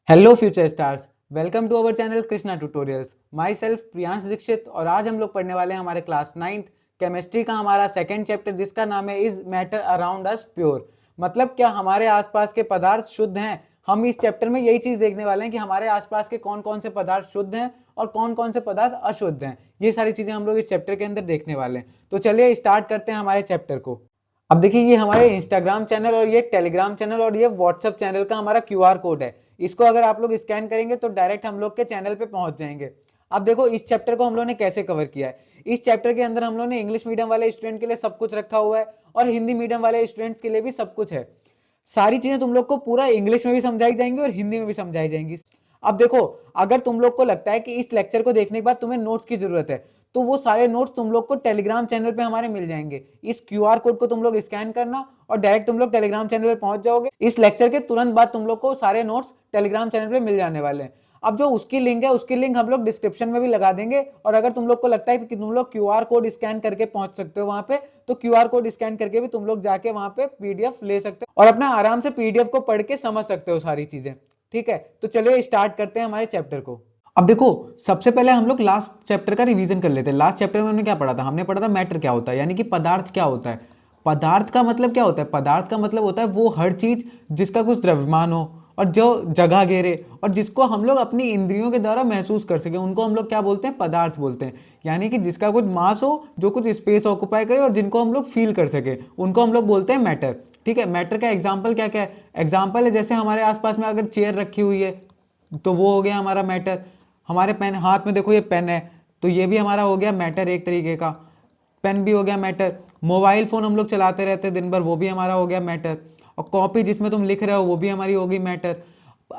Hello future stars, welcome to our channel Krishna tutorials. My self Priyansh Dikshit और आज हम लोग पढ़ने वाले हैं हमारे क्लास 9th केमिस्ट्री का हमारा सेकंड चैप्टर जिसका नाम है is matter around us pure. मतलब क्या हमारे आसपास के पदार्थ शुद्ध हैं। हम इस चैप्टर में यही चीज देखने वाले हैं कि हमारे आसपास के कौन कौन से पदार्थ शुद्ध हैं और कौन कौन से पदार्थ अशुद्ध हैं। ये सारी चीजें हम लोग इस चैप्टर के अंदर देखने वाले हैं। तो चलिए स्टार्ट करते हैं हमारे चैप्टर को। अब देखिए, ये हमारे इंस्टाग्राम चैनल और ये टेलीग्राम चैनल और ये व्हाट्सएप चैनल का हमारा क्यूआर कोड है। इसको अगर आप लोग स्कैन करेंगे तो डायरेक्ट हम लोग के चैनल पे पहुंच जाएंगे। अब देखो, इस चैप्टर को हम लोग ने कैसे कवर किया है। इस चैप्टर के अंदर हम लोग ने इंग्लिश मीडियम वाले स्टूडेंट के लिए सब कुछ रखा हुआ है और हिंदी मीडियम वाले स्टूडेंट्स के लिए भी सब कुछ है। सारी चीजें तुम लोग को पूरा इंग्लिश में भी समझाई जाएंगी और हिंदी में भी समझाई जाएंगी। अब देखो, अगर तुम लोग को लगता है कि इस लेक्चर को देखने के बाद तुम्हें नोट्स की जरूरत है तो वो सारे नोट्स तुम लोग को टेलीग्राम चैनल पे हमारे मिल जाएंगे। इस क्यूआर कोड को तुम लोग स्कैन करना और डायरेक्ट तुम लोग टेलीग्राम चैनल पे पहुंच जाओगे। इस लेक्चर के तुरंत बाद तुम लोग को सारे नोट्स टेलीग्राम चैनल पे मिल जाने वाले हैं। अब जो उसकी लिंक है उसकी लिंक हम लोग डिस्क्रिप्शन में भी लगा देंगे और अगर तुम लोग को लगता है कि तुम लोग क्यूआर कोड स्कैन करके पहुंच सकते हो वहां पे, तो क्यूआर कोड स्कैन करके भी तुम लोग जाके वहां पे पीडीएफ ले सकते हो और अपना आराम से पीडीएफ को पढ़ के समझ सकते हो सारी चीजें। ठीक है, तो चलिए स्टार्ट करते हैं हमारे चैप्टर को। अब देखो, सबसे पहले हम लोग लास्ट चैप्टर का रिवीजन कर लेते हैं। लास्ट चैप्टर में हमने क्या पढ़ा था? हमने पढ़ा था मैटर क्या होता है, यानी कि पदार्थ क्या होता है। पदार्थ का मतलब क्या होता है? पदार्थ का मतलब होता है वो हर चीज जिसका कुछ द्रव्यमान हो और जो जगह घेरे और जिसको हम लोग अपनी इंद्रियों के द्वारा महसूस कर सके, उनको हम लोग क्या बोलते हैं? पदार्थ बोलते हैं। यानी कि जिसका कुछ मास हो, जो कुछ स्पेस ऑक्युपाई करे और जिनको हम लोग फील कर सके, उनको हम लोग बोलते हैं मैटर। ठीक है, मैटर का एग्जाम्पल क्या क्या है? एग्जाम्पल है जैसे हमारे आसपास में अगर चेयर रखी हुई है तो वो हो गया हमारा मैटर। हमारे पेन, हाथ में देखो ये पेन है, तो ये भी हमारा हो गया मैटर एक तरीके का। पेन भी हो गया मैटर। मोबाइल फोन हम लोग चलाते रहते हैं दिन भर, वो भी हमारा हो गया मैटर। और कॉपी जिसमें तुम लिख रहे हो वो भी हमारी होगी मैटर।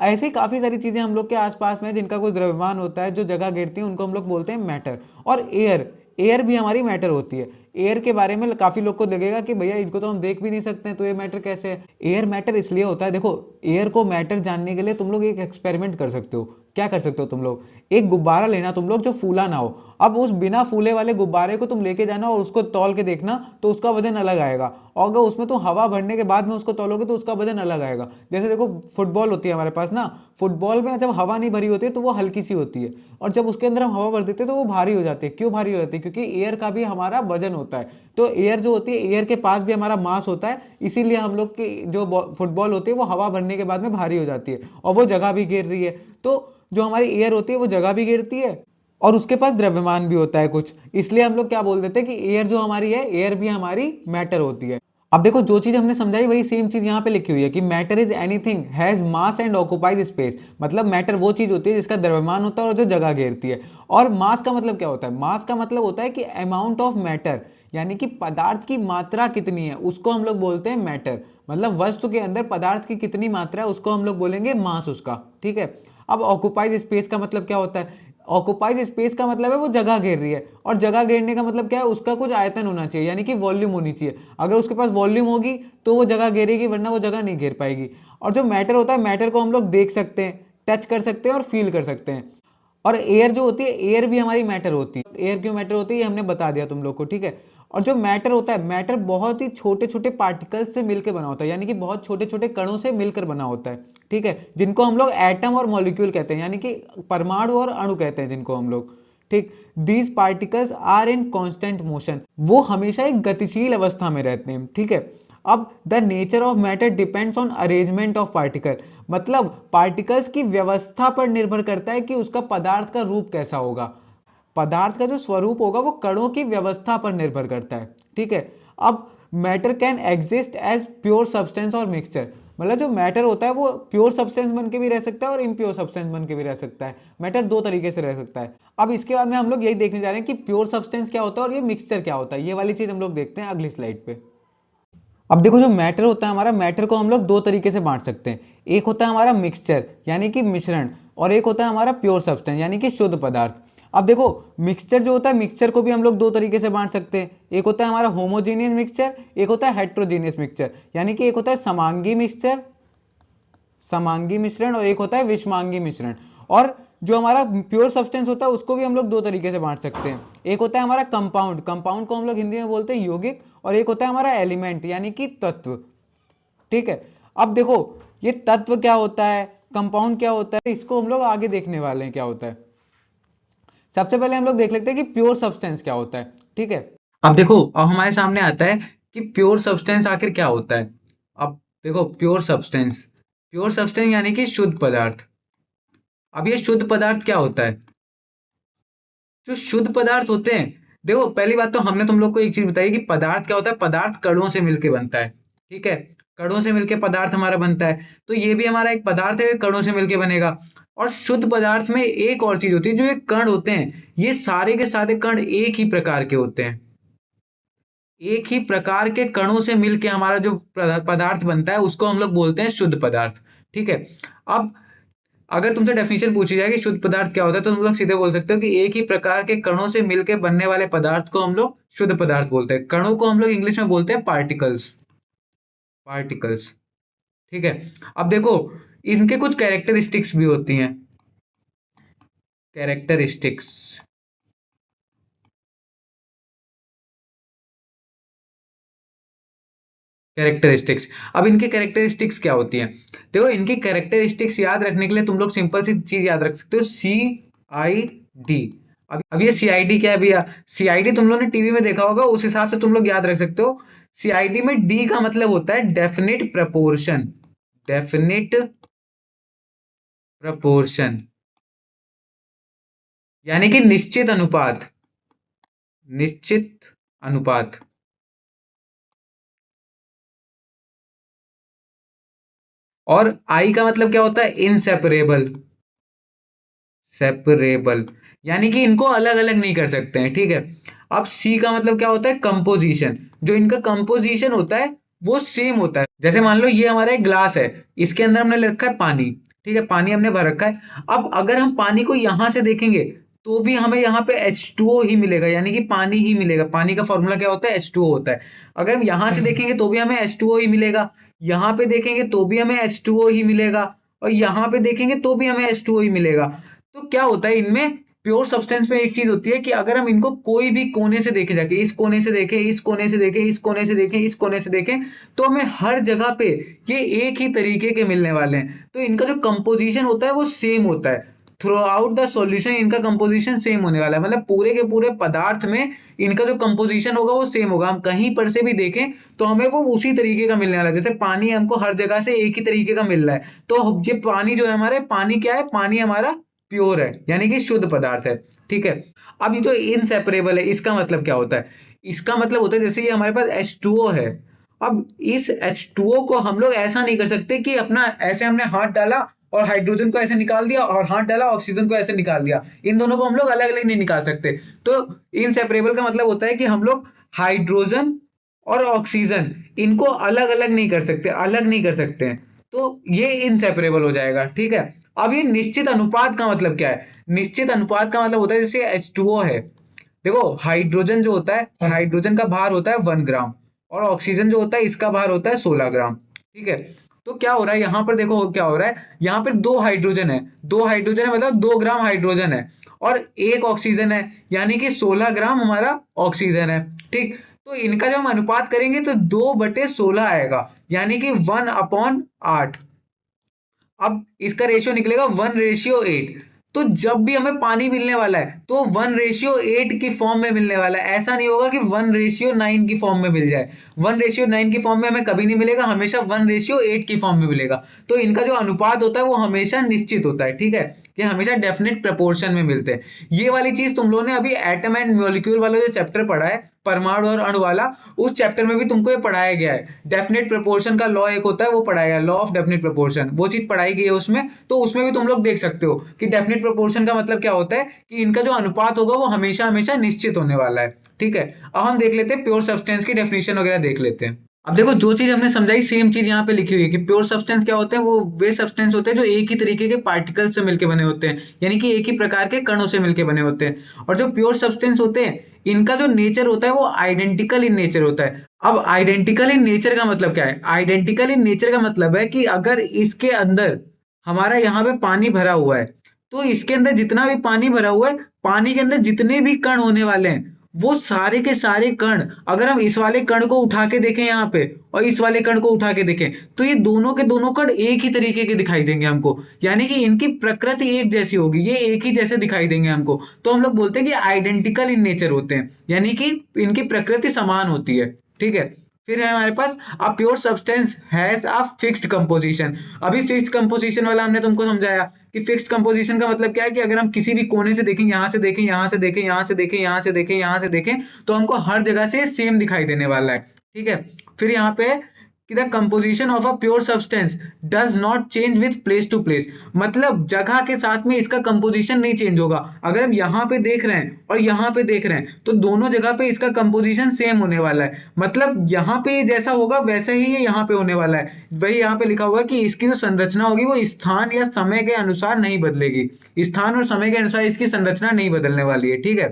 ऐसी काफी सारी चीजें हम लोग के आसपास में जिनका कोई द्रव्यमान होता है, जो जगह घेरती है, उनको हम लोग बोलते हैं मैटर। और एयर, एयर भी हमारी मैटर होती है। एयर के बारे में काफी लोग को लगेगा कि भैया इनको तो हम देख भी नहीं सकते हैं, तो ये मैटर कैसे है? एयर मैटर इसलिए होता है, देखो, एयर को मैटर जानने के लिए तुम लोग एक एक्सपेरिमेंट कर सकते हो। क्या कर सकते हो तुम लोग? एक गुब्बारा लेना तुम लोग जो फूला ना हो। अब उस बिना फूले वाले गुब्बारे को तुम लेके जाना और उसको तौल के देखना, तो उसका वजन अलग आएगा। और अगर उसमें तुम हवा भरने के बाद में उसको तौलोगे तो उसका वजन अलग आएगा। जैसे देखो, फुटबॉल होती है हमारे पास ना, फुटबॉल में जब हवा नहीं भरी होती है तो वो हल्की सी होती है, और जब उसके अंदर हम हवा भर देते हैं तो वो भारी हो जाती है। क्यों भारी हो जाती है? क्योंकि एयर का भी हमारा वजन होता है। तो एयर जो होती है, एयर के पास भी हमारा मास होता है, इसीलिए हम लोग की जो फुटबॉल होती है वो हवा भरने के बाद में भारी हो जाती है और वो जगह भी घेर रही है। तो जो हमारी एयर होती है वो जगह भी घेरती है और उसके पास द्रव्यमान भी होता है कुछ, इसलिए हम लोग क्या बोल देते हैं कि एयर जो हमारी है, एयर भी हमारी मैटर होती है। अब देखो, जो चीज हमने समझाई वही सेम चीज यहाँ पे लिखी हुई है कि matter is anything has mass and occupies space. मतलब मैटर वो चीज होती है जिसका द्रव्यमान होता है और जो जगह घेरती है। और मास का मतलब क्या होता है? मास का मतलब होता है कि अमाउंट ऑफ मैटर, यानी कि पदार्थ की मात्रा कितनी है उसको हम लोग बोलते हैं मैटर। मतलब वस्तु के अंदर पदार्थ की कितनी मात्रा है उसको हम लोग बोलेंगे मास उसका। ठीक है। अब ऑक्युपाइज स्पेस का मतलब क्या होता है? ऑक्युपाइज स्पेस का मतलब है वो जगह घेर रही है, और जगह घेरने का मतलब क्या है? उसका कुछ आयतन होना चाहिए, यानी कि वॉल्यूम होनी चाहिए। अगर उसके पास वॉल्यूम होगी तो वो जगह घेरेगी, वरना वो जगह नहीं घेर पाएगी। और जो मैटर होता है, मैटर को हम लोग देख सकते हैं, टच कर सकते हैं और फील कर सकते हैं। और एयर जो होती है, एयर भी हमारी मैटर होती है। एयर क्यों मैटर होती है ये हमने बता दिया तुम लोग को। ठीक है। और जो मैटर होता है, मैटर बहुत ही छोटे छोटे पार्टिकल्स से मिलकर बना होता है, यानी कि बहुत छोटे छोटे कणों से मिलकर बना होता है। ठीक है, जिनको हम लोग एटम और मॉलिक्यूल कहते हैं, यानी कि परमाणु और अणु कहते हैं जिनको हम लोग। ठीक। These particles are in constant motion, वो हमेशा एक गतिशील अवस्था में रहते हैं। ठीक है। अब the nature of matter depends on arrangement of particle, मतलब पार्टिकल्स की व्यवस्था पर निर्भर करता है कि उसका पदार्थ का रूप कैसा होगा। पदार्थ का जो स्वरूप होगा वो कणों की व्यवस्था पर निर्भर करता है। ठीक है। अब matter can exist as pure substance और मिक्सचर, मतलब जो मैटर होता है वो प्योर सब्सटेंस बन के भी रह सकता है और इम्प्योर सब्सटेंस बन के भी रह सकता है। मैटर दो तरीके से रह सकता है। अब इसके बाद में हम लोग यही देखने जा रहे हैं कि प्योर सब्सटेंस क्या होता है और ये मिक्सचर क्या होता है। ये वाली चीज हम लोग देखते हैं अगली स्लाइड पे। अब देखो, जो मैटर होता है हमारा, मैटर को हम लोग दो तरीके से बांट सकते हैं। एक होता है हमारा मिक्सचर, यानी कि मिश्रण, और एक होता है हमारा प्योर सब्सटेंस, यानी कि शुद्ध पदार्थ। अब देखो, मिक्सचर जो होता है, मिक्सचर को भी हम लोग दो तरीके से बांट सकते हैं। एक होता है हमारा होमोजीनियस मिक्सचर, एक होता है हेट्रोजीनियस मिक्सचर, यानी कि एक होता है समांगी मिक्सचर, समांगी मिश्रण, और एक होता है विषमांगी मिश्रण। और जो हमारा प्योर सब्सटेंस होता है उसको भी हम लोग दो तरीके से बांट सकते हैं। एक होता है हमारा कंपाउंड, कंपाउंड को हम लोग हिंदी में बोलते हैं यौगिक, और एक होता है हमारा एलिमेंट, यानी कि तत्व। ठीक है। अब देखो, ये तत्व क्या होता है कंपाउंड क्या होता है, इसको हम लोग आगे देखने वाले हैं क्या होता है। सबसे पहले हम लोग देख लेते हैं कि प्योर सब्सटेंस क्या होता है। ठीक है, अब देखो, अब हमारे सामने आता है कि प्योर सब्सटेंस आखिर क्या होता है। अब देखो, प्योर सब्सटेंस यानी कि शुद्ध पदार्थ। अब ये शुद्ध पदार्थ क्या होता है? जो शुद्ध पदार्थ होते हैं, देखो पहली बात तो हमने तुम लोग को एक चीज बताई कि पदार्थ क्या होता है। पदार्थ कणों से मिलके बनता है। ठीक है, कणों से मिलके पदार्थ हमारा बनता है, तो ये भी हमारा एक पदार्थ है, कणों से मिलके बनेगा। और शुद्ध पदार्थ में एक और चीज होती है, जो ये कण होते हैं, ये सारे के सारे कण एक ही प्रकार के होते हैं। एक ही प्रकार के कणों से मिलके हमारा जो पदार्थ बनता है, उसको हम लोग बोलते हैं शुद्ध पदार्थ। ठीक है, अब अगर तुमसे डेफिनेशन पूछी जाए कि शुद्ध पदार्थ क्या होता है, तो तुम लोग सीधे बोल सकते हो कि एक ही प्रकार के कणों से मिलकर बनने वाले पदार्थ को हम लोग शुद्ध पदार्थ बोलते हैं। कणों को हम लोग इंग्लिश में बोलते हैं पार्टिकल्स। पार्टिकल्स। ठीक है, अब देखो, इनके कुछ कैरेक्टरिस्टिक्स भी होती हैं। कैरेक्टरिस्टिक्स। कैरेक्टरिस्टिक्स, अब इनकी कैरेक्टरिस्टिक्स क्या होती हैं? देखो, इनकी कैरेक्टरिस्टिक्स याद रखने के लिए तुम लोग सिंपल सी चीज याद रख सकते हो, CID। अब ये CID क्या है भैया? CID तुम लोग ने टीवी में देखा होगा, उस हिसाब से तुम लोग याद रख सकते हो। CID में D का मतलब होता है डेफिनेट प्रपोर्शन। डेफिनेट प्रपोर्शन यानी कि निश्चित अनुपात। निश्चित अनुपात। और I का मतलब क्या होता है? इनसेपरेबल। सेपरेबल यानी कि इनको अलग अलग नहीं कर सकते हैं। ठीक है, अब सी का मतलब क्या होता है? कंपोजिशन। जो इनका कंपोजिशन होता है वो सेम होता है। जैसे मान लो ये हमारा एक ग्लास है, इसके अंदर हमने ले रखा है पानी। ठीक है, पानी हमने भर रखा है। अब अगर हम पानी को यहां से देखेंगे, तो भी हमें यहाँ पे H2O ही मिलेगा, यानी कि पानी ही मिलेगा। पानी का फॉर्मूला क्या होता है? H2O होता है। अगर हम यहां से देखेंगे तो भी हमें H2O ही मिलेगा, यहाँ पे देखेंगे तो भी हमें H2O ही मिलेगा, और यहाँ पे देखेंगे तो भी हमें H2O ही मिलेगा। तो क्या होता है इनमें? प्योर सब्सटेंस में एक चीज होती है कि अगर हम इनको कोई भी कोने से देखे, जाके इस कोने से देखें, इस कोने से देखें, इस कोने से देखें, इस कोने से देखें, तो हमें हर जगह पे ये एक ही तरीके के मिलने वाले हैं। तो इनका जो कंपोजिशन होता है वो सेम होता है। थ्रू आउट द सॉल्यूशन इनका कंपोजिशन सेम होने वाला है, मतलब पूरे के पूरे पदार्थ में इनका जो कंपोजिशन होगा वो सेम होगा। हम कहीं पर से भी देखें तो हमें वो उसी तरीके का मिलने वाला है। जैसे पानी हमको हर जगह से एक ही तरीके का मिल रहा है, तो ये पानी जो है हमारे, पानी क्या है? पानी हमारा प्योर है, यानी कि शुद्ध पदार्थ है। ठीक है, अब ये जो इनसेपरेबल है, इसका मतलब क्या होता है? इसका मतलब होता है जैसे ये हमारे पास H2O है। अब इस H2O को हम लोग ऐसा नहीं कर सकते कि अपना ऐसे हमने हाथ डाला और हाइड्रोजन को ऐसे निकाल दिया, और हाथ डाला ऑक्सीजन को ऐसे निकाल दिया। इन दोनों को हम लोग अलग अलग नहीं निकाल सकते। तो इनसेपरेबल का मतलब होता है कि हम लोग हाइड्रोजन और ऑक्सीजन इनको अलग अलग नहीं कर सकते, अलग नहीं कर सकते हैं। तो ये इनसेपरेबल हो जाएगा। ठीक है, अब ये निश्चित अनुपात का मतलब क्या है? निश्चित अनुपात का मतलब होता है जैसे H2O है, देखो हाइड्रोजन जो होता है, हाइड्रोजन का भार होता है 1 ग्राम, और ऑक्सीजन जो होता है इसका भार होता है 16 ग्राम। ठीक है, तो क्या हो रहा है यहाँ पर? देखो क्या हो रहा है, यहाँ पर दो हाइड्रोजन है, दो हाइड्रोजन है मतलब 2 ग्राम हाइड्रोजन है, और एक ऑक्सीजन है, यानी कि 16 ग्राम हमारा ऑक्सीजन है। ठीक, तो इनका जब हम अनुपात करेंगे तो 2/16 आएगा, यानी कि 1/8। अब इसका रेशियो निकलेगा 1:8। तो जब भी हमें पानी मिलने वाला है तो 1:8 की फॉर्म में मिलने वाला है। ऐसा नहीं होगा कि 1:9 की फॉर्म में मिल जाए। 1:9 की फॉर्म में हमें कभी नहीं मिलेगा, हमेशा 1:8 की फॉर्म में मिलेगा। तो इनका जो अनुपात होता है वो हमेशा निश्चित होता है। ठीक है, ये हमेशा डेफिनेट प्रपोर्शन में मिलते हैं। ये वाली चीज तुम लोगों ने अभी एटम एंड मॉलिक्यूल वाला जो चैप्टर पढ़ा है, परमाणु और अणु वाला, उस चैप्टर में भी तुमको ये पढ़ाया गया है। डेफिनेट प्रोपोर्शन का लॉ एक होता है, वो पढ़ाया गया, लॉ ऑफ डेफिनेट प्रोपोर्शन, वो चीज पढ़ाई गई है उसमें। तो उसमें भी तुम लोग देख सकते हो कि डेफिनेट प्रोपोर्शन का मतलब क्या होता है, कि इनका जो अनुपात होगा वो हमेशा हमेशा निश्चित होने वाला है। ठीक है, अब हम देख लेते हैं प्योर सब्सटेंस की डेफिनेशन वगैरह देख लेते हैं। अब देखो, जो चीज हमने समझाई सेम चीज यहाँ पे लिखी हुई है कि प्योर सब्सटेंस क्या होते हैं? वो वे सब्सटेंस होते हैं जो एक ही तरीके के पार्टिकल्स से मिलकर बने होते हैं, यानी कि एक ही प्रकार के कणों से मिलकर बने होते हैं। और जो प्योर सब्सटेंस होते हैं, इनका जो नेचर होता है वो आइडेंटिकल इन नेचर होता है। अब आइडेंटिकल इन नेचर का मतलब क्या है? आइडेंटिकल इन नेचर का मतलब है कि अगर इसके अंदर हमारा यहाँ पे पानी भरा हुआ है, तो इसके अंदर जितना भी पानी भरा हुआ है, पानी के अंदर जितने भी कण होने वाले हैं वो सारे के सारे कण, अगर हम इस वाले कण को उठा के देखें यहाँ पे और इस वाले कण को उठा के देखें, तो ये दोनों के दोनों कण एक ही तरीके के दिखाई देंगे हमको, यानी कि इनकी प्रकृति एक जैसी होगी, ये एक ही जैसे दिखाई देंगे हमको। तो हम लोग बोलते हैं कि आइडेंटिकल इन नेचर होते हैं, यानी कि इनकी प्रकृति समान होती है। ठीक है, फिर है हमारे पास a pure substance has a fixed composition. अभी फिक्स्ड कंपोजिशन वाला हमने तुमको समझाया कि फिक्स्ड कंपोजिशन का मतलब क्या है कि अगर हम किसी भी कोने से देखें, यहां से देखें, यहां से देखें, यहां से देखें, यहां से देखें, यहां से देखें, तो हमको हर जगह से सेम दिखाई देने वाला है। ठीक है, फिर यहाँ पे कि the composition of a pure substance does not change with place to place, मतलब जगह के साथ में इसका कंपोजिशन नहीं चेंज होगा। अगर हम यहाँ पे देख रहे हैं और यहाँ पे देख रहे हैं, तो दोनों जगह पे इसका कंपोजिशन सेम होने वाला है, मतलब यहाँ पे जैसा होगा वैसा ही ये यहाँ पे होने वाला है। वही यहाँ पे लिखा हुआ कि इसकी जो संरचना होगी वो स्थान या समय के अनुसार नहीं बदलेगी, स्थान और समय के अनुसार इसकी संरचना नहीं बदलने वाली है। ठीक है,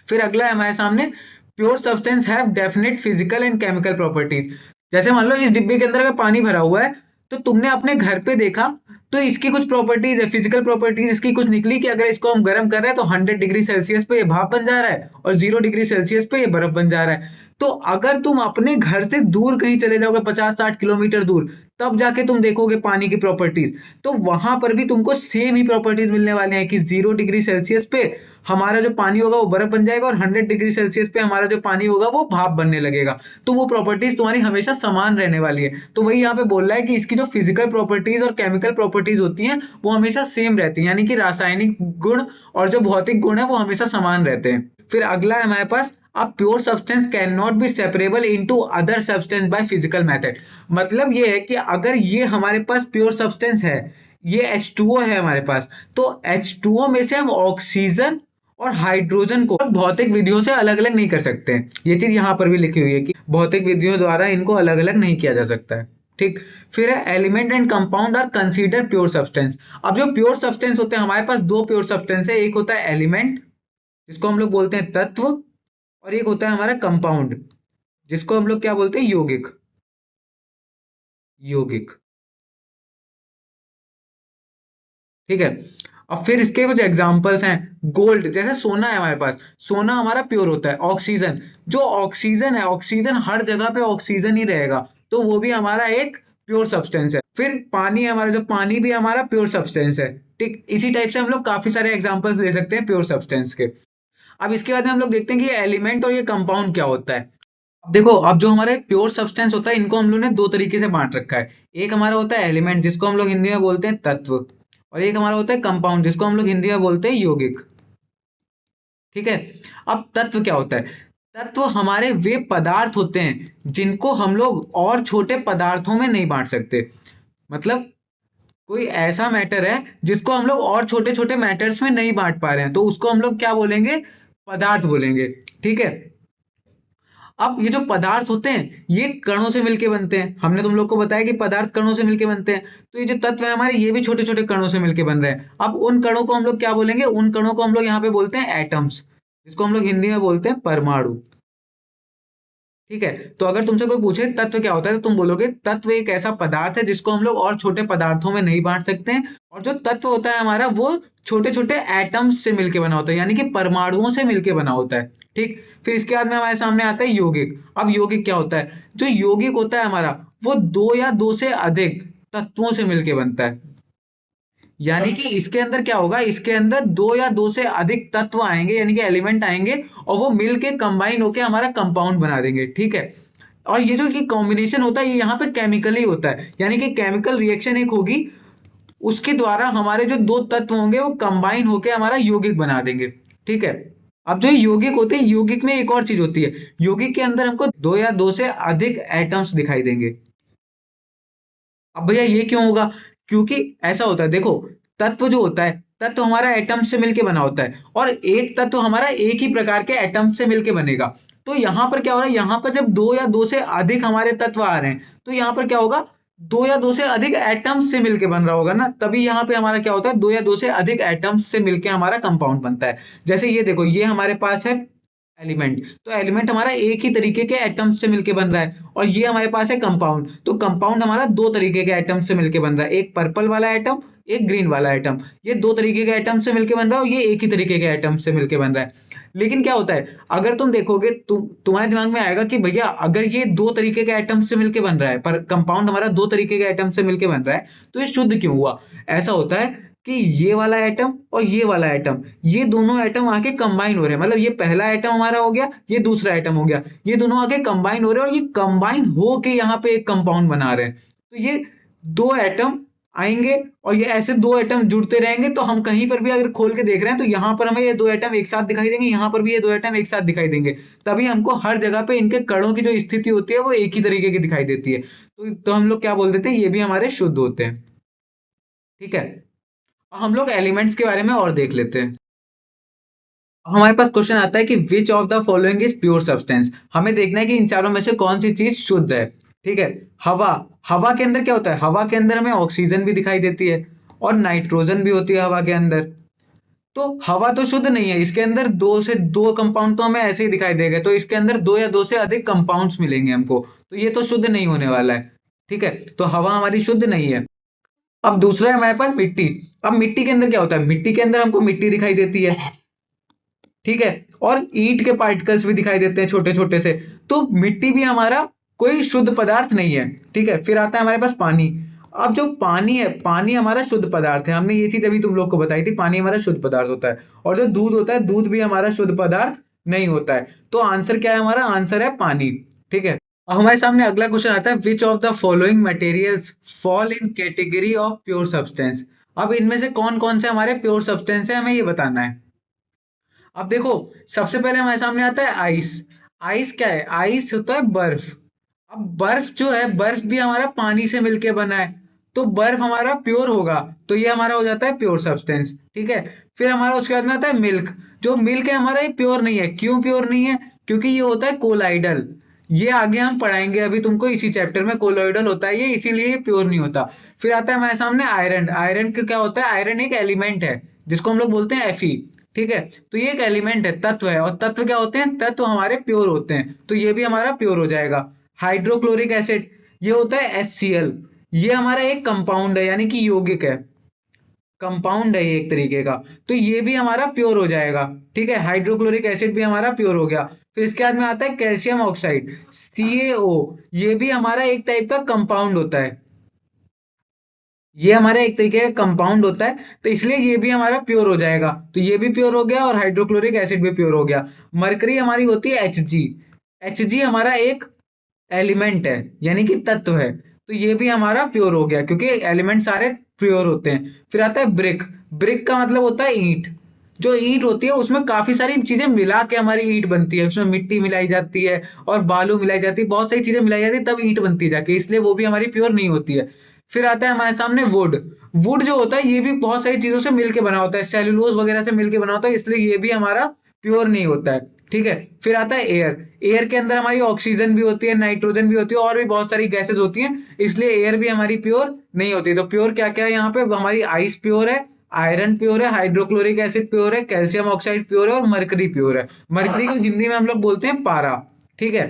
फिर अगला है हमारे सामने, pure substance have definite physical and chemical properties. जैसे मान लो इस डिब्बे के अंदर अगर पानी भरा हुआ है, तो तुमने अपने घर पे देखा, तो इसकी कुछ प्रॉपर्टीज है, फिजिकल प्रॉपर्टीज इसकी कुछ निकली कि अगर इसको हम गर्म कर रहे हैं तो 100 डिग्री सेल्सियस पे ये भाप बन जा रहा है और 0 डिग्री सेल्सियस पे ये बर्फ बन जा रहा है। तो अगर तुम अपने घर से दूर कहीं चले जाओगे, 50-60 किलोमीटर दूर, तब जाके तुम देखोगे पानी की प्रॉपर्टीज, तो वहां पर भी तुमको सेम ही प्रॉपर्टीज मिलने वाले हैं कि 0 डिग्री सेल्सियस पे हमारा जो पानी होगा वो बर्फ बन जाएगा और 100 डिग्री सेल्सियस पे हमारा जो पानी होगा वो भाप बनने लगेगा। तो वो प्रॉपर्टीज तुम्हारी हमेशा समान रहने वाली है। तो वही यहाँ पे बोल रहा है कि इसकी जो फिजिकल प्रॉपर्टीज और केमिकल प्रॉपर्टीज होती हैं वो हमेशा सेम रहती हैं, यानी कि रासायनिक गुण और जो भौतिक गुण है वो हमेशा समान रहते हैं। फिर अगला है हमारे पास, a pure substance cannot be separable into other substance by physical method। मतलब ये है कि अगर ये हमारे पास प्योर सब्सटेंस है, ये H2O है हमारे पास, तो H2O में से हम ऑक्सीजन और हाइड्रोजन को भौतिक विधियों से अलग अलग नहीं कर सकते हैं। ये चीज यहाँ पर भी लिखी हुई है कि भौतिक विधियों द्वारा इनको अलग अलग नहीं किया जा सकता है। ठीक, फिर है element and compound are consider pure substance. अब जो प्योर सब्सटेंस होते हैं हमारे पास, दो प्योर सब्सटेंस है, एक होता है एलिमेंट जिसको हम लोग बोलते हैं तत्व, और एक होता है हमारा कंपाउंड जिसको हम लोग क्या बोलते हैं, यौगिक। यौगिक, ठीक है। अब फिर इसके कुछ एग्जांपल्स हैं, गोल्ड, जैसे सोना है हमारे पास, सोना हमारा प्योर होता है। ऑक्सीजन, जो ऑक्सीजन है, ऑक्सीजन हर जगह पे ऑक्सीजन ही रहेगा, तो वो भी हमारा एक प्योर सब्सटेंस है। फिर पानी है हमारा, जो पानी भी हमारा प्योर सब्सटेंस है। ठीक, इसी टाइप से हम लोग काफी सारे एग्जांपल्स ले सकते हैं प्योर सब्सटेंस के। अब इसके बाद में हम लोग देखते हैं कि एलिमेंट और ये कंपाउंड क्या होता है। अब देखो, अब जो हमारे प्योर सब्सटेंस होता है इनको हम लोग ने दो तरीके से बांट रखा है। एक हमारा होता है एलिमेंट जिसको हम लोग हिंदी में बोलते हैं तत्व, और एक हमारा होता है कंपाउंड जिसको हम लोग हिंदी में बोलते हैं यौगिक। ठीक है, अब तत्व क्या होता है? तत्व हमारे वे पदार्थ होते हैं जिनको हम लोग और छोटे पदार्थों में नहीं बांट सकते। मतलब कोई ऐसा मैटर है जिसको हम लोग और छोटे छोटे मैटर्स में नहीं बांट पा रहे हैं, तो उसको हम लोग क्या बोलेंगे? पदार्थ बोलेंगे। ठीक है, अब ये जो पदार्थ होते हैं ये कणों से मिलके बनते हैं, हमने तुम लोग को बताया कि पदार्थ कणों से मिलके बनते हैं, तो ये जो तत्व है हमारे ये भी छोटे छोटे कणों से मिलके बन रहे हैं। अब उन कणों को हम लोग क्या बोलेंगे? उन कणों को हम लोग यहाँ पे बोलते हैं एटम्स, जिसको हम लोग हिंदी में बोलते हैं परमाणु। ठीक है, तो अगर तुमसे कोई पूछे तत्व क्या होता है, तो तुम बोलोगे तत्व एक ऐसा पदार्थ है जिसको हम लोग और छोटे पदार्थों में नहीं बांट सकते हैं, और जो तत्व होता है हमारा वो छोटे छोटे एटम्स से मिलके बना होता है, यानी कि परमाणुओं से मिलके बना होता है। ठीक, फिर इसके बाद में हमारे सामने आता है यौगिक। अब यौगिक क्या होता है? जो यौगिक होता है हमारा वो दो या दो से अधिक तत्वों से मिलके बनता है, यानी कि इसके अंदर क्या होगा? इसके अंदर दो या दो से अधिक तत्व आएंगे, यानी कि एलिमेंट आएंगे, और वो मिलके कंबाइन होके हमारा कंपाउंड बना देंगे। ठीक है, और ये जो कॉम्बिनेशन होता है ये यहाँ पे केमिकली होता है, यानी कि केमिकल रिएक्शन एक होगी, उसके द्वारा हमारे जो दो तत्व होंगे वो कंबाइन होके हमारा यौगिक बना देंगे। ठीक है, अब जो यौगिक होते हैं, यौगिक में एक और चीज होती है, यौगिक के अंदर हमको दो या दो से अधिक एटम्स दिखाई देंगे। अब भैया ये क्यों होगा? क्योंकि ऐसा होता है, देखो, तत्व जो होता है, तत्व हमारा एटम से मिलके बना होता है, और एक तत्व हमारा एक ही प्रकार के एटम से मिलके बनेगा। तो यहां पर क्या हो रहा है? यहां पर जब दो या दो से अधिक हमारे तत्व आ रहे हैं, तो यहां पर क्या होगा? दो या दो से अधिक एटम्स से मिलके बन रहा होगा ना, तभी यहां पे हमारा क्या होता है? दो या दो से अधिक एटम्स से मिलके हमारा कंपाउंड बनता है। जैसे ये देखो, ये हमारे पास है एलिमेंट, तो एलिमेंट हमारा एक ही तरीके के एटम से मिलके बन रहा है, और ये हमारे पास है कंपाउंड, तो कंपाउंड हमारा दो तरीके के एटम से मिलके बन रहा है, एक पर्पल वाला एटम, एक ग्रीन वाला एटम। ये दो तरीके के एटम से मिलके बन रहा है और ये एक ही तरीके के एटम से मिलके बन रहा है। लेकिन क्या होता है, अगर तुम देखोगे तुम्हारे दिमाग में आएगा कि भैया अगर ये दो तरीके के एटम से मिलके बन रहा है, पर कंपाउंड हमारा दो तरीके के एटम से मिलके बन रहा है, तो ये शुद्ध क्यों हुआ? ऐसा होता है कि ये वाला एटम और ये वाला एटम, ये दोनों एटम आके कंबाइन हो रहे हैं, मतलब ये पहला एटम हमारा हो गया, ये दूसरा एटम हो गया, ये दोनों आके कंबाइन हो रहे हैं और ये कंबाइन हो के यहाँ पे एक कंपाउंड बना रहे हैं। तो ये दो एटम आएंगे और ये ऐसे दो एटम जुड़ते रहेंगे, तो हम कहीं पर भी अगर खोल के देख रहे हैं तो यहाँ पर हमें ये दो एटम एक साथ दिखाई देंगे, यहाँ पर भी ये दो एटम एक साथ दिखाई देंगे। तभी हमको हर जगह पे इनके कणों की जो स्थिति होती है वो एक ही तरीके की दिखाई देती है। तो हम लोग क्या बोल देते हैं, ये भी हमारे शुद्ध होते हैं। ठीक है, हम लोग एलिमेंट्स के बारे में और देख लेते हैं। हमारे पास क्वेश्चन आता है कि which of the following is pure substance. हमें देखना है कि इन चारों में से कौन सी चीज शुद्ध है। ठीक है, हवा, हवा के अंदर क्या होता है, हवा के अंदर हमें ऑक्सीजन भी दिखाई देती है और नाइट्रोजन भी होती है हवा के अंदर। तो हवा तो शुद्ध नहीं है, इसके अंदर दो से दो कंपाउंड तो हमें ऐसे ही दिखाई देगा, तो इसके अंदर दो या दो से अधिक कंपाउंड्स मिलेंगे हमको, तो ये तो शुद्ध नहीं होने वाला है। ठीक है, तो हवा हमारी शुद्ध नहीं है। अब दूसरा है हमारे पास मिट्टी। अब मिट्टी के अंदर क्या होता है, मिट्टी के अंदर हमको मिट्टी दिखाई देती है। ठीक है, और ईंट के पार्टिकल्स भी दिखाई देते हैं छोटे छोटे से। तो मिट्टी भी हमारा कोई शुद्ध पदार्थ नहीं है। ठीक है, फिर आता है हमारे पास पानी। अब जो पानी है, पानी हमारा शुद्ध पदार्थ है, हमने ये चीज अभी तुम लोग को बताई थी, पानी हमारा शुद्ध पदार्थ होता है। और जो दूध होता है, दूध भी हमारा शुद्ध पदार्थ नहीं होता है। तो आंसर क्या है, हमारा आंसर है पानी। ठीक है, अब हमारे सामने अगला क्वेश्चन आता है, which of the following materials fall in category of pure substance. अब इनमें से कौन कौन से हमारे प्योर सब्सटेंस है, हमें ये बताना है। अब देखो, सबसे पहले हमारे सामने आता है आइस। आइस क्या है, आइस होता है बर्फ। अब बर्फ जो है, बर्फ भी हमारा पानी से मिलके बना है, तो बर्फ हमारा प्योर होगा, तो ये हमारा हो जाता है प्योर सब्सटेंस। ठीक है, फिर हमारा उसके बाद में आता है मिल्क। जो मिल्क है हमारा, ये प्योर नहीं है। क्यों प्योर नहीं है, क्योंकि ये होता है कोलाइडल। ये आगे हम पढ़ाएंगे अभी तुमको, इसी चैप्टर में कोलोइडल होता है ये, इसीलिए ये प्योर नहीं होता। फिर आता है हमारे सामने आयरन। आयरन का क्या होता है, आयरन एक एलिमेंट है जिसको हम लोग बोलते हैं Fe। ठीक है, तो ये एक एलिमेंट है, तत्व है, और तत्व क्या होते हैं, तत्व हमारे प्योर होते हैं, तो ये भी हमारा प्योर हो जाएगा। हाइड्रोक्लोरिक एसिड, ये होता है HCl। ये हमारा एक कंपाउंड है, यानी कि यौगिक है, कंपाउंड है ये एक तरीके का, तो ये भी हमारा प्योर हो जाएगा। ठीक है, हाइड्रोक्लोरिक एसिड भी हमारा प्योर हो गया। फिर इसके बाद में आता है कैल्शियम ऑक्साइड, CaO। ये भी हमारा एक टाइप का कंपाउंड होता है, ये हमारा एक तरीके का कंपाउंड होता है, तो इसलिए ये भी हमारा प्योर हो जाएगा, तो ये भी प्योर हो गया और हाइड्रोक्लोरिक एसिड भी प्योर हो गया। मरकरी हमारी होती है Hg। Hg हमारा एक एलिमेंट है, यानी कि तत्व है, तो ये भी हमारा प्योर हो गया, क्योंकि एलिमेंट सारे प्योर होते हैं। फिर आता है ब्रिक। ब्रिक का मतलब होता है ईंट। जो ईंट होती है उसमें काफी सारी चीजें मिला के हमारी ईंट बनती है, उसमें मिट्टी मिलाई जाती है और बालू मिलाई जाती है, बहुत सारी चीजें मिलाई जाती है, तब ईंट बनती है जाके, इसलिए वो भी हमारी प्योर नहीं होती है। फिर आता है हमारे सामने वुड। वुड जो होता है ये भी बहुत सारी चीजों से मिलके बना होता है, सेल्यूलोज वगैरह से मिलके बना होता है, इसलिए ये भी हमारा प्योर नहीं होता है। ठीक है, फिर आता है एयर। एयर के अंदर हमारी ऑक्सीजन भी होती है, नाइट्रोजन भी होती है, और भी बहुत सारी गैसेस होती हैं, इसलिए एयर भी हमारी प्योर नहीं होती। तो प्योर क्या क्या है यहाँ पे, हमारी आइस प्योर है, आयरन प्योर है, हाइड्रोक्लोरिक एसिड प्योर है, कैल्शियम ऑक्साइड प्योर है, और मरकरी प्योर है। मरकरी को हिंदी में हम लोग बोलते हैं पारा। ठीक है,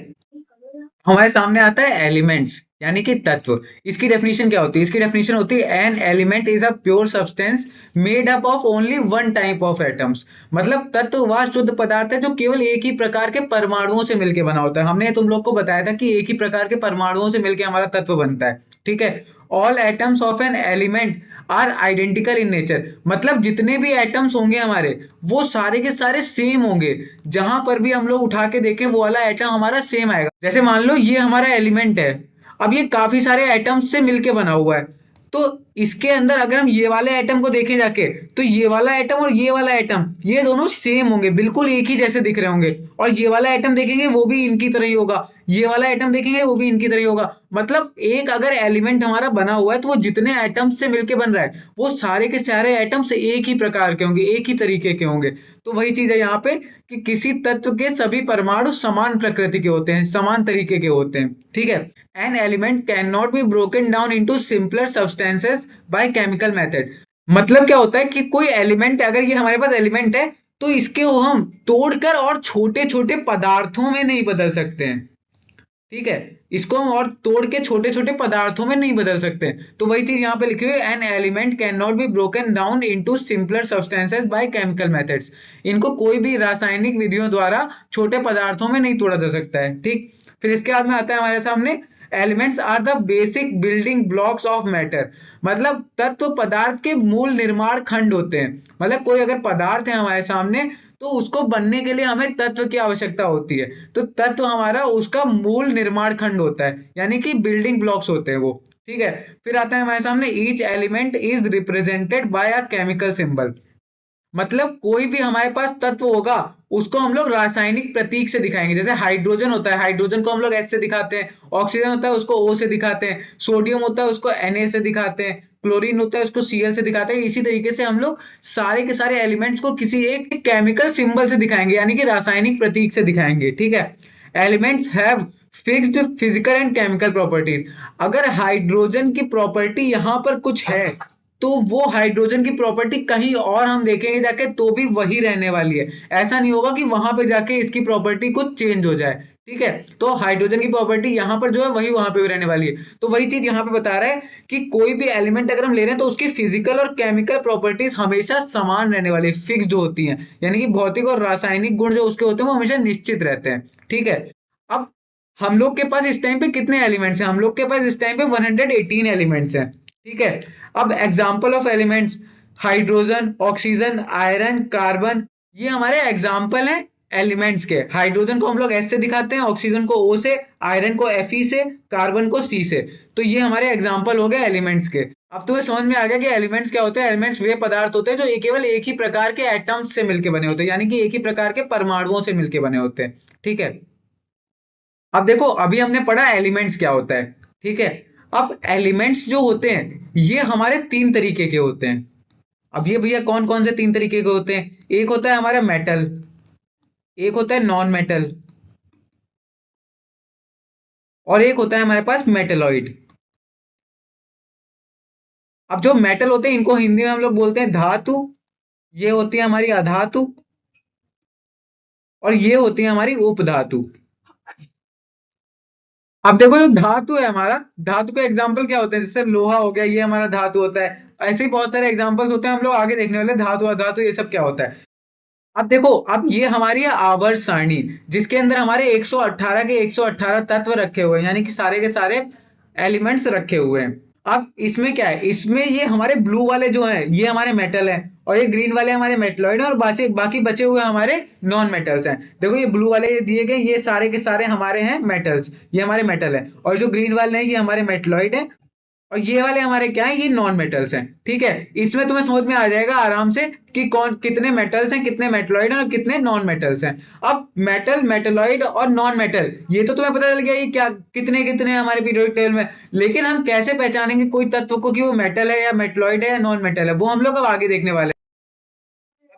हमारे सामने आता है एलिमेंट्स, यानी कि तत्व। इसकी डेफिनेशन क्या होती है, इसकी डेफिनेशन होती है an element is a pure substance made up of only one type of atoms. मतलब तत्व वह शुद्ध पदार्थ है जो केवल एक ही प्रकार के परमाणुओं से मिलकर बना होता है। हमने तुम लोग को बताया था कि एक ही प्रकार के परमाणुओं से मिलकर हमारा तत्व बनता है। ठीक है, all atoms of an element are identical in nature. मतलब जितने भी एटम्स होंगे हमारे, वो सारे के सारे सेम होंगे। जहां पर भी हम लोग उठा के देखें वो वाला एटम हमारा सेम आएगा। जैसे मान लो ये हमारा एलिमेंट है, अब ये काफी सारे एटम्स से मिलके बना हुआ है, तो इसके अंदर अगर हम ये वाले एटम को देखें जाके, तो ये वाला एटम और ये वाला एटम, ये दोनों सेम होंगे, बिल्कुल एक ही जैसे दिख रहे होंगे। और ये वाला एटम देखेंगे वो भी इनकी तरह ही होगा, ये वाला एटम देखेंगे वो भी इनकी तरह ही होगा। मतलब एक अगर एलिमेंट हमारा बना हुआ है, तो वो जितने एटम्स से मिलके बन रहा है, वो सारे के सारे एटम्स एक ही प्रकार के होंगे, एक ही तरीके के होंगे। तो वही चीज है यहाँ पे कि किसी तत्व के सभी परमाणु समान प्रकृति के होते हैं, समान तरीके के होते हैं। ठीक है, an element can not be broken down into simpler substances by chemical method. मतलब क्या होता है कि कोई एलिमेंट, अगर ये हमारे पास एलिमेंट है, तो इसके वो हम तोड़कर और छोटे छोटे पदार्थों में नहीं बदल सकते हैं। ठीक है, इसको हम और तोड़ के छोटे छोटे पदार्थों में नहीं बदल सकते। तो वही चीज यहाँ पे लिखी हुई है, an element can not be broken down into simpler substances by chemical methods. इनको कोई भी रासायनिक विधियों द्वारा छोटे पदार्थों में नहीं तोड़ा जा सकता है। ठीक, फिर इसके बाद में आता है हमारे सामने, elements are the basic building blocks of matter. मतलब तत्व पदार्थ के मूल निर्माण खंड होते हैं। मतलब कोई अगर पदार्थ है हमारे सामने, तो उसको बनने के लिए हमें तत्व की आवश्यकता होती है। तो तत्व हमारा उसका मूल निर्माण खंड होता है, यानी कि बिल्डिंग ब्लॉक्स होते हैं वो। ठीक है, फिर आता है हमारे सामने, each element is represented by a chemical symbol. मतलब कोई भी हमारे पास तत्व होगा, उसको हम लोग रासायनिक प्रतीक से दिखाएंगे। जैसे हाइड्रोजन होता है, हाइड्रोजन को हम लोग एस से दिखाते हैं। ऑक्सीजन होता है, उसको ओ से दिखाते हैं। सोडियम होता है, उसको Na से दिखाते हैं। क्लोरीन होता है, उसको Cl से दिखाते हैं। इसी तरीके से हम लोग सारे के सारे एलिमेंट्स को किसी एक केमिकल सिंबल से दिखाएंगे, यानी कि रासायनिक प्रतीक से दिखाएंगे। ठीक है, elements have fixed physical and chemical properties. अगर हाइड्रोजन की प्रॉपर्टी यहां पर कुछ है, तो वो हाइड्रोजन की प्रॉपर्टी कहीं और हम देखेंगे जाके तो भी वही रहने वाली है। ऐसा नहीं होगा कि वहां पे जाके इसकी प्रॉपर्टी कुछ चेंज हो जाए। ठीक है, तो हाइड्रोजन की प्रॉपर्टी यहाँ पर जो है वही वहां पे भी रहने वाली है। तो वही चीज यहाँ पे बता रहा है कि कोई भी एलिमेंट अगर हम ले रहे हैं तो उसकी फिजिकल और केमिकल प्रॉपर्टीज हमेशा समान रहने वाली है, फिक्स्ड होती हैं। यानी कि भौतिक और रासायनिक गुण जो उसके होते हैं वो हमेशा निश्चित रहते हैं। ठीक है, अब हम लोग के पास इस टाइम पे कितने एलिमेंट्स हैं? हम लोग के पास इस टाइम पे 118 एलिमेंट्स हैं। ठीक है, अब example of elements, hydrogen, oxygen, iron, carbon, ये हमारे एग्जाम्पल हैं एलिमेंट्स के। हाइड्रोजन को हम लोग एस से दिखाते हैं, ऑक्सीजन को ओ से, आयरन को Fe से, कार्बन को सी से। तो ये हमारे एग्जाम्पल हो गए एलिमेंट्स के। अब तुम्हें समझ में आ गया कि एलिमेंट्स क्या होते हैं। एलिमेंट्स वे पदार्थ होते हैं जो केवल एक ही प्रकार के एटम्स से मिलकर बने होते हैं, यानी कि एक ही प्रकार के परमाणुओं से मिलकर बने होते हैं। ठीक है, अब देखो, अभी हमने पढ़ा एलिमेंट्स क्या होता है। ठीक है, अब एलिमेंट्स जो होते हैं ये हमारे तीन तरीके के होते हैं। अब ये भैया कौन कौन से तीन तरीके के होते हैं? एक होता है हमारा मेटल, एक होता है नॉन मेटल, और एक होता है हमारे पास मेटेलॉइड। अब जो मेटल होते हैं इनको हिंदी में हम लोग बोलते हैं धातु। ये होती है हमारी अधातु, और ये होती है हमारी उपधातु। अब देखो, जो धातु है हमारा, धातु के एग्जाम्पल क्या होते हैं? जैसे लोहा हो गया, ये हमारा धातु होता है। ऐसे ही बहुत सारे एग्जाम्पल्स होते हैं, हम लोग आगे देखने वाले धातु अधातु ये सब क्या होता है। अब देखो, अब ये हमारी है आवर्त सारणी, जिसके अंदर हमारे 118 के 118 तत्व रखे हुए हैं, यानी कि सारे के सारे एलिमेंट्स रखे हुए हैं। अब इसमें क्या है, इसमें ये हमारे ब्लू वाले जो हैं ये हमारे मेटल हैं, और ये ग्रीन वाले हमारे मेटलॉइड हैं, और बाकी बाकी बचे हुए हमारे नॉन मेटल्स हैं। देखो, ये ब्लू वाले ये दिए गए, ये सारे के सारे हमारे हैं मेटल्स, ये हमारे मेटल हैं। और जो ग्रीन वाले हैं ये हमारे मेटलॉइड हैं, और ये वाले हमारे क्या है, ये नॉन मेटल्स हैं। ठीक है, इसमें तुम्हें समझ में आ जाएगा आराम से कि कौन कितने मेटल्स हैं, कितने मेटलॉइड हैं, और कितने नॉन मेटल्स हैं। अब मेटल, मेटलॉइड और नॉन मेटल, ये तो तुम्हें पता चल गया ये क्या कितने कितने हैं हमारे पीरियोडिक टेबल में। लेकिन हम कैसे पहचानेंगे कोई तत्व को कि वो मेटल है या मेटलॉइड है या नॉन मेटल है, वो हम लोग अब आगे देखने वाले हैं।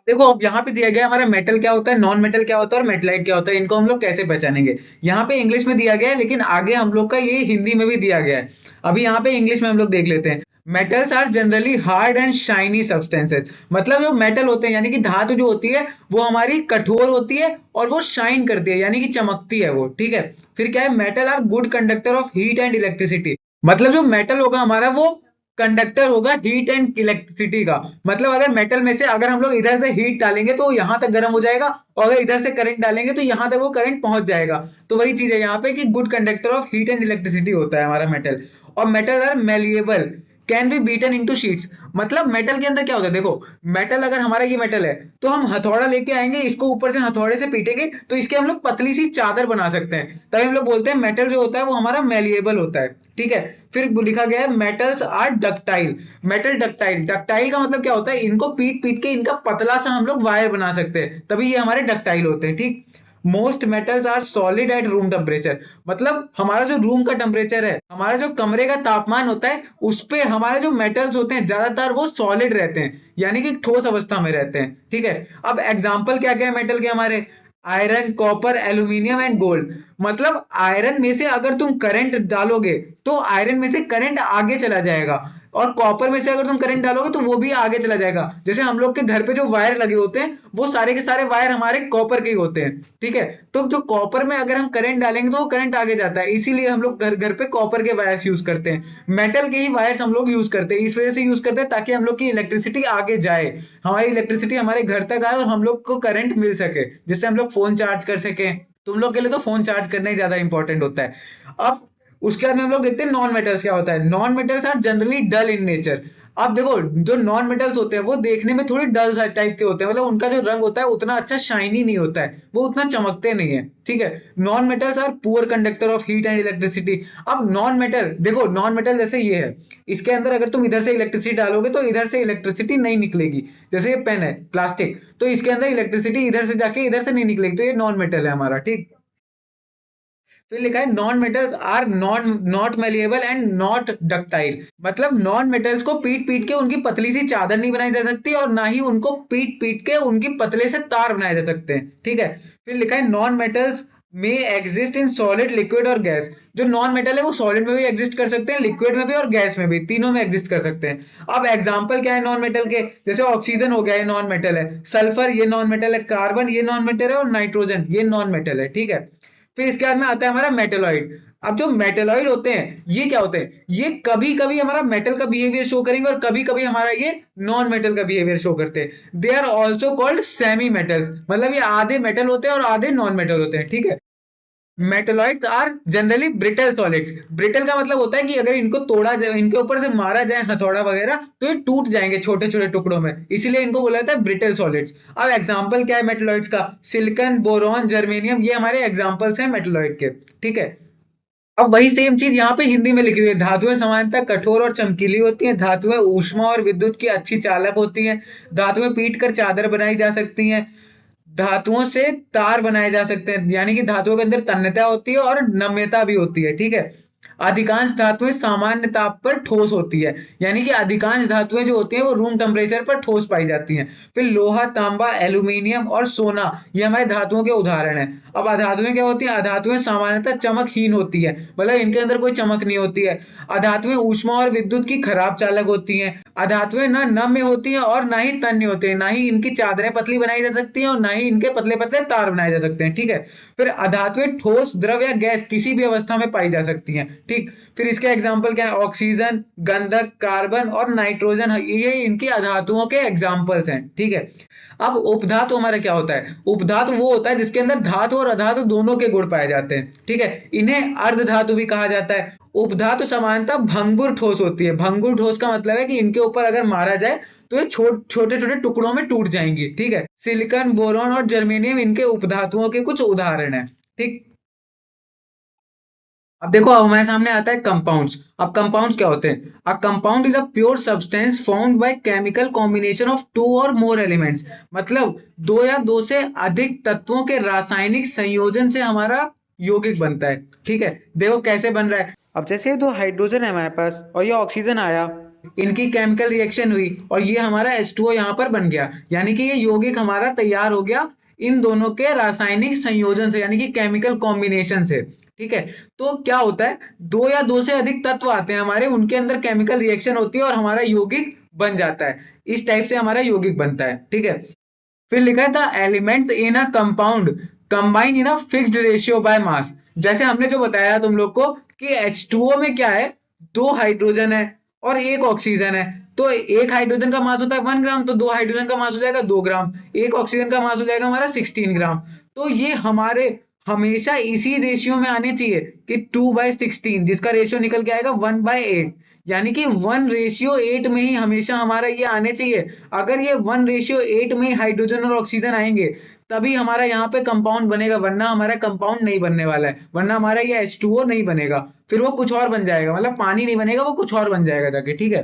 देखो, अब यहाँ पे दिया गया हमारा मेटल क्या होता है, नॉन मेटल क्या होता है, और मेटलाइट क्या होता है, इनको हम लोग कैसे पहचानेंगे। यहाँ पे इंग्लिश में दिया गया है, लेकिन आगे हम लोग का ये हिंदी में भी दिया गया है। अभी यहाँ पे इंग्लिश में हम लोग देख लेते हैं। Metals are generally hard and shiny substances. मतलब जो मेटल होते हैं, यानी कि धातु जो होती है वो हमारी कठोर होती है और वो शाइन करती है, यानी कि चमकती है वो। ठीक है, फिर क्या है, metal are good conductor of heat and electricity. मतलब जो मेटल होगा हमारा वो कंडक्टर होगा हीट एंड इलेक्ट्रिसिटी का। मतलब अगर मेटल में से अगर हम लोग इधर से हीट डालेंगे तो यहां तक गर्म हो जाएगा, और अगर इधर से करंट डालेंगे तो यहां तक वो करंट पहुंच जाएगा। तो वही चीज है यहाँ पे कि good conductor of heat and electricity होता है हमारा मेटल। और metal are malleable, can be beaten into sheets. मतलब मेटल के अंदर क्या होता है, देखो, मेटल अगर हमारा ये मेटल है तो हम हथौड़ा लेके आएंगे, इसको ऊपर से हथौड़े से पीटेंगे तो इसके हम लोग पतली सी चादर बना सकते हैं। तभी हम लोग बोलते हैं मेटल जो होता है वो हमारा मेलिएबल होता है। ठीक है, फिर लिखा गया है metals are ductile. Metal ductile, ductile का मतलब क्या होता है, इनको पीट पीट के इनका पतला सा हम लोग वायर बना सकते हैं, तभी ये हमारे डक्टाइल होते हैं। ठीक, most metals are solid at room temperature. मतलब हमारा जो रूम का टेम्परेचर है, हमारा जो कमरे का तापमान होता है, उस पे हमारे जो मेटल्स होते हैं ज्यादातर वो सॉलिड रहते हैं, यानी कि ठोस अवस्था में रहते हैं। ठीक है, अब एग्जाम्पल क्या क्या है मेटल के हमारे, iron, copper, aluminium and gold. मतलब आयरन में से अगर तुम करंट डालोगे तो आयरन में से करंट आगे चला जाएगा। और कॉपर में से अगर तुम करंट डालोगे तो वो भी आगे चला जाएगा। जैसे हम लोग के घर पे जो वायर लगे होते हैं वो सारे के सारे वायर हमारे कॉपर के ही होते हैं, ठीक है। तो जो कॉपर में अगर हम करंट डालेंगे तो वो करंट आगे जाता है, इसीलिए हम लोग घर घर पे कॉपर के वायर्स यूज करते हैं। मेटल के ही वायर्स हम लोग यूज करते हैं, इस वजह से यूज करते हैं ताकि हम लोग की इलेक्ट्रिसिटी आगे जाए, हमारी इलेक्ट्रिसिटी हमारे घर तक आए और हम लोग को करंट मिल सके, जिससे हम लोग फोन चार्ज कर सके। तुम लोग के लिए तो फोन चार्ज करना ही ज्यादा इंपॉर्टेंट होता है। अब उसके बाद में हम लोग देखते हैं नॉन मेटल्स क्या होता है। Non metals are generally dull in nature. अब देखो, जो नॉन मेटल्स होते हैं वो देखने में थोड़ी डल टाइप के होते हैं, मतलब उनका जो रंग होता है उतना अच्छा शाइनी नहीं होता है, वो उतना चमकते नहीं है, ठीक है। Non metals are poor conductor of heat and electricity. अब नॉन मेटल देखो, नॉन मेटल जैसे ये है, इसके अंदर अगर तुम इधर से इलेक्ट्रिसिटी डालोगे तो इधर से इलेक्ट्रिसिटी नहीं निकलेगी। जैसे ये पेन है प्लास्टिक, तो इसके अंदर इलेक्ट्रिसिटी इधर से जाके इधर से नहीं निकलेगी, तो ये नॉन मेटल है हमारा, ठीक। फिर लिखा है non metals are not malleable and not ductile. मतलब नॉन मेटल्स को पीट पीट के उनकी पतली सी चादर नहीं बनाई जा सकती और ना ही उनको पीट पीट के उनकी पतले से तार बनाए जा सकते हैं, ठीक है। फिर लिखा है नॉन मेटल्स में exist in solid, liquid or gas. जो नॉन मेटल है वो सॉलिड में भी एग्जिस्ट कर सकते हैं, लिक्विड में भी और गैस में भी, तीनों में एग्जिस्ट कर सकते हैं। अब एग्जांपल क्या है नॉन मेटल के, जैसे ऑक्सीजन हो गया, ये नॉन मेटल है। सल्फर ये नॉन मेटल है, कार्बन ये नॉन मेटल है और नाइट्रोजन ये नॉन मेटल है, ठीक है। फिर इसके बाद में आता है हमारा मेटेलॉइड। अब जो मेटेलॉइड होते हैं ये क्या होते हैं, ये कभी कभी हमारा मेटल का बिहेवियर शो करेंगे और कभी कभी हमारा ये नॉन मेटल का बिहेवियर शो करते हैं। They are also called semi metals, मतलब ये आधे मेटल होते हैं और आधे नॉन मेटल होते हैं, ठीक है। Metalloids are generally brittle solids. Brittle का मतलब होता है कि अगर इनको तोड़ा जाए, इनके ऊपर से मारा जाए हथौड़ा वगैरह, तो ये टूट जाएंगे छोटे छोटे टुकड़ों में, इसीलिए इनको बोला जाता है ब्रिटल सॉलिड्स। अब एग्जांपल क्या है मेटेलॉइड्स का, सिलिकॉन, बोरॉन, जर्मेनियम, ये हमारे एग्जांपल्स हैं मेटेलॉइड के, ठीक है। अब वही सेम चीज यहाँ पे हिंदी में लिखी हुई है। धातुएं सामान्यतः कठोर और चमकीली होती हैं। धातुएं ऊष्मा और विद्युत की अच्छी चालक होती हैं। धातुएं पीट कर चादर बनाई जा सकती हैं। धातुओं से तार बनाए जा सकते हैं, यानी कि धातुओं के अंदर तन्यता होती है और नम्यता भी होती है, ठीक है। अधिकांश धातुएं सामान्य ताप पर ठोस होती है, यानी कि अधिकांश धातुएं जो होती हैं वो रूम टेम्परेचर पर ठोस पाई जाती हैं। फिर लोहा, तांबा, एल्यूमिनियम और सोना ये हमारे धातुओं के उदाहरण हैं। अब अधातुएं क्या होती हैं, अधातुएं सामान्यतः चमकहीन होती है, मतलब इनके अंदर कोई चमक नहीं होती है। अधातुएं ऊष्मा और विद्युत की खराब चालक होती हैं। अधातुएं ना नम्य होती हैं और ना ही तन्य होते हैं, ना ही इनकी चादरें पतली बनाई जा सकती हैं और ना ही इनके पतले पतले तार बनाए जा सकते हैं, ठीक है। फिर अधातुएं ठोस, द्रव या गैस किसी भी अवस्था में पाई जा सकती हैं, ठीक। फिर इसके एग्जाम्पल क्या है, ऑक्सीजन, गंधक, कार्बन और नाइट्रोजन, ये इनकी अधातुओं के एग्जाम्पल्स हैं, ठीक है। अब उपधातु हमारा क्या होता है, उपधातु वो होता है जिसके अंदर धातु और अधातु दोनों के गुण पाए जाते हैं, ठीक है। इन्हें अर्धधातु भी कहा जाता है। उपधातु सामान्यतः भंगुर ठोस होती है। भंगुर ठोस का मतलब है कि इनके ऊपर अगर मारा जाए तो ये छोटे छोटे टुकड़ों में टूट जाएंगी, ठीक है। सिलिकॉन, बोरॉन और जर्मेनियम इनके उपधातुओं के कुछ उदाहरण हैं, ठीक। अब देखो, अब हमारे सामने आता है कंपाउंड्स। अब कंपाउंड्स क्या होते हैं, a compound is a pure substance formed by chemical combination of two or more elements. मतलब दो या दो से अधिक तत्वों के रासायनिक संयोजन से हमारा यौगिक बनता है, ठीक है। देखो कैसे बन रहा है। अब जैसे दो हाइड्रोजन है हमारे पास और ये ऑक्सीजन आया, इनकी केमिकल रिएक्शन हुई और ये हमारा H2O यहाँ पर बन गया, यानी कि ये यौगिक हमारा तैयार हो गया इन दोनों के रासायनिक संयोजन से, यानी कि केमिकल कॉम्बिनेशन से, ठीक है। तो क्या होता है, दो या दो से अधिक तत्व आते हैं हमारे, उनके अंदर केमिकल रिएक्शन होती है और हमारा यौगिक बन जाता है। इस टाइप से हमारा यौगिक बनता है, ठीक है। फिर लिखा है the elements in a compound combine in a fixed ratio by mass. जैसे हमने जो बताया तुम लोग को कि H2O में क्या है, दो हाइड्रोजन है और एक ऑक्सीजन है। तो एक हाइड्रोजन का मास होता है 1 ग्राम, तो दो हाइड्रोजन का मास हो जाएगा 2 ग्राम। एक ऑक्सीजन का मास हो जाएगा हमारा 16 ग्राम। तो ये हमारे हमेशा इसी रेशियो में आने चाहिए कि 2/16, जिसका रेशियो निकल के आएगा 1/8, यानी कि 1:8 में ही हमेशा हमारा ये आने चाहिए। अगर ये 1:8 में हाइड्रोजन और ऑक्सीजन आएंगे तभी हमारा यहाँ पे कंपाउंड बनेगा, वरना हमारा कंपाउंड नहीं बनने वाला है, वरना हमारा ये H2O नहीं बनेगा, फिर वो कुछ और बन जाएगा, मतलब पानी नहीं बनेगा, वो कुछ और बन जाएगा जाके, ठीक है।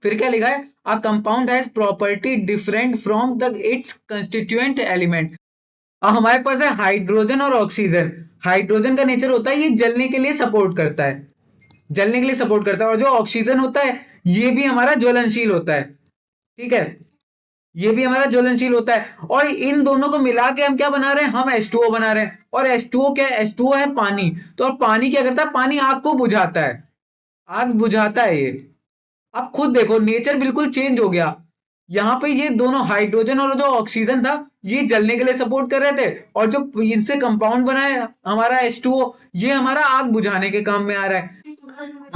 फिर क्या लिखा है, a compound has property different from the it's constituent element. अब हमारे पास है हाइड्रोजन और ऑक्सीजन। हाइड्रोजन का नेचर होता है ये जलने के लिए सपोर्ट करता है, जलने के लिए सपोर्ट करता है। और जो ऑक्सीजन होता है ये भी हमारा ज्वलनशील होता है, ठीक है। ये भी हमारा ज्वलनशील होता है और इन दोनों को मिला के हम क्या बना रहे हैं, हम H2O बना रहे हैं। और H2O क्या है, H2O है पानी। तो और पानी क्या करता है, पानी आग को बुझाता है, आग बुझाता है ये, अब खुद देखो नेचर बिल्कुल चेंज हो गया। यहाँ पे ये दोनों हाइड्रोजन और जो ऑक्सीजन था ये जलने के लिए सपोर्ट कर रहे थे, और जो इनसे कंपाउंड बना है हमारा H2O, ये हमारा आग बुझाने के काम में आ रहा है।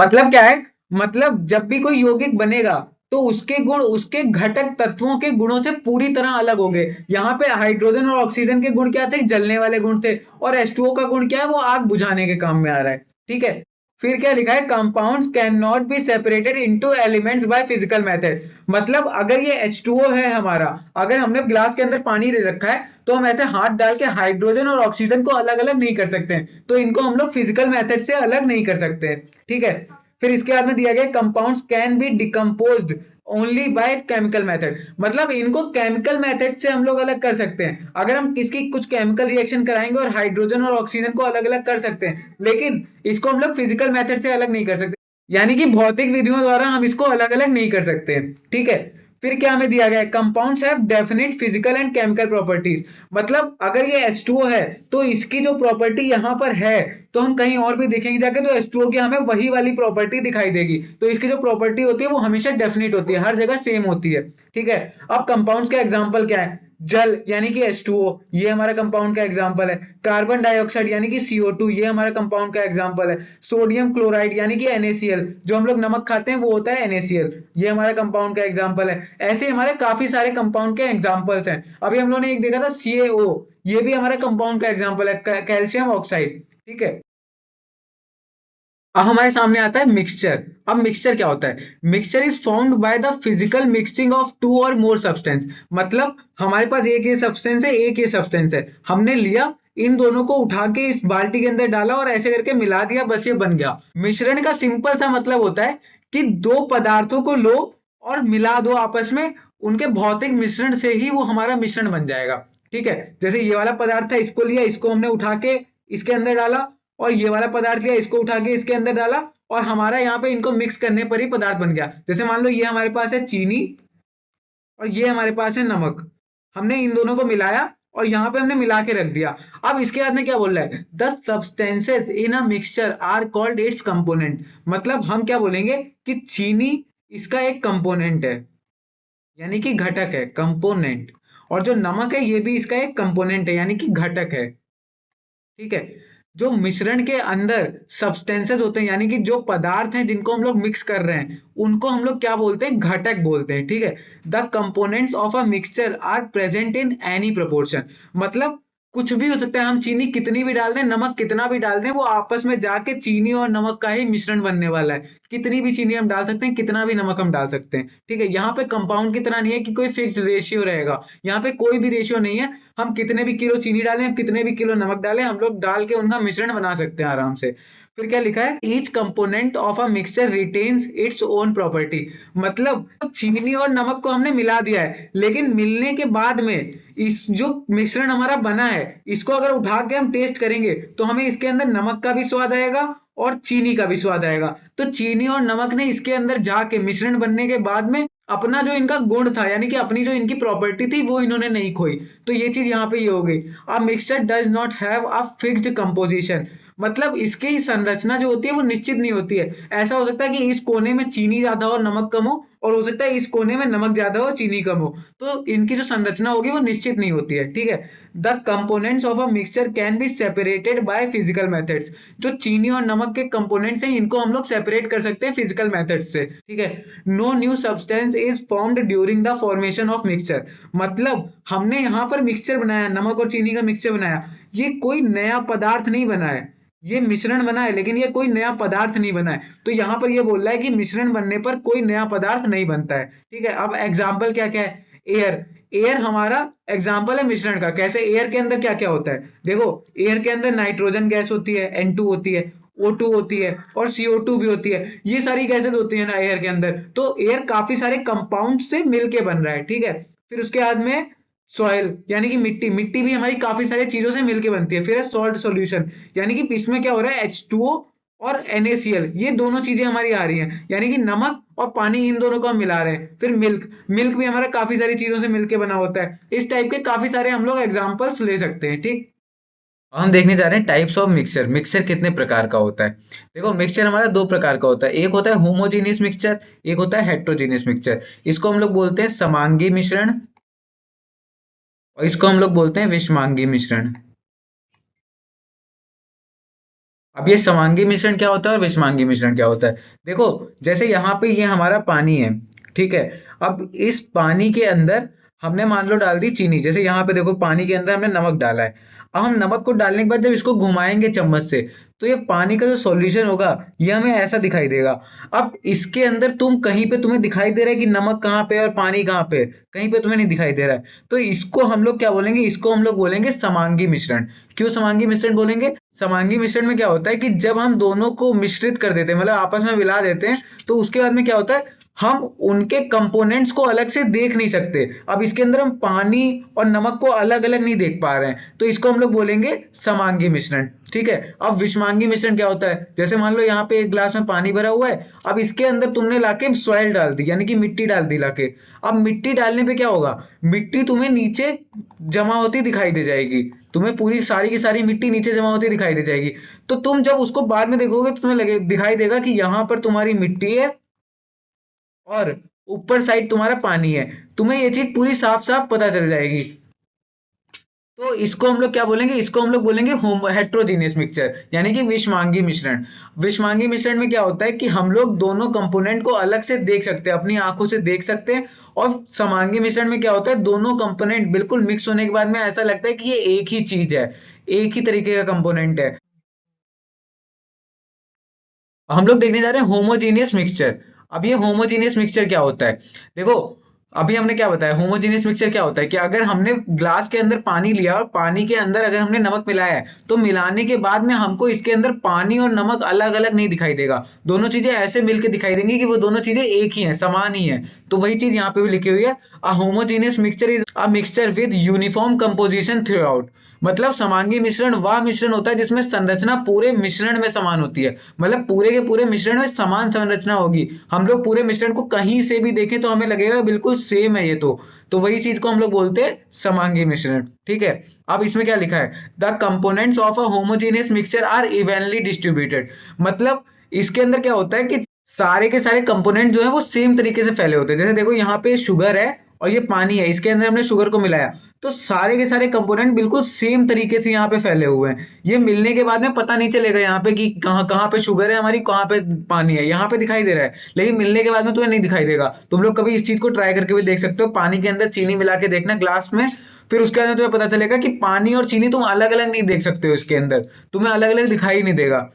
मतलब क्या है, मतलब जब भी कोई यौगिक बनेगा तो उसके गुण उसके घटक तत्वों के गुणों से पूरी तरह अलग होंगे। यहाँ पे हाइड्रोजन और ऑक्सीजन के गुण क्या थे, जलने वाले गुण थे, और H2O का गुण क्या है, वो आग बुझाने के काम में आ रहा है। ठीक है, फिर क्या लिखा है, compounds can not be separated into elements by physical method. मतलब अगर ये H2O है हमारा, अगर हमने ग्लास के अंदर पानी ले रखा है तो हम ऐसे हाथ डाल के हाइड्रोजन और ऑक्सीजन को अलग अलग नहीं कर सकते हैं, तो इनको हम लोग फिजिकल मेथड से अलग नहीं कर सकते हैं। ठीक है, फिर इसके बाद में दिया गया compounds can be decomposed only by chemical method. मतलब इनको केमिकल मेथड से हम लोग अलग कर सकते हैं, अगर हम किसकी कुछ केमिकल रिएक्शन कराएंगे और हाइड्रोजन और ऑक्सीजन को अलग अलग कर सकते हैं, लेकिन इसको हम लोग फिजिकल मेथड से अलग नहीं कर सकते, यानी कि भौतिक विधियों द्वारा हम इसको अलग अलग नहीं कर सकते। ठीक है, फिर क्या हमें दिया गया है, compounds have definite physical and chemical properties. मतलब अगर ये H2O है तो इसकी जो प्रॉपर्टी यहाँ पर है, तो हम कहीं और भी देखेंगे जाके तो H2O की हमें वही वाली प्रॉपर्टी दिखाई देगी, तो इसकी जो प्रॉपर्टी होती है वो हमेशा डेफिनेट होती है, हर जगह सेम होती है। ठीक है, अब कंपाउंड्स का एग्जांपल क्या है, जल यानी कि H2O, ये हमारा कंपाउंड का एग्जांपल है। कार्बन डाइऑक्साइड यानी कि CO2, ये हमारा कंपाउंड का एग्जांपल है। सोडियम क्लोराइड यानी कि NaCl, जो हम लोग नमक खाते हैं वो होता है NaCl, ये हमारा कंपाउंड का एग्जांपल है। ऐसे हमारे काफी सारे कंपाउंड के एग्जांपल्स हैं। अभी हम लोगों ने एक देखा था CaO, ये भी हमारा कंपाउंड का एग्जांपल है, कैल्शियम ऑक्साइड। ठीक है, अब हमारे सामने आता है मिक्सचर। अब मिक्सचर क्या होता है, mixture is formed by the physical mixing of two or more substance. मतलब हमारे पास एक ये सब्सटेंस है, एक ये सब्सटेंस है, हमने लिया, इन दोनों को उठा के इस बाल्टी के अंदर डाला और ऐसे करके मिला दिया, बस ये बन गया। मिश्रण का सिंपल सा मतलब होता है कि दो पदार्थों को लो और मिला दो आपस में, उनके भौतिक मिश्रण से ही वो हमारा मिश्रण बन जाएगा। ठीक है, जैसे ये वाला पदार्थ है, इसको लिया, इसको हमने उठा के इसके अंदर डाला, और ये वाला पदार्थ लिया, इसको उठा के इसके अंदर डाला, और हमारा यहाँ पे इनको मिक्स करने पर ही पदार्थ बन गया। जैसे मान लो ये हमारे पास है चीनी और ये हमारे पास है नमक, हमने इन दोनों को मिलाया और यहाँ पे हमने मिला के रख दिया। अब इसके बाद में क्या बोल रहा है, the substances in a mixture are called its component. मतलब हम क्या बोलेंगे कि चीनी इसका एक कंपोनेंट है, यानी कि घटक है, कंपोनेंट, और जो नमक है ये भी इसका एक कंपोनेंट है, यानी कि घटक है। ठीक है, जो मिश्रण के अंदर सब्सटेंसेस होते हैं, यानी कि जो पदार्थ हैं जिनको हम लोग मिक्स कर रहे हैं, उनको हम लोग क्या बोलते हैं, घटक बोलते हैं। ठीक है, the components of a mixture are present in any proportion. मतलब कुछ भी हो सकता है, हम चीनी कितनी भी डाल दें, नमक कितना भी डाल दें, वो आपस में जाके चीनी और नमक का ही मिश्रण बनने वाला है। कितनी भी चीनी हम डाल सकते हैं, कितना भी नमक हम डाल सकते हैं। ठीक है, यहाँ पे कंपाउंड की तरह नहीं है कि कोई फिक्स रेशियो रहेगा, यहाँ पे कोई भी रेशियो नहीं है। हम कितने भी किलो चीनी डालें, कितने भी किलो नमक डालें, हम लोग डाल के उनका मिश्रण बना सकते हैं आराम से। फिर क्या लिखा है, each component of a mixture retains its own property. मतलब चीनी और नमक को हमने मिला दिया है, लेकिन मिलने के बाद में इस जो मिश्रण हमारा बना है, इसको अगर उठा के हम टेस्ट करेंगे तो हमें इसके अंदर नमक का भी स्वाद आएगा और चीनी का भी स्वाद आएगा। तो चीनी और नमक ने इसके अंदर जाके मिश्रण बनने के बाद में अपना जो इनका गुण था, यानी कि अपनी जो इनकी प्रॉपर्टी थी, वो इन्होंने नहीं खोई। तो ये चीज यहाँ पे ये हो गई। A mixture does not have a fixed composition. मतलब इसकी संरचना जो होती है वो निश्चित नहीं होती है। ऐसा हो सकता है कि इस कोने में चीनी ज्यादा हो नमक कम हो, और हो सकता है इस कोने में नमक ज्यादा हो चीनी कम हो, तो इनकी जो संरचना होगी वो निश्चित नहीं होती है। ठीक है, the components of a mixture can be separated by physical methods. जो चीनी और नमक के कंपोनेंट्स हैं इनको हम लोग सेपरेट कर सकते हैं फिजिकल मेथड से। ठीक है, no new substance is formed during the formation of mixture. मतलब हमने यहाँ पर मिक्सचर बनाया, नमक और चीनी का मिक्सचर बनाया, ये कोई नया पदार्थ नहीं बना है, ये मिश्रण बना है, लेकिन ये कोई नया पदार्थ नहीं बना है। तो यहाँ पर ये बोल रहा है कि मिश्रण बनने पर कोई नया पदार्थ नहीं बनता है। ठीक है, अब एग्जाम्पल क्या क्या है, एयर। एयर हमारा एग्जाम्पल है मिश्रण का। कैसे, एयर के अंदर क्या क्या होता है, देखो एयर के अंदर नाइट्रोजन गैस होती है, N2 होती है, O2 होती है, और CO2 भी होती है। ये सारी गैसेज होती है ना एयर के अंदर। तो एयर काफी सारे कंपाउंड से मिलके बन रहा है। ठीक है, फिर उसके बाद में सॉइल यानी कि मिट्टी, मिट्टी भी हमारी काफी सारी चीजों से मिलके बनती है। फिर है सॉल्ट सॉल्यूशन, यानी कि इसमें क्या हो रहा है, H2O और NaCl, ये दोनों चीजें हमारी आ रही हैं, यानी कि नमक और पानी, इन दोनों को हम मिला रहे हैं। फिर मिल्क, मिल्क भी हमारा काफी सारी चीजों से मिलके बना होता है। इस टाइप के काफी सारे हम लोग एग्जांपल्स ले सकते हैं। ठीक, हम देखने जा रहे हैं टाइप्स ऑफ मिक्सचर। मिक्सचर कितने प्रकार का होता है। देखो मिक्सचर हमारा दो प्रकार का होता है, एक होता है होमोजीनियस मिक्सचर, एक होता है हेट्रोजीनियस मिक्सचर। इसको हम लोग बोलते हैं समांगी मिश्रण और इसको हम लोग बोलते हैं विषमांगी मिश्रण। अब ये समांगी मिश्रण क्या होता है और विषमांगी मिश्रण क्या होता है। देखो जैसे यहाँ पे ये हमारा पानी है, ठीक है। अब इस पानी के अंदर हमने मान लो डाल दी चीनी। जैसे यहाँ पे देखो पानी के अंदर हमने नमक डाला है। अब हम नमक को डालने के बाद जब इसको घुमाएंगे चम्मच से, तो ये पानी का जो सॉल्यूशन होगा ये हमें ऐसा दिखाई देगा। अब इसके अंदर तुम कहीं पे तुम्हें दिखाई दे रहा है कि नमक कहाँ पे है और पानी कहाँ पे है, कहीं पे तुम्हें नहीं दिखाई दे रहा है। तो इसको हम लोग क्या बोलेंगे, इसको हम लोग बोलेंगे समांगी मिश्रण। क्यों समांगी मिश्रण बोलेंगे। समांगी मिश्रण में क्या होता है कि जब हम दोनों को मिश्रित कर देते हैं, मतलब आपस में मिला देते हैं, तो उसके बाद में क्या होता है, हम उनके कंपोनेंट्स को अलग से देख नहीं सकते। अब इसके अंदर हम पानी और नमक को अलग अलग नहीं देख पा रहे हैं, तो इसको हम लोग बोलेंगे समांगी मिश्रण। ठीक है। अब विषमांगी मिश्रण क्या होता है, जैसे मान लो यहाँ पे एक ग्लास में पानी भरा हुआ है, अब इसके अंदर तुमने लाके सॉइल डाल दी, यानी कि मिट्टी डाल दी लाके। अब मिट्टी डालने पे क्या होगा, मिट्टी तुम्हें नीचे जमा होती दिखाई दे जाएगी। तुम्हें पूरी सारी की सारी मिट्टी नीचे जमा होती दिखाई दे जाएगी। तो तुम जब उसको बाद में देखोगे तो तुम्हें लगे दिखाई देगा कि यहाँ पर तुम्हारी मिट्टी है और ऊपर साइड तुम्हारा पानी है। तुम्हें ये चीज पूरी साफ साफ पता चल जाएगी। तो इसको हम लोग क्या बोलेंगे, इसको हम लोग बोलेंगे हेट्रोजीनियस मिक्सचर, यानी कि विषमांगी मिश्रण। विषमांगी मिश्रण में क्या होता है कि हम लोग दोनों कंपोनेंट को अलग से देख सकते हैं, अपनी आंखों से देख सकते हैं। और समांगी मिश्रण में क्या होता है, दोनों कंपोनेंट बिल्कुल मिक्स होने के बाद में ऐसा लगता है कि ये एक ही चीज है, एक ही तरीके का कंपोनेंट है। हम लोग देखने जा रहे हैं होमोजीनियस मिक्सचर। अब ये होमोजीनियस मिक्सचर क्या होता है, देखो अभी हमने क्या बताया, होमोजीनियस मिक्सचर क्या होता है कि अगर हमने ग्लास के अंदर पानी लिया और पानी के अंदर अगर हमने नमक मिलाया है, तो मिलाने के बाद में हमको इसके अंदर पानी और नमक अलग अलग नहीं दिखाई देगा। दोनों चीजें ऐसे मिलकर दिखाई देंगी कि वो दोनों चीजें एक ही हैं, समान ही हैं। तो वही चीज यहाँ पे भी लिखी हुई है, a homogeneous mixture is a mixture with uniform composition through out. मतलब समांगी मिश्रण वह मिश्रण होता है जिसमें संरचना पूरे मिश्रण में समान होती है। मतलब पूरे के पूरे मिश्रण में समान संरचना होगी। हम लोग पूरे मिश्रण को कहीं से भी देखें तो हमें लगेगा बिल्कुल सेम है ये तो वही चीज को हम लोग बोलते हैं समांगी मिश्रण। ठीक है। अब इसमें क्या लिखा है, the components of a homogeneous mixture are evenly distributed. मतलब इसके अंदर क्या होता है कि सारे के सारे कंपोनेंट जो है वो सेम तरीके से फैले होते हैं। जैसे देखो यहाँ पे शुगर है और ये पानी है, इसके अंदर हमने शुगर को मिलाया, तो सारे के सारे कंपोनेंट बिल्कुल सेम तरीके से यहाँ पे फैले हुए हैं। ये मिलने के बाद में पता नहीं चलेगा यहाँ पे कि कहाँ कहाँ पे शुगर है हमारी, कहाँ पे पानी है। यहाँ पे दिखाई दे रहा है लेकिन मिलने के बाद में तुम्हें नहीं दिखाई देगा। तुम लोग कभी इस चीज को ट्राई करके भी देख सकते हो, पानी के अंदर चीनी मिला के देखना ग्लास में, फिर उसके अंदर तुम्हें पता चलेगा कि पानी और चीनी तुम अलग अलग नहीं देख सकते हो, इसके अंदर तुम्हें अलग अलग दिखाई नहीं देगा।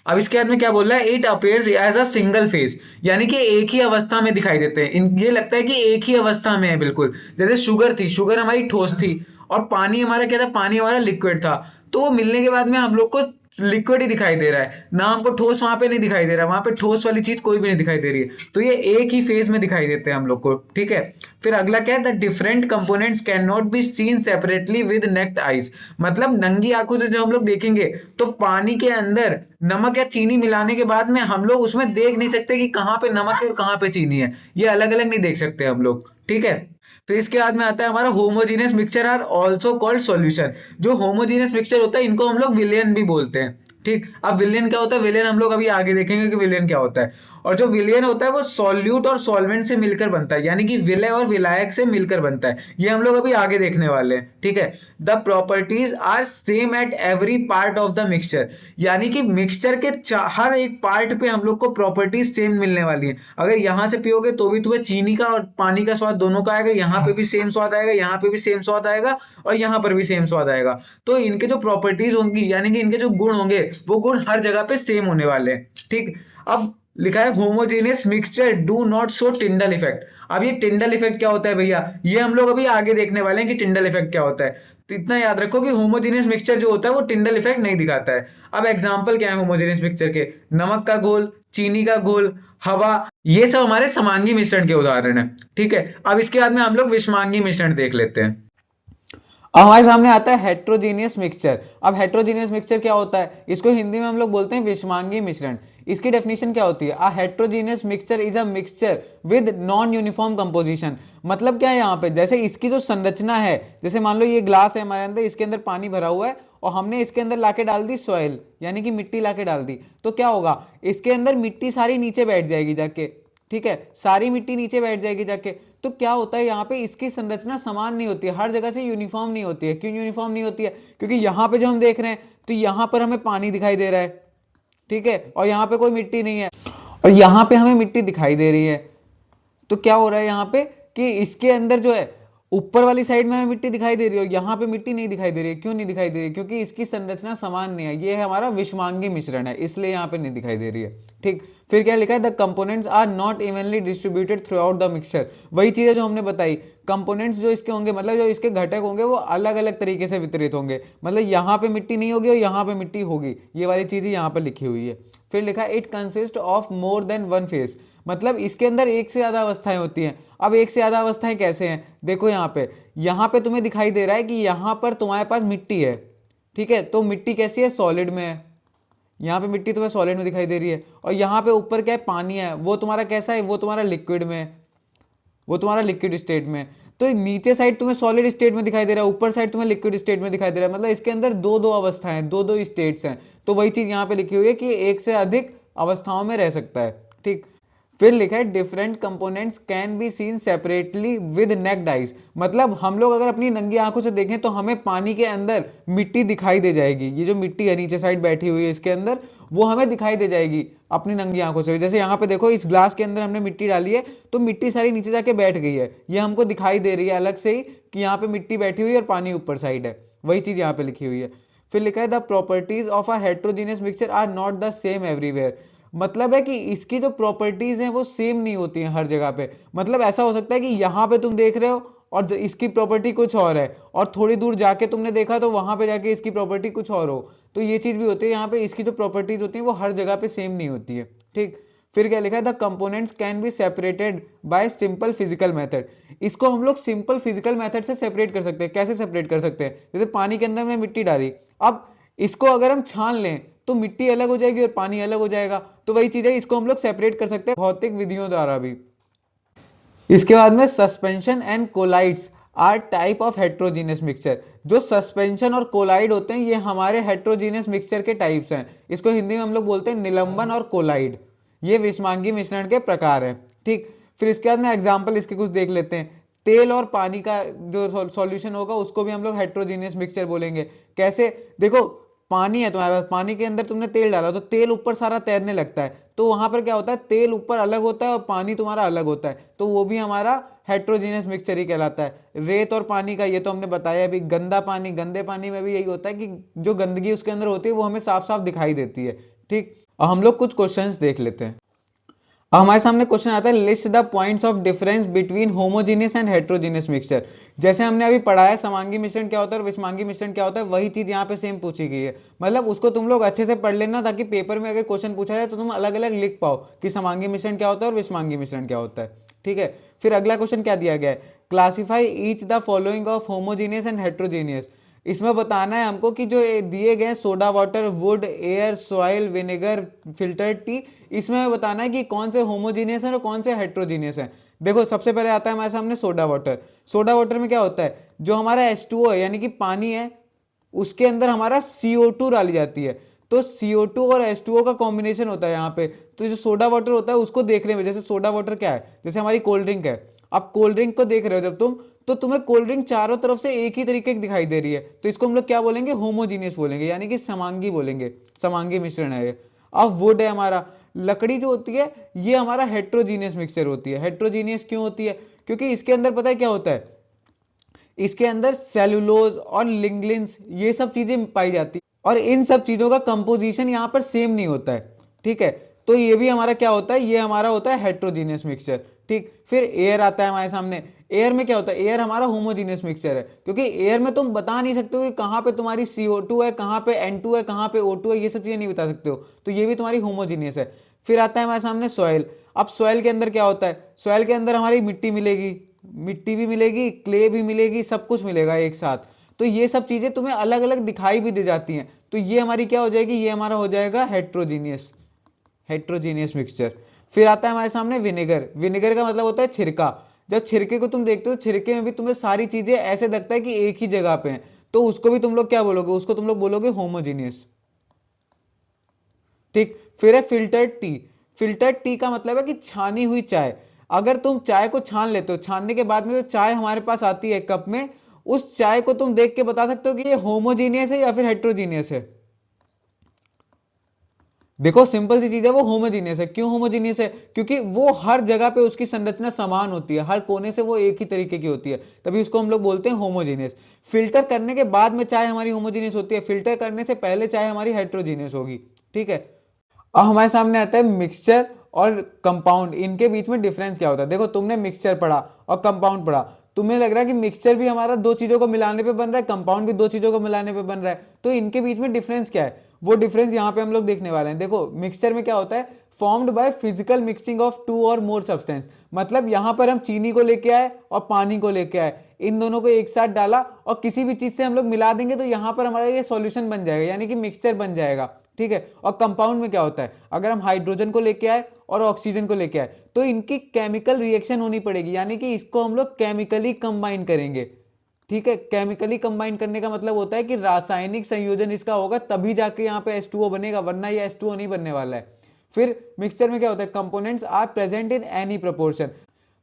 अब इसके बाद में क्या बोल रहा है, it appears as a single phase, यानी कि एक ही अवस्था में दिखाई देते हैं। ये लगता है कि एक ही अवस्था में है बिल्कुल। जैसे शुगर थी, शुगर हमारी ठोस थी, और पानी हमारा क्या था, पानी हमारा लिक्विड था। तो वो मिलने के बाद में हम लोग को लिक्विड ही दिखाई दे रहा है ना, हमको ठोस वहां पे नहीं दिखाई दे रहा है, वहां पे ठोस वाली चीज कोई भी नहीं दिखाई दे रही है। तो ये एक ही फेज में दिखाई देते हैं हम लोग को। ठीक है। फिर अगला क्या है, the different components can not be seen separately with naked eyes. मतलब नंगी आंखों से जब हम लोग देखेंगे तो पानी के अंदर नमक या चीनी मिलाने के बाद में हम लोग उसमें देख नहीं सकते कि कहाँ पे नमक है और कहाँ पे चीनी है। ये अलग अलग नहीं देख सकते हम लोग। ठीक है। फिर इसके बाद में आता है हमारा homogeneous mixture are also called solution. जो होमोजीनियस मिक्सचर होता है इनको हम लोग विलेन भी बोलते हैं। ठीक। अब विलेन क्या होता है, विलेन हम लोग अभी आगे देखेंगे कि विलेन क्या होता है। और जो विलेन होता है वो सॉल्यूट और सॉल्वेंट से मिलकर बनता है, यानी कि विलय और विलायक से मिलकर बनता है। ये हम लोग अभी आगे देखने वाले हैं। ठीक है। The properties are same at every part of the mixture, यानी कि मिक्सचर के हर एक पार्ट पे हम लोग को प्रॉपर्टीज सेम मिलने वाली है। अगर यहाँ से पियोगे तो भी तुम्हें चीनी का और पानी का स्वाद दोनों का आएगा, यहाँ पे भी सेम स्वाद आएगा, यहाँ पे भी सेम स्वाद आएगा, और यहाँ पर भी सेम स्वाद आएगा। तो इनके जो प्रॉपर्टीज होंगी, यानी कि इनके जो गुण होंगे, वो गुण हर जगह पे सेम होने वाले हैं। ठीक। अब लिखा है homogeneous mixture do not show Tyndall effect. अब ये टिंडल इफेक्ट क्या होता है भैया, ये हम लोग अभी आगे देखने वाले हैं कि टिंडल इफेक्ट क्या होता है। तो इतना याद रखो कि होमोजेनियस मिक्सचर जो होता है वो टिंडल इफेक्ट नहीं दिखाता है। अब एग्जांपल क्या है होमोजेनियस मिक्सचर के, नमक का घोल, चीनी का घोल, हवा, ये सब हमारे समांगी मिश्रण के उदाहरण है। ठीक है। अब इसके बाद में हम लोग विषमांगी मिश्रण देख लेते हैं। अब हमारे सामने आता है हेट्रोजीनियस मिक्सचर। अब हेट्रोजीनियस मिक्सचर क्या होता है, इसको हिंदी में हम लोग बोलते हैं विषमांगी मिश्रण। इसकी डेफिनेशन क्या होती है? A heterogeneous mixture is a mixture with non uniform composition. मतलब क्या है यहाँ पे, जैसे इसकी जो संरचना है, जैसे मान लो ये ग्लास है हमारे अंदर, इसके अंदर पानी भरा हुआ है और हमने इसके अंदर लाके डाल दी सॉइल, यानी कि मिट्टी लाके डाल दी, तो क्या होगा, इसके अंदर मिट्टी सारी नीचे बैठ जाएगी जाके, ठीक है, सारी मिट्टी नीचे बैठ जाएगी जाके। तो क्या होता है यहाँ पे, इसकी संरचना समान नहीं होती है, हर जगह से यूनिफॉर्म नहीं होती है। क्यों यूनिफॉर्म नहीं होती है? क्योंकि यहाँ पे जो हम देख रहे हैं, तो यहाँ पर हमें पानी दिखाई दे रहा है, ठीक है, और यहाँ पे कोई मिट्टी नहीं है, और यहाँ पे हमें मिट्टी दिखाई दे रही है। तो क्या हो रहा है यहाँ पे कि इसके अंदर जो है ऊपर वाली साइड में हमें मिट्टी दिखाई दे रही है, यहाँ पे मिट्टी नहीं दिखाई दे रही है। क्यों नहीं दिखाई दे रही है? क्योंकि इसकी संरचना समान नहीं है, ये है हमारा विषमांगी मिश्रण है, इसलिए यहाँ पे नहीं दिखाई दे रही है। ठीक, फिर क्या लिखा है, the components are not evenly distributed throughout the mixture. वही चीज है जो हमने बताई, कंपोनेंट्स जो इसके होंगे, मतलब जो इसके घटक होंगे वो अलग अलग तरीके से वितरित होंगे। मतलब यहाँ पे मिट्टी नहीं होगी और यहाँ पे मिट्टी होगी, ये वाली चीज यहाँ पे लिखी हुई है। फिर लिखा है it consist of more than one phase, मतलब इसके अंदर एक से ज्यादा अवस्थाएं होती हैं। अब एक से ज्यादा अवस्थाएं कैसे हैं? देखो यहाँ पे तुम्हें दिखाई दे रहा है कि यहाँ पर तुम्हारे पास मिट्टी है, ठीक है, तो मिट्टी कैसी है? सॉलिड में है। यहाँ पे मिट्टी तुम्हें सॉलिड में दिखाई दे रही है, और यहाँ पे ऊपर क्या है? पानी है, वो तुम्हारा कैसा है? वो तुम्हारा लिक्विड में है, वो तुम्हारा लिक्विड स्टेट में। तो नीचे साइड तुम्हें सॉलिड स्टेट में दिखाई दे रहा है, ऊपर साइड तुम्हें लिक्विड स्टेट में दिखाई दे रहा है। मतलब इसके अंदर दो दो अवस्थाएं, दो दो स्टेट्स हैं। तो वही चीज यहाँ पे लिखी हुई है कि एक से अधिक अवस्थाओं में रह सकता है। ठीक, फिर लिखा है different components can be seen separately with necked eyes. मतलब हम लोग अगर अपनी नंगी आंखों से देखें तो हमें पानी के अंदर मिट्टी दिखाई दे जाएगी। ये जो मिट्टी है नीचे साइड बैठी हुई है इसके अंदर, वो हमें दिखाई दे जाएगी अपनी नंगी आंखों से। जैसे यहाँ पे देखो, इस ग्लास के अंदर हमने मिट्टी डाली है, तो मिट्टी सारी नीचे जाके बैठ गई है, ये हमको दिखाई दे रही है अलग से ही कि यहाँ पे मिट्टी बैठी हुई है और पानी ऊपर साइड है। वही चीज यहाँ पे लिखी हुई है। फिर लिखा है the properties of a heterogeneous mixture are not the same everywhere. मतलब है कि इसकी जो प्रॉपर्टीज हैं वो सेम नहीं होती हैं हर जगह पे। मतलब ऐसा हो सकता है कि यहाँ पे तुम देख रहे हो और इसकी प्रॉपर्टी कुछ और है, और थोड़ी दूर जाके तुमने देखा तो वहां पे जाके इसकी प्रॉपर्टी कुछ और हो। तो ये चीज भी होती है यहाँ पे, इसकी जो प्रॉपर्टीज होती है वो हर जगह पे सेम नहीं होती है। ठीक, फिर क्या लिखा है, the components can be separated bye simple physical method. इसको हम लोग सिंपल फिजिकल मेथड से सेपरेट कर सकते हैं। कैसे सेपरेट कर सकते हैं? जैसे पानी के अंदर में मिट्टी डाली, अब इसको अगर हम छान लें तो मिट्टी अलग हो जाएगी और पानी अलग हो जाएगा। तो वही चीज है, इसको हम लोग सेपरेट कर सकते हैं भौतिक विधियों द्वारा भी। इसके बाद में suspension and colloids are type of heterogeneous mixture. जो सस्पेंशन और कोलाइड होते हैं ये हमारे हेट्रोजीनियस मिक्सचर के टाइप्स हैं। इसको हिंदी में हम लोग बोलते हैं निलंबन और कोलाइड। ये विषमांगी मिश्रण के प्रकार हैं। ठीक, फिर इसके बाद में एग्जांपल इसके कुछ देख लेते हैं। तेल और पानी का जो सॉल्यूशन होगा उसको भी हम लोग हेट्रोजीनियस मिक्सचर बोलेंगे। कैसे? देखो, पानी है तुम्हारे पास, पानी के अंदर तुमने तेल डाला तो तेल ऊपर सारा तैरने लगता है, तो वहां पर क्या होता है, तेल ऊपर अलग होता है और पानी तुम्हारा अलग होता है, तो वो भी हमारा हेट्रोजीनियस मिक्सचर ही कहलाता है। रेत और पानी का ये तो हमने बताया अभी। गंदा पानी, गंदे पानी में भी यही होता है कि जो गंदगी उसके अंदर होती है वो हमें साफ साफ दिखाई देती है। ठीक, और हम लोग कुछ क्वेश्चंस देख लेते हैं। अब हमारे सामने क्वेश्चन आता है, list the points of difference between homogeneous and heterogeneous mixture. जैसे हमने अभी पढ़ा है समांगी मिश्रण क्या होता है और विषमांगी मिश्रण क्या होता है, वही चीज यहाँ पे सेम पूछी गई है। मतलब उसको तुम लोग अच्छे से पढ़ लेना ताकि पेपर में अगर क्वेश्चन पूछा जाए तो तुम अलग अलग लिख पाओ कि समांगी मिश्रण क्या होता है और विषमांगी मिश्रण क्या होता है। ठीक है, फिर अगला क्वेश्चन क्या दिया गया है, classify each the following of homogeneous and heterogeneous. इसमें बताना है हमको कि जो दिए गए soda water, would, air, soil, vinegar, filtered T, इसमें बताना है कि कौन से होमोजीनियस है और कौन से हेट्रोजीनियस है। देखो, सबसे पहले आता है हमारे सामने सोडा वाटर। सोडा वाटर में क्या होता है, जो हमारा H2O है यानी कि पानी है, उसके अंदर हमारा CO2 डाली जाती है। तो CO2 और H2O का कॉम्बिनेशन होता है यहाँ पे। तो जो सोडा वाटर होता है उसको देखने में, जैसे सोडा वाटर क्या है, जैसे हमारी कोल्ड ड्रिंक है। अब कोल्ड ड्रिंक को देख रहे हो जब तुम, तो तुम्हें कोल्ड ड्रिंक चारों तरफ से एक ही तरीके की दिखाई दे रही है, तो इसको हम लोग क्या बोलेंगे, होमोजीनियस बोलेंगे, यानी कि समांगी बोलेंगे, समांगी मिश्रण है ये। अब वुड है हमारा, लकड़ी जो होती है, ये हमारा हेट्रोजीनियस मिक्सचर होती है। हेट्रोजीनियस क्यों होती है? क्योंकि इसके अंदर पता है क्या होता है, इसके अंदर सेलुलोज और लिग्निन्स ये सब चीजें पाई जाती है, और इन सब चीजों का कंपोजिशन यहाँ पर सेम नहीं होता है। ठीक है, तो ये भी हमारा क्या होता है, ये हमारा होता है हेट्रोजीनियस मिक्सचर। ठीक, फिर एयर आता है हमारे सामने। एयर में क्या होता है, एयर हमारा होमोजीनियस मिक्सचर है, क्योंकि एयर में तुम बता नहीं सकते हो कि कहाँ पे तुम्हारी CO2 है, कहाँ पे N2 है, कहाँ पे O2 है, ये सब चीजें नहीं बता सकते हो, तो ये भी तुम्हारी होमोजीनियस है। फिर आता है हमारे सामने सॉइल। अब सॉइल के अंदर क्या होता है, सॉइल के अंदर हमारी मिट्टी मिलेगी, मिट्टी भी मिलेगी, क्ले भी मिलेगी, सब कुछ मिलेगा एक साथ। तो ये सब चीजें तुम्हें अलग अलग दिखाई भी दे जाती हैं, तो ये हमारी क्या हो जाएगी, ये हमारा हो जाएगा हेट्रोजीनियस, हेट्रोजीनियस मिक्सचर। फिर आता है हमारे सामने विनेगर। विनेगर का मतलब होता है छिरका। जब छिरके को तुम देखते हो, छिरके में भी तुम्हें सारी चीजें ऐसे लगता है कि एक ही जगह पे हैं, तो उसको भी तुम लोग क्या बोलोगे, उसको तुम लोग बोलोगे होमोजीनियस। ठीक। फिर है फिल्टर्ड टी। फिल्टर्ड टी का मतलब है कि छानी हुई चाय। अगर तुम चाय को छान लेते हो, छानने के बाद में जो चाय हमारे पास आती है कप में, उस चाय को तुम देख के बता सकते हो कि ये होमोजीनियस है या फिर हेट्रोजीनियस है। देखो सिंपल सी चीज है, वो होमोजीनियस है। क्यों होमोजीनियस है? क्योंकि वो हर जगह पे उसकी संरचना समान होती है, हर कोने से वो एक ही तरीके की होती है, तभी उसको हम लोग बोलते हैं होमोजीनियस। फिल्टर करने के बाद में चाय हमारी होमोजीनियस होती है, फिल्टर करने से पहले चाय हमारी हेट्रोजीनियस होगी। ठीक है। अब हमारे सामने आता है मिक्सचर और कंपाउंड। इनके बीच में डिफरेंस क्या होता है? देखो तुमने मिक्सचर पढ़ा और कंपाउंड पढ़ा, तुम्हें लग रहा है कि मिक्सचर भी हमारा दो चीजों को मिलाने पे बन रहा है, कंपाउंड भी दो चीजों को मिलाने पे बन रहा है, तो इनके बीच में डिफरेंस क्या है? वो डिफरेंस यहाँ पे हम लोग देखने वाले हैं। देखो मिक्सचर में क्या होता है, formed by physical mixing of two or more substance. मतलब यहाँ पर हम चीनी को लेके आए और पानी को लेके आए, इन दोनों को एक साथ डाला और किसी भी चीज से हम लोग मिला देंगे तो यहाँ पर हमारा ये सॉल्यूशन बन जाएगा, यानी कि मिक्सचर बन जाएगा। ठीक है। और कंपाउंड में क्या होता है, अगर हम हाइड्रोजन को लेके आए और ऑक्सीजन को लेके आए तो इनकी केमिकल रिएक्शन होनी पड़ेगी, यानी कि इसको हम लोग केमिकली कंबाइन करेंगे। ठीक है। केमिकली कंबाइन करने का मतलब होता है कि रासायनिक संयोजन इसका होगा, तभी जाके यहाँ पे H2O बनेगा, वरना ये H2O नहीं बनने वाला है। फिर मिक्सचर में क्या होता है, components are present in any proportion.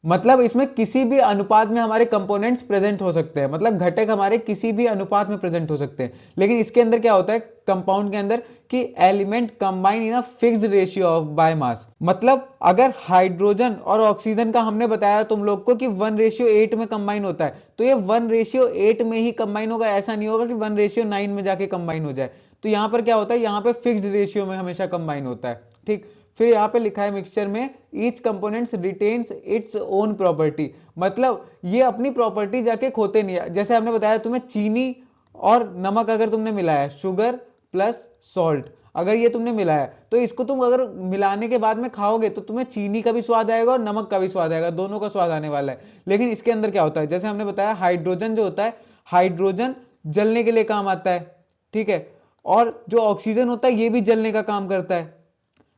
मतलब इसमें किसी भी अनुपात में हमारे कंपोनेंट्स प्रेजेंट हो सकते हैं, मतलब घटक हमारे किसी भी अनुपात में प्रेजेंट हो सकते हैं। लेकिन इसके अंदर क्या होता है, कंपाउंड के अंदर, कि element combine in a fixed ratio of by mass. मतलब अगर हाइड्रोजन और ऑक्सीजन का हमने बताया तुम लोग को कि 1:8 में कंबाइन होता है, तो ये 1:8 में ही कंबाइन होगा, ऐसा नहीं होगा कि 1:9 में जाके कंबाइन हो जाए। तो यहां पर क्या होता है, यहाँ पे फिक्स्ड रेशियो में हमेशा कंबाइन होता है। ठीक। फिर यहाँ पे लिखा है मिक्सचर में each components retains its own property. मतलब ये अपनी प्रॉपर्टी जाके खोते नहीं है। जैसे हमने बताया तुम्हें, चीनी और नमक अगर तुमने मिलाया, शुगर प्लस सॉल्ट अगर ये तुमने मिलाया, तो इसको तुम अगर मिलाने के बाद में खाओगे तो तुम्हें चीनी का भी स्वाद आएगा और नमक का भी स्वाद आएगा, दोनों का स्वाद आने वाला है। लेकिन इसके अंदर क्या होता है, जैसे हमने बताया हाइड्रोजन जो होता है, हाइड्रोजन जलने के लिए काम आता है। ठीक है। और जो ऑक्सीजन होता है ये भी जलने का काम करता है।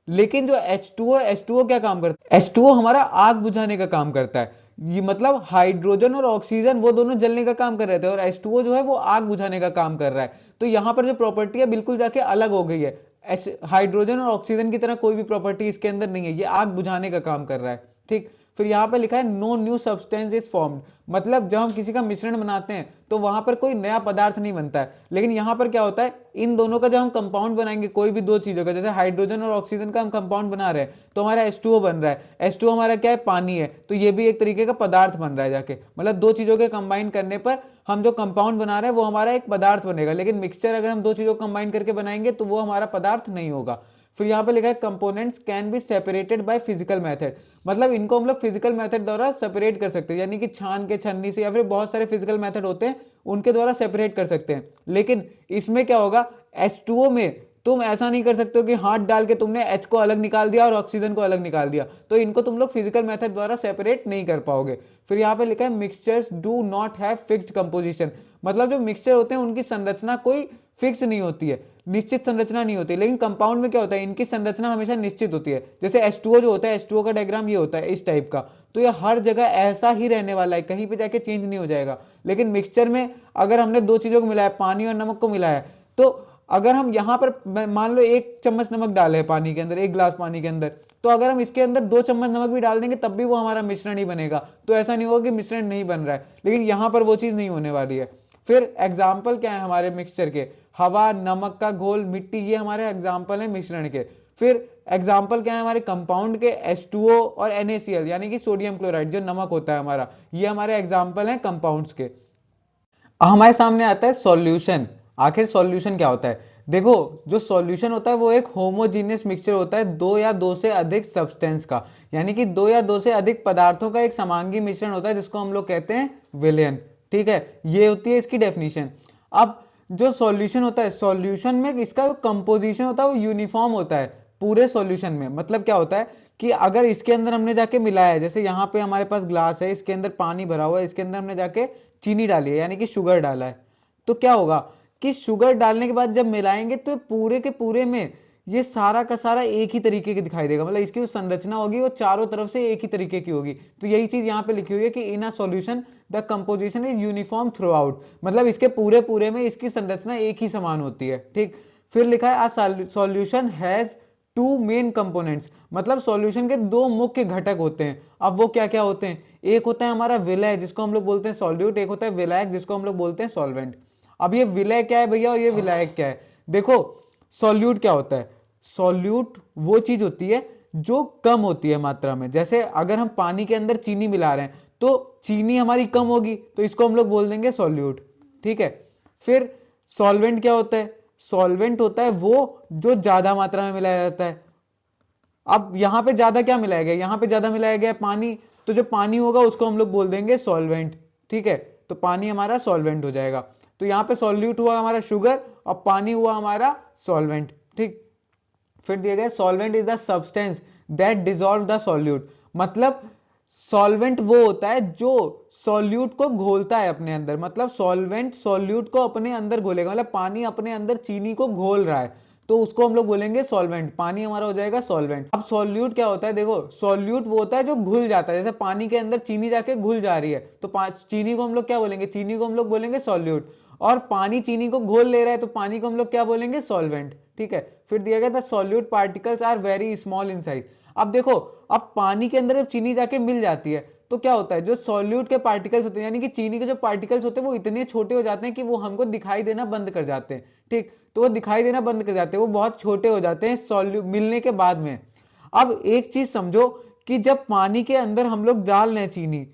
लेकिन जो H2O क्या काम करता है, H2O हमारा आग बुझाने का काम करता है। ये मतलब हाइड्रोजन और ऑक्सीजन वो दोनों जलने का काम कर रहे थे और H2O जो है वो आग बुझाने का काम कर रहा है। तो यहां पर जो प्रॉपर्टी है बिल्कुल जाके अलग हो गई है। हाइड्रोजन और ऑक्सीजन की तरह कोई भी प्रॉपर्टी इसके अंदर नहीं है, ये आग बुझाने का काम कर रहा है। ठीक। फिर यहां पर लिखा है no new substance is formed. मतलब जब हम किसी का मिश्रण बनाते हैं तो वहां पर कोई नया पदार्थ नहीं बनता है। लेकिन यहां पर क्या होता है, इन दोनों का जब हम कंपाउंड बनाएंगे, कोई भी दो चीजों का, जैसे हाइड्रोजन और ऑक्सीजन का हम कंपाउंड बना रहे हैं तो हमारा H2O बन रहा है। H2O हमारा क्या है, पानी है, तो ये भी एक तरीके का पदार्थ बन रहा है जाके। मतलब दो चीजों के कंबाइन करने पर हम जो कंपाउंड बना रहे हैं वो हमारा एक पदार्थ बनेगा। लेकिन मिक्सचर अगर हम दो चीजों को कंबाइन करके बनाएंगे तो वो हमारा पदार्थ नहीं होगा। फिर यहाँ पे लिखा है components can be separated by physical method. मतलब इनको हम लोग फिजिकल मेथड द्वारा सेपरेट कर सकते हैं, यानी कि छान के, छन्नी से, या फिर बहुत सारे फिजिकल मेथड होते हैं उनके द्वारा सेपरेट कर सकते हैं। लेकिन इसमें क्या होगा, H2O में तुम ऐसा नहीं कर सकते हो कि हाथ डाल के तुमने H को अलग निकाल दिया और ऑक्सीजन को अलग निकाल दिया, तो इनको तुम लोग फिजिकल मेथड द्वारा सेपरेट नहीं कर पाओगे। फिर यहाँ पे लिखा है mixtures do not have fixed composition. मतलब जो मिक्सचर होते हैं उनकी संरचना कोई फिक्स नहीं होती है, निश्चित संरचना नहीं होती। लेकिन कंपाउंड में क्या होता है, इनकी संरचना हमेशा निश्चित होती है। जैसे H2O जो होता है, H2O का डायग्राम ये होता है इस टाइप का, तो ये हर जगह ऐसा ही रहने वाला है, कहीं पे जाके चेंज नहीं हो जाएगा। लेकिन मिक्सचर में अगर हमने दो चीजों को मिलाया, पानी और नमक को मिलाया, तो अगर हम यहाँ पर मान लो 1 चम्मच नमक डाले हैं पानी के अंदर, 1 गिलास पानी के अंदर, तो अगर हम इसके अंदर 2 चम्मच नमक भी डाल देंगे तब भी वो हमारा मिश्रण ही बनेगा। तो ऐसा नहीं होगा कि मिश्रण नहीं बन रहा है, लेकिन यहाँ पर वो चीज नहीं होने वाली है। फिर एग्जाम्पल क्या है हमारे मिक्सचर के, हवा, नमक का घोल, मिट्टी, ये हमारे एग्जाम्पल है मिश्रण के। फिर एग्जाम्पल क्या है हमारे कंपाउंड के, H2O और NaCl यानी कि सोडियम क्लोराइड जो नमक होता है हमारा, ये हमारे एग्जाम्पल हैं कंपाउंड्स के। हमारे सामने आता है सॉल्यूशन। आखिर सॉल्यूशन क्या होता है? देखो जो सॉल्यूशन होता है वो एक होमोजीनियस मिक्सचर होता है दो या दो से अधिक सब्सटेंस का, यानी कि दो या दो से अधिक पदार्थों का एक समांगी मिश्रण होता है जिसको हम लोग कहते हैं विलयन। ठीक है, ये होती है इसकी डेफिनेशन। अब जो सॉल्यूशन होता है, सॉल्यूशन में इसका जो कंपोजिशन होता है वो यूनिफॉर्म होता है पूरे सॉल्यूशन में। मतलब क्या होता है कि अगर इसके अंदर हमने जाके मिलाया है, जैसे यहाँ पे हमारे पास ग्लास है, इसके अंदर पानी भरा हुआ है, इसके अंदर हमने जाके चीनी डाली है यानी कि शुगर डाला है, तो क्या होगा कि शुगर डालने के बाद जब मिलाएंगे तो पूरे के पूरे में ये सारा का सारा एक ही तरीके की दिखाई देगा, मतलब इसकी जो संरचना होगी वो चारों तरफ से एक ही तरीके की होगी। तो यही चीज यहाँ पे लिखी हुई है कि in a solution the composition is uniform throughout, मतलब इसके पूरे पूरे में इसकी संरचना एक ही समान होती है। ठीक, फिर लिखा है a solution has two main components, मतलब सॉल्यूशन के दो मुख्य घटक होते हैं। अब वो क्या क्या होते हैं? एक होता है हमारा विलय जिसको हम लोग बोलते हैं सॉल्यूट, एक होता है विलायक जिसको हम लोग बोलते हैं सॉल्वेंट। अब ये विलय क्या है भैया और ये विलायक क्या है? देखो, सॉल्यूट क्या होता है? सॉल्यूट वो चीज होती है जो कम होती है मात्रा में। जैसे अगर हम पानी के अंदर चीनी मिला रहे हैं तो चीनी हमारी कम होगी, तो इसको हम लोग बोल देंगे सॉल्यूट। ठीक है, फिर सॉल्वेंट क्या होता है? सॉल्वेंट होता है वो जो ज्यादा मात्रा में मिलाया जाता है। अब यहां पे ज्यादा क्या मिलाया गया? यहां पे ज्यादा मिलाया गया पानी, तो जो पानी होगा उसको हम लोग बोल देंगे सॉल्वेंट। ठीक है, तो पानी हमारा सॉल्वेंट हो जाएगा। तो यहां पे सॉल्यूट हुआ हमारा शुगर और पानी हुआ हमारा सॉल्वेंट। ठीक, फिर दिया गया solvent is the substance that dissolve the solute, मतलब सॉल्वेंट वो होता है जो सॉल्यूट को घोलता है अपने अंदर, मतलब सॉल्वेंट सॉल्यूट को अपने अंदर घोलेगा, मतलब पानी अपने अंदर चीनी को घोल रहा है तो उसको हम लोग बोलेंगे सॉल्वेंट, पानी हमारा हो जाएगा सॉल्वेंट। अब सॉल्यूट क्या होता है? देखो, सॉल्यूट वो होता है जो घुल जाता है, जैसे पानी के अंदर चीनी जाके घुल जा रही है तो चीनी को हम लोग क्या बोलेंगे? चीनी को हम लोग बोलेंगे सॉल्यूट। और पानी चीनी को घोल ले रहा है तो पानी को हम लोग क्या बोलेंगे? सॉल्वेंट। ठीक है, फिर दिया गया था solute particles are very small in size. अब देखो, अब पानी के अंदर जब चीनी जाके मिल जाती है तो क्या होता है? जो सॉल्यूट के पार्टिकल्स होते हैं यानी कि चीनी के जो पार्टिकल्स होते हैं वो इतने छोटे हो जाते हैं कि वो हमको दिखाई देना बंद कर जाते हैं। ठीक, तो वो दिखाई देना बंद कर जाते हैं, वो बहुत छोटे हो जाते हैं सॉल्यूट मिलने के बाद में। अब एक चीज समझो कि जब पानी के अंदर हम लोग डाल रहे हैं चीनी,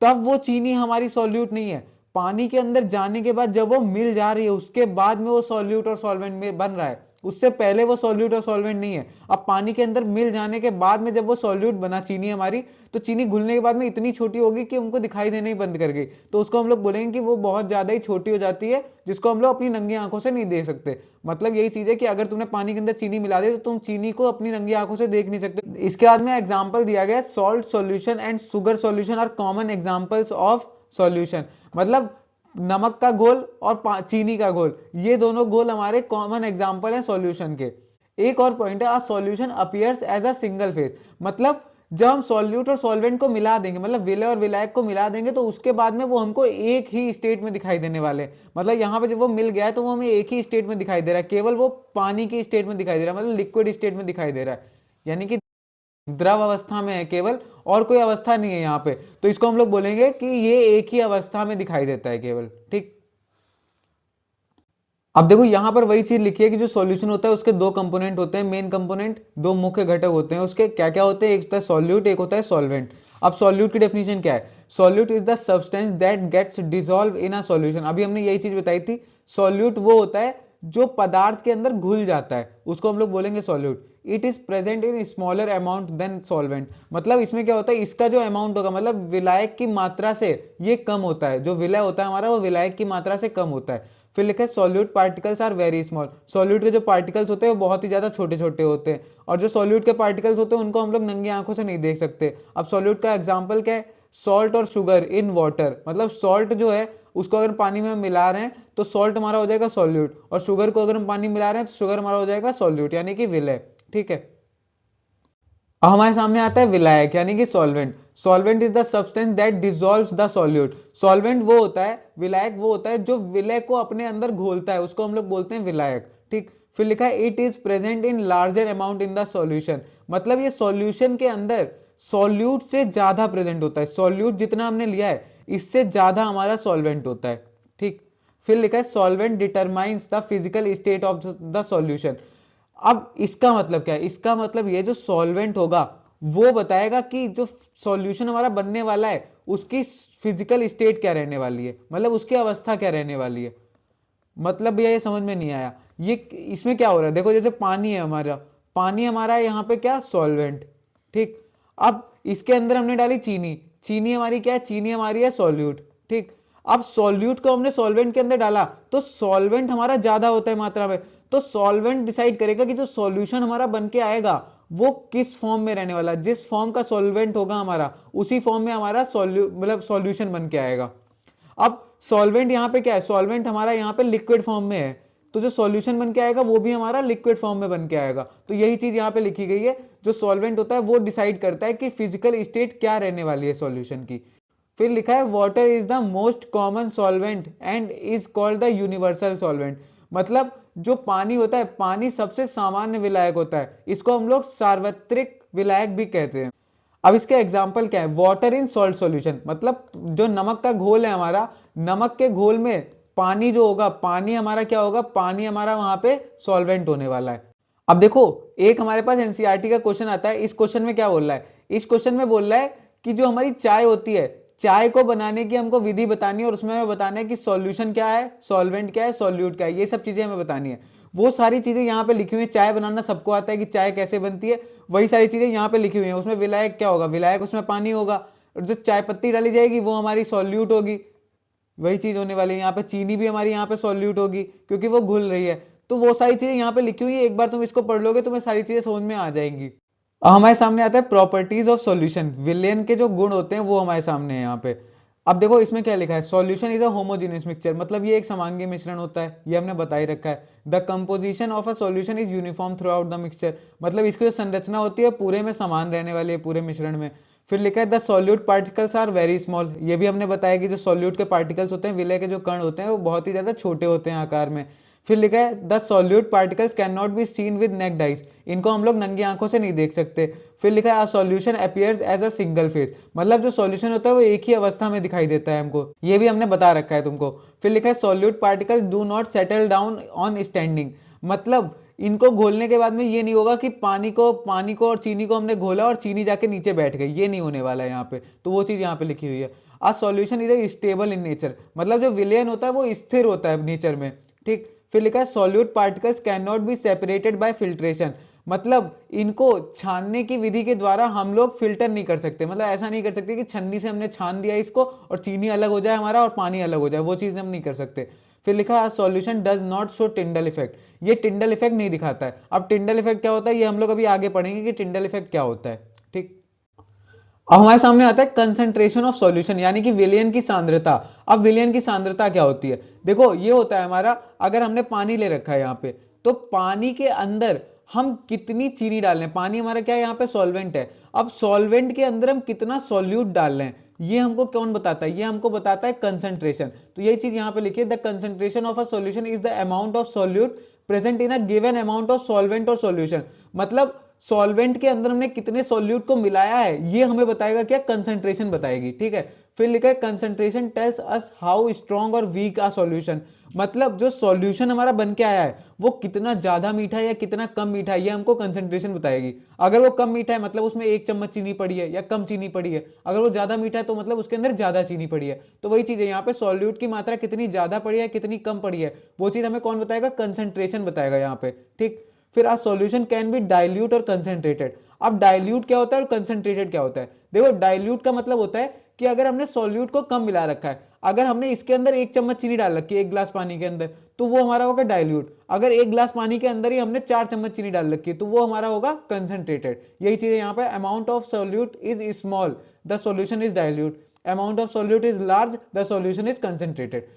तब वो चीनी हमारी सॉल्यूट नहीं है। पानी के अंदर जाने के बाद जब वो मिल जा रही है उसके बाद में वो सॉल्यूट और सॉल्वेंट में बन रहा है, उससे पहले वो सॉल्यूट और सॉल्वेंट नहीं है। अब पानी के अंदर मिल जाने के बाद में जब वो सॉल्यूट बना चीनी हमारी, तो चीनी घुलने के बाद में इतनी छोटी होगी कि उनको दिखाई देना ही बंद कर गई, तो उसको हम लोग बोलेंगे कि वो बहुत ज्यादा ही छोटी हो जाती है जिसको हम लोग अपनी नंगी आंखों से नहीं देख सकते। मतलब यही चीज है कि अगर तुमने पानी के अंदर चीनी मिला दी तो तुम चीनी को अपनी नंगी आंखों से देख नहीं सकते। इसके बाद में एग्जाम्पल दिया गया salt solution and sugar solution are common examples of solution, मतलब नमक का घोल और चीनी का घोल, ये दोनों घोल हमारे कॉमन एग्जांपल हैं सॉल्यूशन के। एक और पॉइंट है, solution appears as a single phase, मतलब जब हम सॉल्यूट और सॉल्वेंट को मिला देंगे, मतलब विलय और विलायक को मिला देंगे तो उसके बाद में वो हमको एक ही स्टेट में दिखाई देने वाले हैं। मतलब यहाँ पे जब वो मिल गया है तो वो हमें एक ही स्टेट में दिखाई दे रहा है, केवल वो पानी की स्टेट में दिखाई दे रहा है, मतलब लिक्विड स्टेट में दिखाई दे रहा है, यानी कि द्रव अवस्था में है केवल, और कोई अवस्था नहीं है यहाँ पे। तो इसको हम लोग बोलेंगे कि ये एक ही अवस्था में दिखाई देता है केवल। ठीक, अब देखो यहां पर वही चीज लिखी है कि जो सॉल्यूशन होता है उसके दो कंपोनेंट होते हैं, मेन कंपोनेंट, दो मुख्य घटक होते हैं उसके। क्या क्या होते हैं? एक होता है सॉल्यूट, एक होता है सॉल्वेंट। अब सॉल्यूट की डेफिनेशन क्या है? Solute is the substance that gets dissolve in a solution. अभी हमने यही चीज बताई थी, सॉल्यूट वो होता है जो पदार्थ के अंदर घुल जाता है, उसको हम लोग बोलेंगे solute. It is present in smaller amount than solvent, मतलब इसमें क्या होता है? इसका जो अमाउंट होगा, मतलब विलायक की मात्रा से ये कम होता है, जो विलय होता है हमारा वो विलायक की मात्रा से कम होता है। फिर लिखा है solute particles are very small, solute के जो पार्टिकल्स होते हैं वो बहुत ही ज्यादा छोटे छोटे होते हैं, और जो सॉल्यूट के पार्टिकल्स होते हैं उनको हम लोग नंगी आंखों से नहीं देख सकते। अब सॉल्यूट का एग्जांपल क्या है? सॉल्ट और शुगर इन वाटर, मतलब सॉल्ट जो है उसको अगर पानी में हम मिला रहे हैं तो सॉल्ट हमारा हो जाएगा सॉल्यूट, और शुगर को अगर हम पानी में मिला रहे हैं तो शुगर हमारा हो जाएगा सॉल्यूट, यानी कि विलय। ठीक है, अब हमारे सामने आता है विलायक यानी कि solvent. Solvent is the substance that dissolves the solute, solvent वो होता है, विलायक वो होता है जो विलय को अपने अंदर घोलता है, उसको हम लोग बोलते हैं विलायक। ठीक, फिर लिखा है it is present in larger amount in the solution, मतलब ये सॉल्यूशन के अंदर सॉल्यूट से ज्यादा प्रेजेंट होता है, सॉल्यूट जितना हमने लिया है इससे ज्यादा हमारा सॉल्वेंट होता है। ठीक, फिर लिखा है solvent determines the physical state of the solution. अब इसका मतलब क्या है? इसका मतलब ये जो सॉल्वेंट होगा वो बताएगा कि जो सॉल्यूशन हमारा बनने वाला है उसकी फिजिकल स्टेट क्या रहने वाली है, मतलब उसकी अवस्था क्या रहने वाली है। मतलब भैया ये समझ में नहीं आया, ये इसमें क्या हो रहा है? देखो जैसे पानी है हमारा, पानी हमारा है यहाँ पे क्या? सॉल्वेंट। ठीक, अब इसके अंदर हमने डाली चीनी, चीनी हमारी क्या है? चीनी हमारी है सॉल्यूट। ठीक, अब सॉल्यूट को हमने सॉल्वेंट के अंदर डाला तो सॉल्वेंट हमारा ज्यादा होता है मात्रा में, तो सॉल्वेंट डिसाइड करेगा कि जो सॉल्यूशन हमारा बन के आएगा वो किस फॉर्म में रहने वाला है। जिस फॉर्म का सॉल्वेंट होगा हमारा उसी फॉर्म में हमारा मतलब सॉल्यूशन बन के आएगा। अब सॉल्वेंट यहाँ पे क्या है? सॉल्वेंट हमारा यहाँ पे लिक्विड फॉर्म में है, तो जो सॉल्यूशन बन के आएगा वो भी हमारा लिक्विड फॉर्म में बन के आएगा। तो यही चीज यहाँ पे लिखी गई है, जो सॉल्वेंट होता है वो डिसाइड करता है कि फिजिकल स्टेट क्या रहने वाली है सॉल्यूशन की। फिर लिखा है water is the most common solvent and is called the universal solvent. मतलब जो पानी होता है, पानी सबसे सामान्य विलायक होता है, इसको हम लोग सार्वत्रिक विलायक भी कहते हैं। अब इसके एग्जाम्पल क्या है, वाटर इन सॉल्ट सॉल्यूशन, मतलब जो नमक का घोल है हमारा, नमक के घोल में पानी जो होगा, पानी हमारा क्या होगा, पानी हमारा वहां पे सॉल्वेंट होने वाला है। अब देखो, एक हमारे पास एनसीईआरटी का क्वेश्चन आता है, इस क्वेश्चन में क्या बोल रहा है, इस क्वेश्चन में बोल रहा है कि जो हमारी चाय होती है, चाय को बनाने की हमको विधि बतानी है और उसमें हमें बताना है कि सॉल्यूशन क्या है, सॉल्वेंट क्या है, सॉल्यूट क्या है, ये सब चीजें हमें बतानी है। वो सारी चीजें यहाँ पे लिखी हुई है, चाय बनाना सबको आता है कि चाय कैसे बनती है, वही सारी चीजें यहाँ पे लिखी हुई है। उसमें विलायक क्या होगा, विलायक उसमें पानी होगा, और जो चाय पत्ती डाली जाएगी वो हमारी सॉल्यूट होगी, वही चीज होने वाली है। यहाँ पे चीनी भी हमारी यहाँ पे सॉल्यूट होगी क्योंकि वो घुल रही है। तो वो सारी चीजें यहाँ पे लिखी हुई है, एक बार तुम इसको पढ़ लोगे तुम्हें सारी चीजें समझ में आ जाएंगी। अब हमारे सामने आता है प्रॉपर्टीज ऑफ सॉल्यूशन, विलेन के जो गुण होते हैं वो हमारे सामने है यहाँ पे। अब देखो इसमें क्या लिखा है, solution is a homogeneous mixture, मतलब ये एक समांगी मिश्रण होता है, ये हमने बता ही रखा है। The composition of a solution is uniform throughout the mixture, मतलब इसकी जो संरचना होती है पूरे में समान रहने वाली है, पूरे मिश्रण में। फिर लिखा है the solute particles are very small, ये भी हमने बताया कि जो सॉल्यूट के पार्टिकल्स होते हैं, विलय के जो कण होते हैं वो बहुत ही ज्यादा छोटे होते हैं आकार में। फिर लिखा है the solute particles can not be seen with necked eyes, इनको हम लोग नंगी आंखों से नहीं देख सकते। फिर लिखा है solution appears as a single phase, मतलब जो सॉल्यूशन होता है वो एक ही अवस्था में दिखाई देता है हमको, ये भी हमने बता रखा है तुमको। फिर लिखा है solute particles do not settle down on standing, मतलब इनको घोलने के बाद में ये नहीं होगा कि पानी को और चीनी को हमने घोला और चीनी जाके नीचे बैठ गई, ये नहीं होने वाला है यहाँ पे। तो वो चीज यहाँ पे लिखी हुई है। A solution is stable in nature, मतलब जो विलयन होता है वो स्थिर होता है नेचर में, ठीक। फिर लिखा है solute particles can not be separated by filtration, मतलब इनको छानने की विधि के द्वारा हम लोग फिल्टर नहीं कर सकते, मतलब ऐसा नहीं कर सकते कि छन्नी से हमने छान दिया इसको और चीनी अलग हो जाए हमारा और पानी अलग हो जाए, वो चीज हम नहीं कर सकते। फिर लिखा है solution does not show Tyndall effect, ये टिंडल इफेक्ट नहीं दिखाता है। अब टिंडल इफेक्ट क्या होता है ये हम लोग अभी आगे पढ़ेंगे कि टिंडल इफेक्ट क्या होता है, ठीक। अब हमारे सामने आता है कंसंट्रेशन ऑफ सॉल्यूशन, यानी कि विलयन की सांद्रता। अब विलयन की सांद्रता क्या होती है, देखो ये होता है हमारा, अगर हमने पानी ले रखा है यहाँ पे, तो पानी के अंदर हम कितनी चीनी डाल रहे हैं, पानी हमारा क्या है यहाँ पे सॉल्वेंट है, अब सॉल्वेंट के अंदर हम कितना सॉल्यूट डाल रहे हैं, ये हमको कौन बताता है, ये हमको बताता है कंसंट्रेशन। तो यही चीज यहाँ पे लिखिए, the concentration of a solution is the amount of solute present in a given amount of solvent और सॉल्यूशन, मतलब सॉल्वेंट के अंदर हमने कितने सॉल्यूट को मिलाया है ये हमें बताएगा, क्या कंसंट्रेशन बताएगी, ठीक है। फिर लिखा है concentration tells us how strong और वीक आ सॉल्यूशन, मतलब जो सॉल्यूशन हमारा बन के आया है वो कितना ज्यादा मीठा है या कितना कम मीठा है, ये हमको कंसंट्रेशन बताएगी। अगर वो कम मीठा है मतलब उसमें 1 चम्मच चीनी पड़ी है या कम चीनी पड़ी है, अगर वो ज्यादा मीठा है तो मतलब उसके अंदर ज्यादा चीनी पड़ी है। तो वही चीज है यहाँ पे, सॉल्यूट की मात्रा कितनी ज्यादा पड़ी है कितनी कम पड़ी है, वो चीज हमें कौन बताएगा, कंसंट्रेशन बताएगा यहाँ पे, ठीक। फिर आ सॉल्यूशन कैन बी डाइल्यूट और कंसंट्रेटेड। अब डाइल्यूट क्या होता है और कंसंट्रेटेड क्या होता है, देखो डाइल्यूट का मतलब होता है कि अगर हमने सॉल्यूट को कम मिला रखा है, अगर हमने इसके अंदर 1 चम्मच चीनी डाल रखी है 1 गिलास पानी के अंदर, तो वो हमारा होगा डाइल्यूट। अगर 1 गिलास पानी के अंदर ही हमने 4 चम्मच चीनी डाल रखी है तो वो हमारा होगा कंसंट्रेटेड। यही चीज है यहाँ पे, amount of solute is small the solution is dilute, amount of solute is large the solution is concentrated.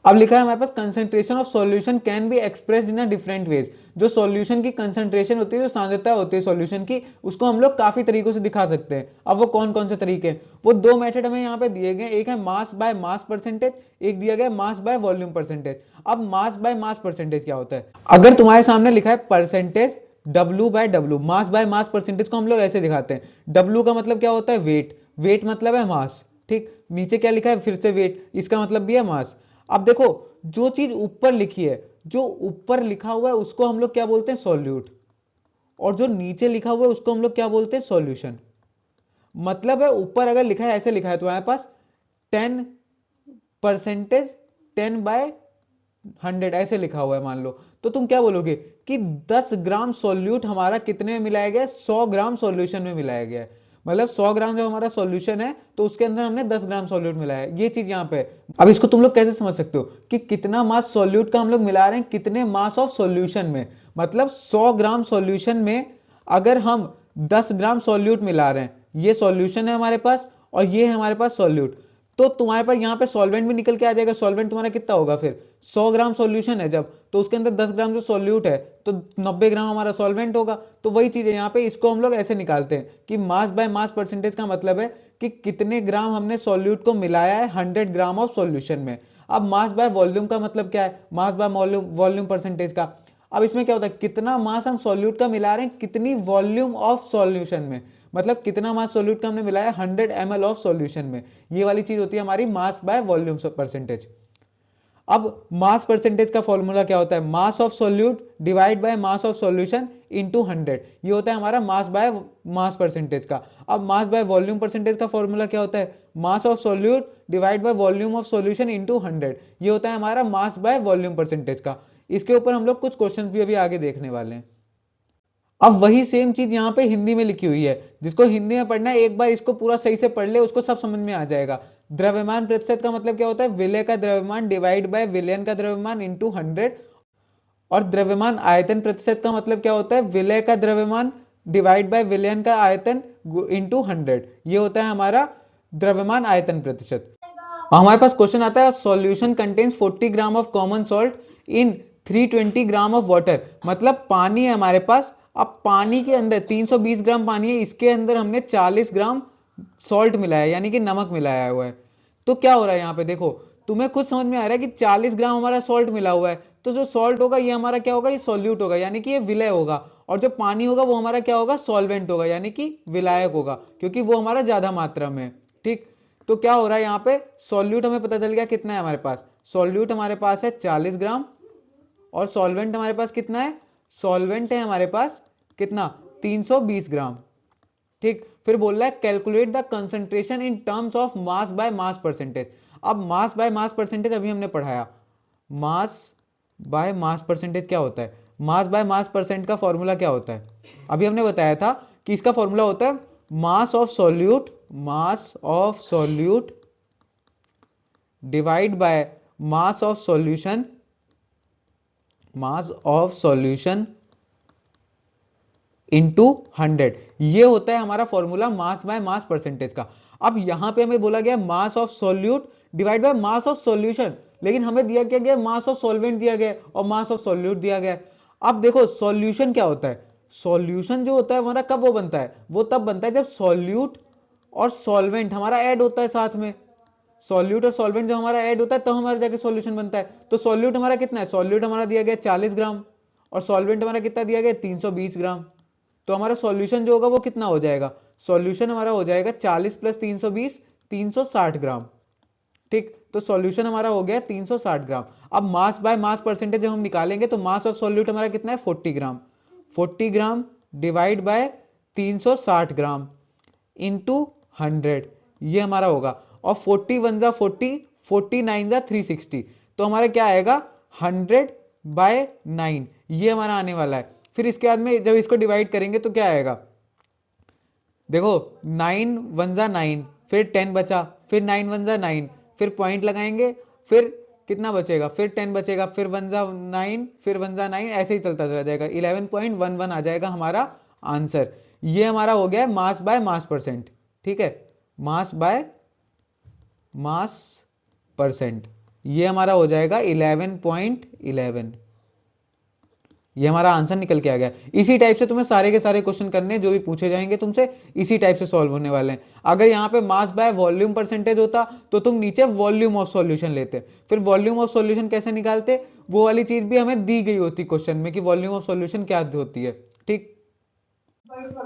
अब लिखा है हमारे पास concentration of solution can be expressed in a different ways, जो सॉल्यूशन की कंसंट्रेशन होती है, जो सांद्रता होती है सॉल्यूशन की, उसको हम लोग काफी तरीकों से दिखा सकते हैं। अब वो कौन कौन से तरीके हैं, वो दो मेथड हमें यहाँ पे दिए गए, एक है मास बाय मास परसेंटेज, एक दिया गया मास बाय वॉल्यूम परसेंटेज। अब मास बाय मास परसेंटेज क्या होता है, अगर तुम्हारे सामने लिखा है percentage W by W, mass by mass percentage को हम लोग ऐसे दिखाते हैं, W का मतलब क्या होता है वेट, वेट मतलब है मास, ठीक। नीचे क्या लिखा है फिर से वेट, इसका मतलब भी है मास। अब देखो जो चीज ऊपर लिखी है, जो ऊपर लिखा हुआ है उसको हम लोग क्या बोलते हैं, सॉल्यूट, और जो नीचे लिखा हुआ है उसको हम लोग क्या बोलते हैं, सॉल्यूशन। मतलब है ऊपर अगर लिखा है ऐसे लिखा है तो हमारे पास 10% 10/100 ऐसे लिखा हुआ है मान लो, तो तुम क्या बोलोगे कि 10 ग्राम सॉल्यूट हमारा कितने में मिलाया गया, 100 ग्राम सॉल्यूशन में मिलाया गया है। मतलब 100 ग्राम जो हमारा सॉल्यूशन है तो उसके अंदर हमने 10 ग्राम सॉल्यूट मिलाया है, ये चीज यहाँ पे है। अब इसको तुम लोग कैसे समझ सकते हो कि कितना मास सॉल्यूट का हम लोग मिला रहे हैं कितने मास ऑफ सॉल्यूशन में, मतलब 100 ग्राम सॉल्यूशन में अगर हम 10 ग्राम सॉल्यूट मिला रहे हैं, ये सॉल्यूशन है हमारे पास और ये है हमारे पास सॉल्यूट, तो तुम्हारे पास यहाँ पे सॉल्वेंट भी निकल के आ जाएगा। सॉल्वेंट तुम्हारा कितना होगा फिर, 100 ग्राम सॉल्यूशन है जब, तो उसके अंदर 10 ग्राम जो सॉल्यूट है, तो 90 ग्राम हमारा सॉल्वेंट होगा। तो वही चीज है यहाँ पे, इसको हम लोग ऐसे निकालते हैं कि मास बाय मास परसेंटेज का मतलब है कि कितने ग्राम हमने सॉल्यूट को मिलाया है 100 ग्राम ऑफ सॉल्यूशन में। अब मास बाय वॉल्यूम का मतलब क्या है, mass by volume volume percentage का। अब इसमें क्या होता है, कितना मास हम सॉल्यूट का मिला रहे हैं कितनी वॉल्यूम ऑफ सॉल्यूशन में, मतलब कितना मास सॉल्यूट का हमने मिलाया 100 ml ऑफ सॉल्यूशन में। ये वाली चीज होती है हमारी मास बाय वॉल्यूम परसेंटेज। अब मास परसेंटेज का फॉर्मूला क्या होता है, mass of solute divide by mass of solution into 100, ये होता है हमारा मास बाय मास परसेंटेज का। अब मास बाय वॉल्यूम परसेंटेज का फॉर्मूला क्या होता है, mass of solute divide by volume of solution into 100, ये होता है हमारा मास बाय वॉल्यूम परसेंटेज का। इसके ऊपर हम लोग कुछ क्वेश्चन भी अभी आगे देखने वाले हैं। अब वही सेम चीज यहाँ पे हिंदी में लिखी हुई है, जिसको हिंदी में पढ़ना है एक बार इसको पूरा सही से पढ़ ले, उसको सब समझ में आ जाएगा। द्रव्यमान प्रतिशत का मतलब क्या होता है, विलय का द्रव्यमान डिवाइड बाय विलयन का द्रव्यमान इनटू 100। और द्रव्यमान आयतन प्रतिशत का मतलब क्या होता है, विलय का द्रव्यमान डिवाइड बाय विलयन का आयतन इनटू 100, ये होता है हमारा द्रव्यमान आयतन प्रतिशत। हमारे पास क्वेश्चन आता है solution contains 40 gram of common salt in 320 gram of water, मतलब पानी है हमारे पास। अब पानी के अंदर 320 ग्राम पानी है, इसके अंदर हमने 40 ग्राम सॉल्ट मिलाया यानी कि नमक मिलाया हुआ है। तो क्या हो रहा है यहाँ पे देखो, तुम्हें खुद समझ में आ रहा है कि 40 ग्राम हमारा सॉल्ट मिला हुआ है, तो जो सॉल्ट होगा ये हमारा क्या होगा, ये सॉल्यूट होगा यानी कि ये विलय होगा। और जो पानी होगा वो हमारा क्या होगा, सॉल्वेंट होगा यानी कि विलायक होगा, क्योंकि वो हमारा ज्यादा मात्रा में है। ठीक, तो क्या हो रहा है यहाँ पे, सॉल्यूट हमें पता चल गया कितना है हमारे पास, सॉल्यूट हमारे पास है 40 ग्राम, और सॉल्वेंट हमारे पास कितना है, सॉल्वेंट है हमारे पास कितना, 320 ग्राम। ठीक, फिर बोल रहा है calculate the concentration in terms of mass by mass percentage. अब मास बाय मास परसेंटेज अभी हमने पढ़ाया, मास बाय मास परसेंटेज क्या होता है, मास बाय मास परसेंट का फॉर्मूला क्या होता है, अभी हमने बताया था कि इसका फॉर्मूला होता है mass of solute, mass of solute divide by mass of solution, mass of solution into 100, ये होता है हमारा formula mass by mass percentage का। अब यहां पे हमें बोला गया mass of solute divide by mass of solution, लेकिन हमें दिया क्या गया, मास ऑफ सॉल्वेंट दिया गया और मास ऑफ सॉल्यूट दिया गया। अब देखो सॉल्यूशन क्या होता है, सॉल्यूशन जो होता है हमारा कब वो बनता है, वो तब बनता है जब सॉल्यूट और सॉल्वेंट हमारा ऐड होता है साथ में। सॉल्यूट और सॉल्वेंट जब हमारा ऐड होता है तो हमारा जाके सॉल्यूशन बनता है। तो सॉल्यूट हमारा कितना है, सॉल्यूट हमारा दिया गया 40 ग्राम और सॉल्वेंट हमारा कितना दिया गया 320 ग्राम। तो हमारा सॉल्यूशन जो होगा वो कितना हो जाएगा, सॉल्यूशन हमारा हो जाएगा 40 प्लस 320, 360 ग्राम। ठीक, तो सॉल्यूशन हमारा हो गया 360 ग्राम। अब मास बाय मास परसेंटेज जब हम निकालेंगे तो मास ऑफ सॉल्यूट हमारा कितना है 40 ग्राम, 40 gram divide by 360 gram into 100, ये हमारा होगा। और 40 वन जा 40, 40 नाइन जा 360, तो हमारा क्या आएगा 100/9, ये हमारा आने वाला है। फिर इसके बाद में जब इसको डिवाइड करेंगे तो क्या आएगा, देखो 9 वन जा 9, फिर 10 बचा, फिर 9 वन जा 9, फिर पॉइंट लगाएंगे, फिर कितना बचेगा, फिर 10 बचेगा, फिर 1 जा 9, फिर 1 जा 9, ऐसे ही चलता चला जाएगा, 11.11 आ जाएगा हमारा आंसर। ये हमारा हो गया मास बाय मास परसेंट। ठीक है, मास बाय मास परसेंट, ये हमारा हो जाएगा 11.11, ये हमारा आंसर निकल के आ गया। इसी टाइप से तुम्हें सारे के सारे क्वेश्चन करने जो भी पूछे जाएंगे तुमसे, इसी टाइप से सॉल्व होने वाले हैं। अगर यहाँ पे मास बाय वॉल्यूम परसेंटेज होता तो तुम नीचे वॉल्यूम ऑफ सॉल्यूशन लेते, फिर वॉल्यूम ऑफ सॉल्यूशन कैसे निकालते, वो वाली चीज भी हमें दी गई होती क्वेश्चन में कि वॉल्यूम ऑफ सॉल्यूशन क्या होती है। ठीक,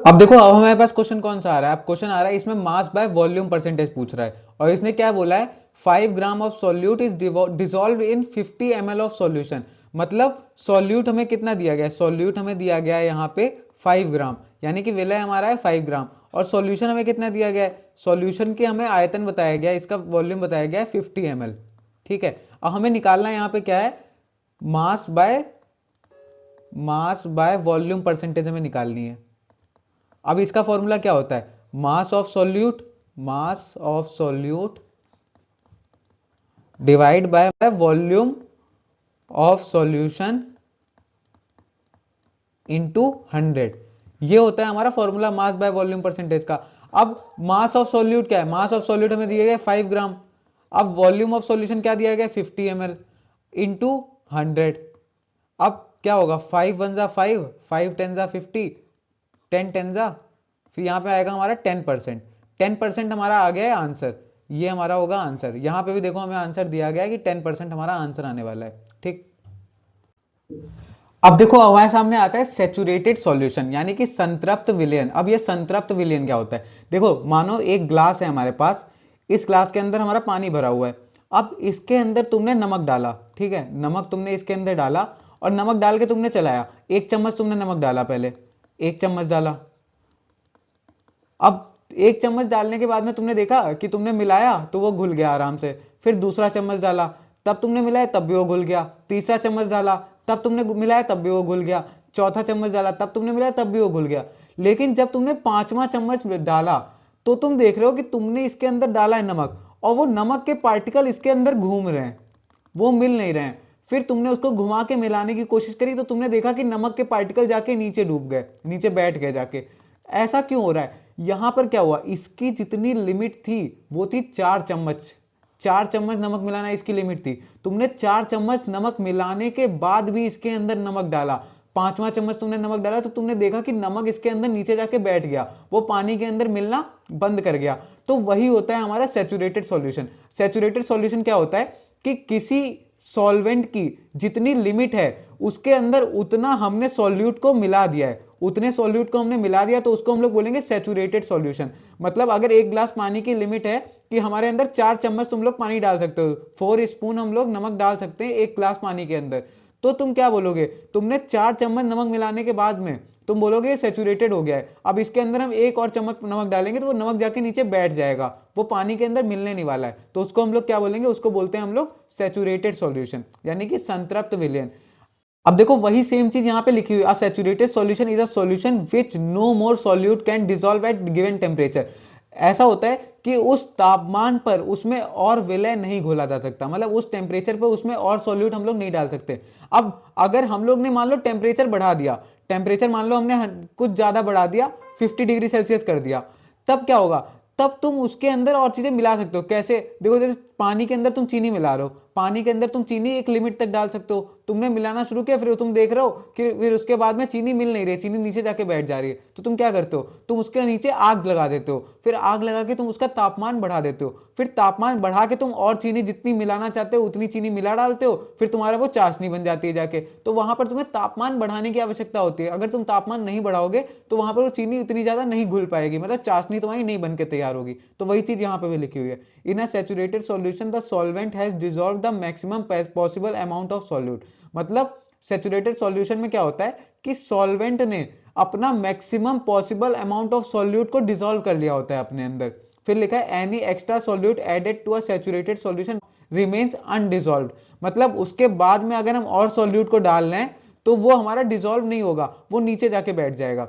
अब देखो अब हमारे पास क्वेश्चन कौन सा आ रहा है, अब क्वेश्चन आ रहा है इसमें मास बाय वॉल्यूम परसेंटेज पूछ रहा है, और इसने क्या बोला है 5 gram of solute is dissolve in 50 ml of solution. मतलब सॉल्यूट हमें कितना दिया गया है, सॉल्यूट हमें दिया गया है यहाँ पे 5 ग्राम, यानी कि विलय हमारा है 5 ग्राम, और सॉल्यूशन हमें कितना दिया गया है, सॉल्यूशन के हमें आयतन बताया गया है, इसका वॉल्यूम बताया गया है 50 ml। ठीक है, अब हमें निकालना है यहाँ पे क्या है, मास बाय वॉल्यूम परसेंटेज हमें निकालनी है। अब इसका फॉर्मूला क्या होता है, mass of solute, mass of solute divide by volume of solution into 100, ये होता है हमारा formula mass by volume percentage का। अब मास ऑफ सॉल्यूट क्या है, मास ऑफ सॉल्यूट हमें दिया गया 5 ग्राम, अब वॉल्यूम ऑफ सॉल्यूशन क्या दिया गया 50 ml इंटू 100। अब क्या होगा 5 वन जा 5, 5 10 जा 50, 10 10 जा, फिर यहाँ पे आएगा हमारा 10%। 10% हमारा आ गया है आंसर, ये हमारा होगा आंसर। यहाँ पे भी देखो हमें आंसर दिया गया है कि 10% हमारा आंसर आने वाला है। ठीक, अब देखो हमारे सामने आता है सेचुरेटेड सॉल्यूशन यानी कि संतृप्त विलयन। अब ये संतृप्त विलयन क्या होता है? देखो मानो एक ग्लास है हमारे पास, इस ग्लास के अंदर हमारा पानी भरा हुआ है। अब इसके अंदर तुमने नमक डाला, ठीक है, नमक तुमने इसके अंदर डाला और नमक डाल के तुमने चलाया। 1 चम्मच तुमने नमक डाला, पहले 1 चम्मच डाला। अब 1 चम्मच डालने के बाद में तुमने देखा कि तुमने मिलाया तो वो घुल गया आराम से। फिर दूसरा चम्मच डाला, तब तुमने मिलाया तब भी वो घुल गया। तीसरा चम्मच डाला, तब तुमने मिलाया तब भी वो घुल गया। चौथा चम्मच डाला, तब तुमने मिलाया तब भी वो घुल गया। लेकिन जब तुमने 5वां चम्मच डाला तो तुम देख रहे हो कि तुमने इसके अंदर डाला है नमक और वो नमक के पार्टिकल इसके अंदर घूम रहे हैं, वो मिल नहीं रहे हैं। फिर तुमने उसको घुमा के मिलाने की कोशिश करी तो तुमने देखा कि नमक के पार्टिकल जाके नीचे डूब गए, नीचे बैठ गए जाके। ऐसा क्यों हो रहा है? यहां पर क्या हुआ, इसकी जितनी लिमिट थी वो थी 4 चम्मच। 4 चम्मच नमक मिलाना इसकी लिमिट थी। तुमने 4 चम्मच नमक मिलाने के बाद भी इसके अंदर नमक डाला, 5वां चम्मच तुमने नमक डाला तो तुमने देखा कि नमक इसके अंदर नीचे जाके बैठ गया, वो पानी के अंदर मिलना बंद कर गया। तो वही होता है हमारा सैचुरेटेड सॉल्यूशन। सैचुरेटेड सॉल्यूशन क्या होता है कि किसी सॉल्वेंट की जितनी लिमिट है उसके अंदर उतना हमने सॉल्यूट को मिला दिया है, उतने सॉल्यूट को हमने मिला दिया तो उसको हम लोग बोलेंगे सैचुरेटेड सॉल्यूशन। मतलब अगर एक ग्लास पानी की लिमिट है कि हमारे अंदर 4 चम्मच तुम लोग पानी डाल सकते हो, 4 स्पून हम लोग नमक डाल सकते हैं एक ग्लास पानी के अंदर, तो तुम क्या बोलोगे? तुमने 4 चम्मच नमक मिलाने के बाद में तुम बोलोगे सैचुरेटेड हो गया है। अब इसके अंदर हम एक और चम्मच नमक डालेंगे तो वो नमक जाके नीचे बैठ जाएगा, वो पानी के अंदर मिलने नहीं वाला है, तो उसको हम लोग क्या बोलेंगे? उसको बोलते हैं हम लोग सैचुरेटेड सॉल्यूशन यानी कि संतृप्त विलयन। अब देखो वही सेम चीज यहां पे लिखी हुई है, saturated solution is a solution which no more solute can dissolve at given temperature. ऐसा होता है कि उस तापमान पर उसमें और विलय नहीं घोला जा सकता, मतलब उस टेम्परेचर पर उसमें और सॉल्यूट हम लोग नहीं डाल सकते। अब अगर हम लोग ने मान लो टेम्परेचर बढ़ा दिया, टेम्परेचर मान लो हमने कुछ ज्यादा बढ़ा दिया, 50 डिग्री सेल्सियस कर दिया, तब क्या होगा? तब तुम उसके अंदर और चीजें मिला सकते हो। कैसे? देखो जैसे पानी के अंदर तुम चीनी मिला रहे हो, पानी के अंदर तुम चीनी एक लिमिट तक डाल सकते हो, तुमने मिलाना शुरू किया, फिर तुम देख रहे हो कि फिर उसके बाद में चीनी मिल नहीं रही, चीनी नीचे जाके बैठ जा रही है, तो तुम क्या करते हो? तुम उसके नीचे आग लगा देते हो, फिर आग लगा के तुम उसका तापमान बढ़ा देते हो, फिर तापमान बढ़ा के तुम और चीनी जितनी मिलाना चाहते हो उतनी चीनी मिला डालते हो, फिर तुम्हारा वो चाशनी बन जाती है जाके। तो वहां पर तुम्हें तापमान बढ़ाने की आवश्यकता होती है। अगर तुम तापमान नहीं बढ़ाओगे तो वहां पर वो चीनी उतनी ज्यादा नहीं घुल पाएगी, मतलब चाशनी तुम्हारी नहीं बन के तैयार होगी। तो वही चीज यहाँ पे भी लिखी हुई है, in a saturated solution the solvent has dissolve the maximum possible amount of solute. मतलब सैचुरेटेड सॉल्यूशन में क्या होता है कि सॉल्वेंट ने अपना maximum possible amount of solute को डिसॉल्व कर लिया होता है अपने अंदर। फिर लिखा है any extra solute added to a saturated solution remains undissolved. मतलब उसके बाद में अगर हम और सॉल्यूट को डाल लें तो वो हमारा डिसॉल्व नहीं होगा, वो नीचे जाके बैठ जाएगा।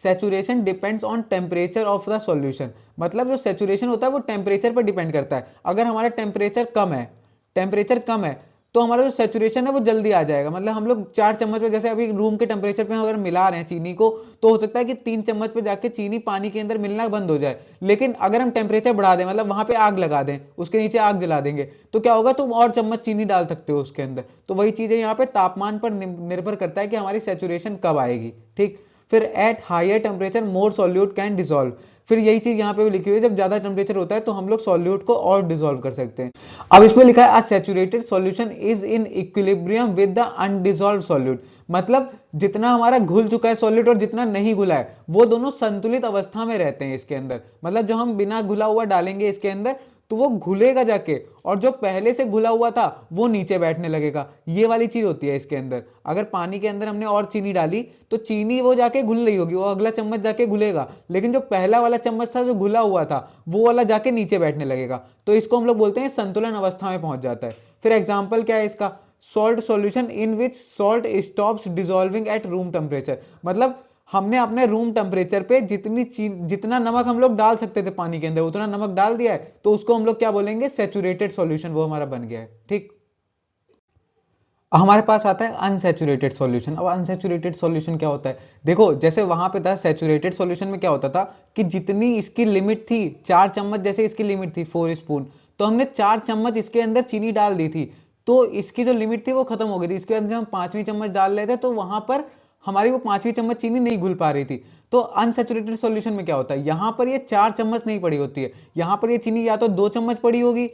Saturation depends on temperature of the solution. मतलब जो सैचुरेशन होता है वो टेम्परेचर पर डिपेंड करता है। अगर हमारा टेम्परेचर कम है, टेम्परेचर कम है तो हमारा जो सैचुरेशन है वो जल्दी आ जाएगा। मतलब हम लोग 4 चम्मच पे, जैसे अभी रूम के टेम्परेचर पे अगर मिला रहे हैं चीनी को, तो हो सकता है कि 3 चम्मच पे जाके चीनी पानी के अंदर मिलना बंद हो जाए। लेकिन अगर हम टेम्परेचर बढ़ा दें, मतलब वहां पे आग लगा दें, उसके नीचे आग जला देंगे, तो क्या होगा? तुम और चम्मच चीनी डाल सकते हो उसके अंदर। तो वही चीज है यहाँ पे, तापमान पर निर्भर करता है कि हमारी सैचुरेशन कब आएगी। ठीक, फिर at higher temperature more solute can dissolve. फिर यही चीज यहाँ पे भी लिखी हुई है, जब ज्यादा टेम्परेचर होता है तो हम लोग सॉल्यूट को और डिसॉल्व कर सकते हैं। अब इसमें लिखा है saturated solution is in equilibrium with the undissolved solute. मतलब जितना हमारा घुल चुका है सॉल्यूट और जितना नहीं घुला है वो दोनों संतुलित अवस्था में रहते हैं इसके अंदर। मतलब जो हम बिना घुला हुआ डालेंगे इसके अंदर तो वो घुलेगा जाके, और जो पहले से घुला हुआ था वो नीचे बैठने लगेगा। ये वाली चीज होती है इसके अंदर। अगर पानी के अंदर हमने और चीनी डाली तो चीनी वो जाके घुल रही होगी, वो अगला चम्मच जाके घुलेगा, लेकिन जो पहला वाला चम्मच था जो घुला हुआ था वो वाला जाके नीचे बैठने लगेगा। तो इसको हम लोग बोलते हैं संतुलन अवस्था में पहुंच जाता है। फिर एग्जाम्पल क्या है इसका? Salt solution in which salt stops dissolving eight room temperature. मतलब हमने अपने रूम टेम्परेचर पे जितना नमक हम लोग डाल सकते थे पानी के अंदर उतना नमक डाल दिया है, तो उसको हम लोग क्या बोलेंगे? सैचुरेटेड सॉल्यूशन, वो हमारा बन गया है। ठीक, हमारे पास आता है अनसैचुरेटेड सॉल्यूशन। अब अनसैचुरेटेड सॉल्यूशन क्या होता है? देखो जैसे वहां पे था सैचुरेटेड सॉल्यूशन में क्या होता था कि जितनी इसकी लिमिट थी, 4 चम्मच जैसे इसकी लिमिट थी 4 स्पून, तो हमने 4 चम्मच इसके अंदर चीनी डाल दी थी, तो इसकी जो लिमिट थी वो खत्म हो गई थी। इसके अंदर हम 5वीं चम्मच डाल रहे थे तो वहां पर हमारी वो 5वीं चम्मच चीनी नहीं घुल पा रही थी। तो अनसैचुरेटेड सॉल्यूशन में क्या होता है, यहां पर ये 4 चम्मच नहीं पड़ी होती है, यहां पर ये चीनी या तो 2 चम्मच पड़ी होगी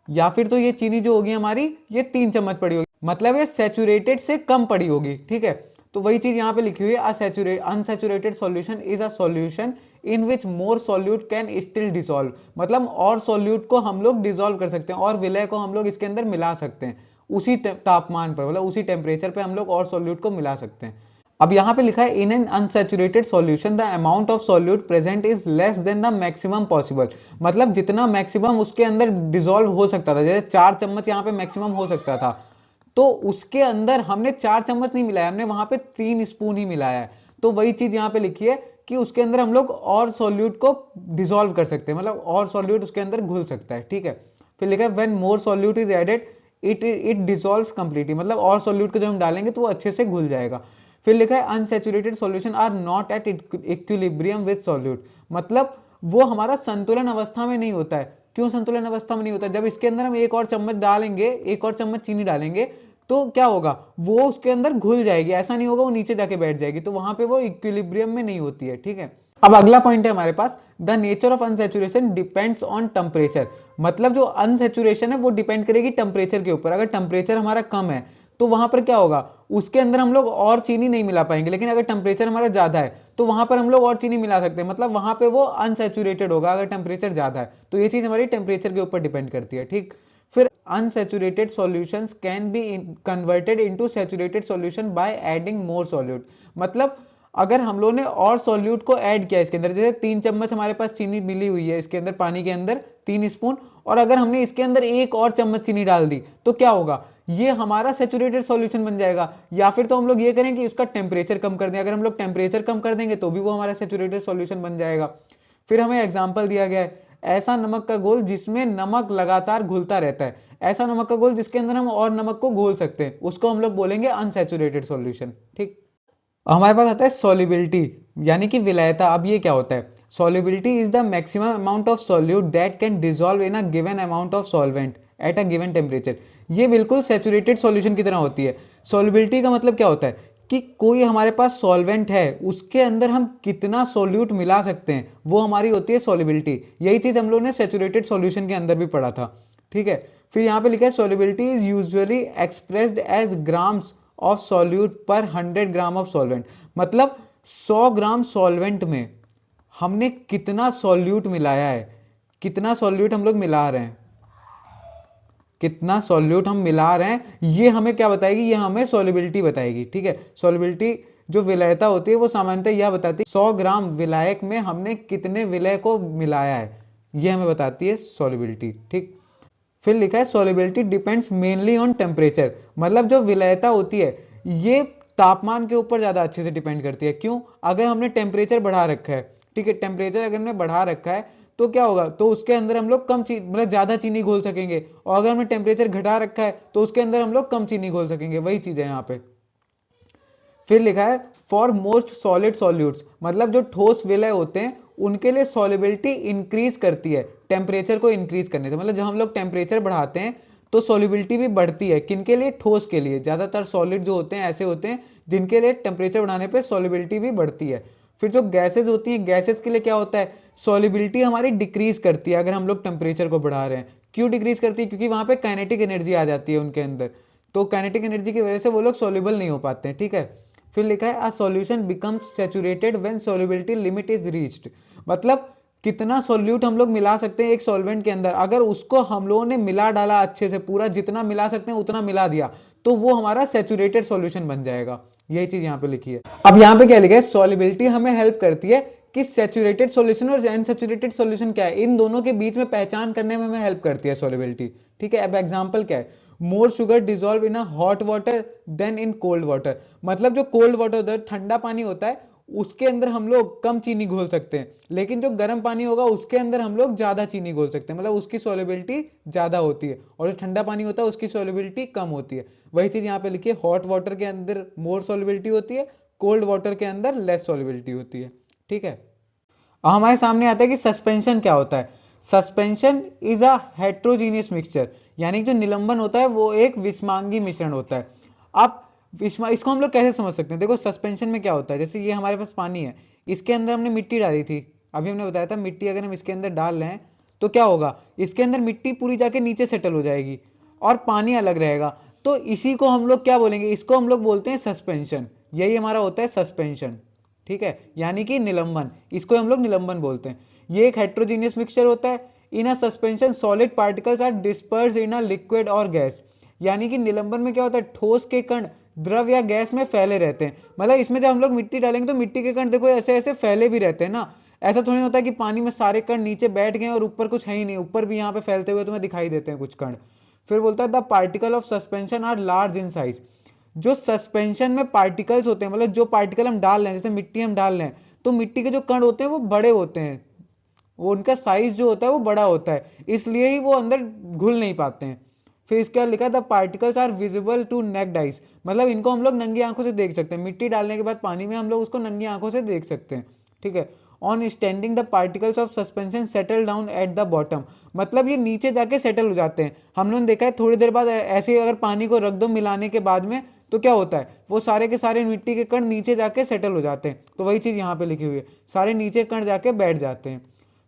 या फिर तो ये चीनी जो होगी हमारी ये 3 चम्मच पड़ी होगी, मतलब ये सैचुरेटेड से कम पड़ी होगी। ठीक है, तो वही चीज यहाँ पे लिखी हुई है, unsaturated solution is a solution in which more solute can still dissolve, मतलब और सॉल्यूट को हम लोग डिसॉल्व कर सकते हैं और विलय को हम लोग इसके अंदर मिला सकते हैं उसी तापमान पर, मतलब उसी टेम्परेचर पे हम लोग और सॉल्यूट को मिला सकते हैं। अब यहाँ पे लिखा है in an unsaturated solution the amount of solute present is less than the maximum possible, मतलब जितना मैक्सिमम उसके अंदर डिसॉल्व हो सकता था, जैसे 4 चम्मच यहाँ पे मैक्सिमम हो सकता था, तो उसके अंदर हमने 4 चम्मच नहीं मिलाया, हमने वहां पे 3 स्पून ही मिलाया है। तो वही चीज यहाँ पे लिखी है कि उसके अंदर हम लोग और सॉल्यूट को डिसॉल्व कर सकते हैं, मतलब और सॉल्यूट उसके अंदर घुल सकता है। ठीक है, फिर लिखा है when more solute is added it dissolves completely, मतलब और सॉल्यूट को जब हम डालेंगे तो वो अच्छे से घुल जाएगा। फिर लिखा है unsaturated solution are not at equilibrium with solute, मतलब वो हमारा संतुलन अवस्था में नहीं होता है। क्यों संतुलन अवस्था में नहीं होता, जब इसके अंदर हम एक और चम्मच डालेंगे, एक और चम्मच चीनी डालेंगे तो क्या होगा, वो उसके अंदर घुल जाएगी, ऐसा नहीं होगा वो नीचे जाके बैठ जाएगी, तो वहां पे वो इक्विलिब्रियम में नहीं होती है। ठीक है, अब अगला पॉइंट है हमारे पास, the nature of unsaturation depends on temperature, मतलब जो अनसैचुरेशन है वो डिपेंड करेगी टेम्परेचर के ऊपर। अगर टेम्परेचर हमारा कम है तो वहां पर क्या होगा, उसके अंदर हम लोग और चीनी नहीं मिला पाएंगे, लेकिन अगर टेम्परेचर हमारा ज्यादा है तो वहां पर हम लोग और चीनी मिला सकते हैं, मतलब वहां पे वो अनसैचुरेटेड होगा अगर टेम्परेचर ज्यादा है। तो ये चीज हमारी टेम्परेचर के ऊपर डिपेंड करती है। ठीक, फिर unsaturated solutions can be converted into saturated solution by adding more solute, मतलब अगर हम लोगों ने और सॉल्यूट को ऐड किया इसके अंदर, जैसे 3 चम्मच हमारे पास चीनी मिली हुई है इसके अंदर, पानी के अंदर 3 स्पून, और अगर हमने इसके अंदर एक और चम्मच चीनी डाल दी तो क्या होगा, ये हमारा सैचुरेटेड सॉल्यूशन बन जाएगा। या फिर तो हम लोग ये करें कि उसका टेम्परेचर कम कर दें, अगर हम लोग टेम्परेचर कम कर देंगे तो भी वो हमारा सैचुरेटेड सॉल्यूशन बन जाएगा। फिर हमें एग्जांपल दिया गया है, ऐसा नमक का घोल जिसमें नमक लगातार घुलता रहता है, ऐसा नमक का घोल जिसके अंदर हम और नमक को घोल सकते हैं, उसको हम लोग बोलेंगे अनसैचुरेटेड सॉल्यूशन। ठीक, हमारे पास आता है सॉल्युबिलिटी, यानी कि विलायता। अब ये क्या होता है, solubility is the maximum amount of solute that can dissolve in a given amount of solvent at a given temperature. ये बिल्कुल सैचुरेटेड सॉल्यूशन की तरह होती है। सॉल्युबिलिटी का मतलब क्या होता है कि कोई हमारे पास सॉल्वेंट है उसके अंदर हम कितना सॉल्यूट मिला सकते हैं, वो हमारी होती है सॉल्युबिलिटी। यही चीज हम लोगों ने सैचुरेटेड सॉल्यूशन के अंदर भी पढ़ा था। ठीक है, फिर यहाँ पे लिखा है solubility is usually expressed as grams of solute per 100 gram of solvent, मतलब 100 ग्राम सॉल्वेंट में हमने कितना सॉल्यूट मिलाया है, कितना सॉल्यूट हम लोग मिला रहे हैं, कितना सॉल्यूट हम मिला रहे हैं, ये हमें क्या बताएगी, ये हमें सॉल्युबिलिटी बताएगी। ठीक है, सॉल्युबिलिटी जो विलायता होती है वो सामान्यतः यह बताती है 100 ग्राम विलायक में हमने कितने विलय को मिलाया है, ये हमें बताती है सॉल्युबिलिटी। ठीक, फिर लिखा है solubility depends mainly on temperature, मतलब जो विलयता होती है ये तापमान के ऊपर ज्यादा अच्छे से डिपेंड करती है। क्यों, अगर हमने टेम्परेचर बढ़ा रखा है, ठीक है, टेम्परेचर अगर हमने बढ़ा रखा है तो क्या होगा, तो उसके अंदर हम लोग कम चीनी, मतलब ज्यादा चीनी घोल सकेंगे, और अगर हमने टेम्परेचर घटा रखा है तो उसके अंदर हम लोग कम चीनी घोल सकेंगे, वही चीज है यहाँ पे। फिर लिखा है फॉर मोस्ट सॉलिड सॉल्यूट्स, मतलब जो ठोस विलय होते हैं उनके लिए सॉल्युबिलिटी इंक्रीज करती है टेम्परेचर को इंक्रीज करने से, मतलब जब हम लोग टेम्परेचर बढ़ाते हैं तो सॉल्युबिलिटी भी बढ़ती है। किनके लिए, ठोस के लिए। ज्यादातर सॉलिड जो होते हैं ऐसे होते हैं जिनके लिए टेम्परेचर बढ़ाने पे सॉल्युबिलिटी भी बढ़ती है। फिर जो गैसेज होती हैं, गैसेज के लिए क्या होता है, सॉल्युबिलिटी हमारी डिक्रीज करती है अगर हम लोग टेम्परेचर को बढ़ा रहे हैं। क्यों डिक्रीज करती है, क्योंकि वहां पे काइनेटिक एनर्जी आ जाती है उनके अंदर, तो काइनेटिक एनर्जी की वजह से वो लोग सॉल्युबल नहीं हो पाते हैं। ठीक है, फिर लिखा है a solution becomes saturated when solubility limit is reached, मतलब कितना सॉल्यूट हम लोग मिला सकते हैं एक सॉल्वेंट के अंदर, अगर उसको हम लोगों ने मिला डाला अच्छे से, पूरा जितना मिला सकते हैं उतना मिला दिया तो वो हमारा सैचुरेटेड सॉल्यूशन बन जाएगा। यही चीज यहाँ पे लिखी है। अब यहाँ पे क्या लिखा है, सॉल्युबिलिटी हमें हेल्प करती है कि सैचुरेटेड सॉल्यूशन और अनसैचुरेटेड सॉल्यूशन क्या है, इन दोनों के बीच में पहचान करने में हमें हेल्प करती है सॉल्युबिलिटी। ठीक है, अब एग्जांपल क्या है, more sugar dissolve in a hot water than in cold water, मतलब जो कोल्ड वाटर होता है, ठंडा पानी होता है, उसके अंदर हम लोग कम चीनी घोल सकते हैं, लेकिन जो गर्म पानी होगा उसके अंदर हम लोग ज्यादा चीनी घोल सकते हैं, मतलब उसकी सॉल्युबिलिटी ज्यादा होती है, और जो ठंडा पानी होता है उसकी सॉल्युबिलिटी कम होती है। वही चीज यहाँ पे लिखी है, हॉट वाटर के अंदर मोर सॉल्युबिलिटी होती है, कोल्ड वाटर के अंदर लेस सॉल्युबिलिटी होती है। ठीक है, अब हमारे सामने आता है कि सस्पेंशन क्या होता है। Suspension is a heterogeneous mixture, यानी जो निलंबन होता है वो एक विषमांगी मिश्रण होता है। आप इसको हम लोग कैसे समझ सकते हैं? देखो सस्पेंशन में क्या होता है, जैसे ये हमारे पास पानी है, इसके अंदर हमने मिट्टी डाली थी, अभी हमने बताया था मिट्टी अगर हम इसके अंदर डाल रहे हैं तो क्या होगा, इसके अंदर मिट्टी पूरी जाके नीचे सेटल हो जाएगी और पानी अलग रहेगा। तो इसी को हम लोग क्या बोलेंगे, इसको हम लोग बोलते हैं सस्पेंशन। यही हमारा होता है सस्पेंशन, ठीक है, यानी कि निलंबन, इसको हम लोग निलंबन बोलते हैं। ये एक हेट्रोजीनियस मिक्सचर होता है। In a suspension solid particles are disperse in a liquid or gas, यानी कि निलंबन में क्या होता है, ठोस के कण द्रव या गैस में फैले रहते हैं। मतलब इसमें जब हम लोग मिट्टी डालेंगे तो मिट्टी के कण देखो ऐसे ऐसे फैले भी रहते हैं ना, ऐसा थोड़ी होता है कि पानी में सारे कण नीचे बैठ गए और ऊपर कुछ है ही नहीं, ऊपर भी यहाँ पे फैलते हुए तुम्हें दिखाई देते हैं कुछ कण। फिर बोलता है the particle of suspension are large in size, जो सस्पेंशन में पार्टिकल्स होते हैं, मतलब जो पार्टिकल हम डाल रहे हैं, जैसे मिट्टी हम डाल रहे हैं तो मिट्टी के जो कण होते हैं वो बड़े होते हैं, वो उनका साइज जो होता है वो बड़ा होता है, इसलिए ही वो अंदर घुल नहीं पाते हैं। फिर इसके बाद लिखा the particles are visible to naked eyes, मतलब इनको हम लोग नंगी आंखों से देख सकते हैं, मिट्टी डालने के बाद पानी में हम लोग उसको नंगी आंखों से देख सकते हैं, ठीक है। On standing the particles of suspension settle down at the bottom, मतलब ये नीचे जाके सेटल हो जाते हैं। हम लोगों ने देखा है थोड़ी देर बाद ऐसे अगर पानी को रख दो मिलाने के बाद में तो क्या होता है, वो सारे के सारे मिट्टी के कण नीचे जाके सेटल हो जाते हैं। तो वही चीज यहाँ पे लिखी हुई है, सारे नीचे कण जाके बैठ जाते हैं।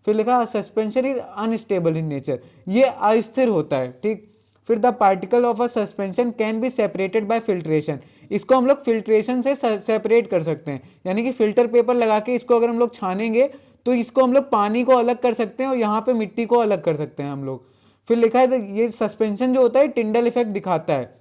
फिर लिखा suspension is unstable in nature, ये अस्थिर होता है, ठीक। फिर the particle of a suspension can be separated by filtration, इसको हम लोग फिल्ट्रेशन से सेपरेट कर सकते हैं, यानी कि फिल्टर पेपर लगा के इसको अगर हम लोग छानेंगे तो इसको हम लोग पानी को अलग कर सकते हैं और यहाँ पे मिट्टी को अलग कर सकते हैं हम लोग। फिर लिखा है ये सस्पेंशन जो होता है टिंडल इफेक्ट दिखाता है।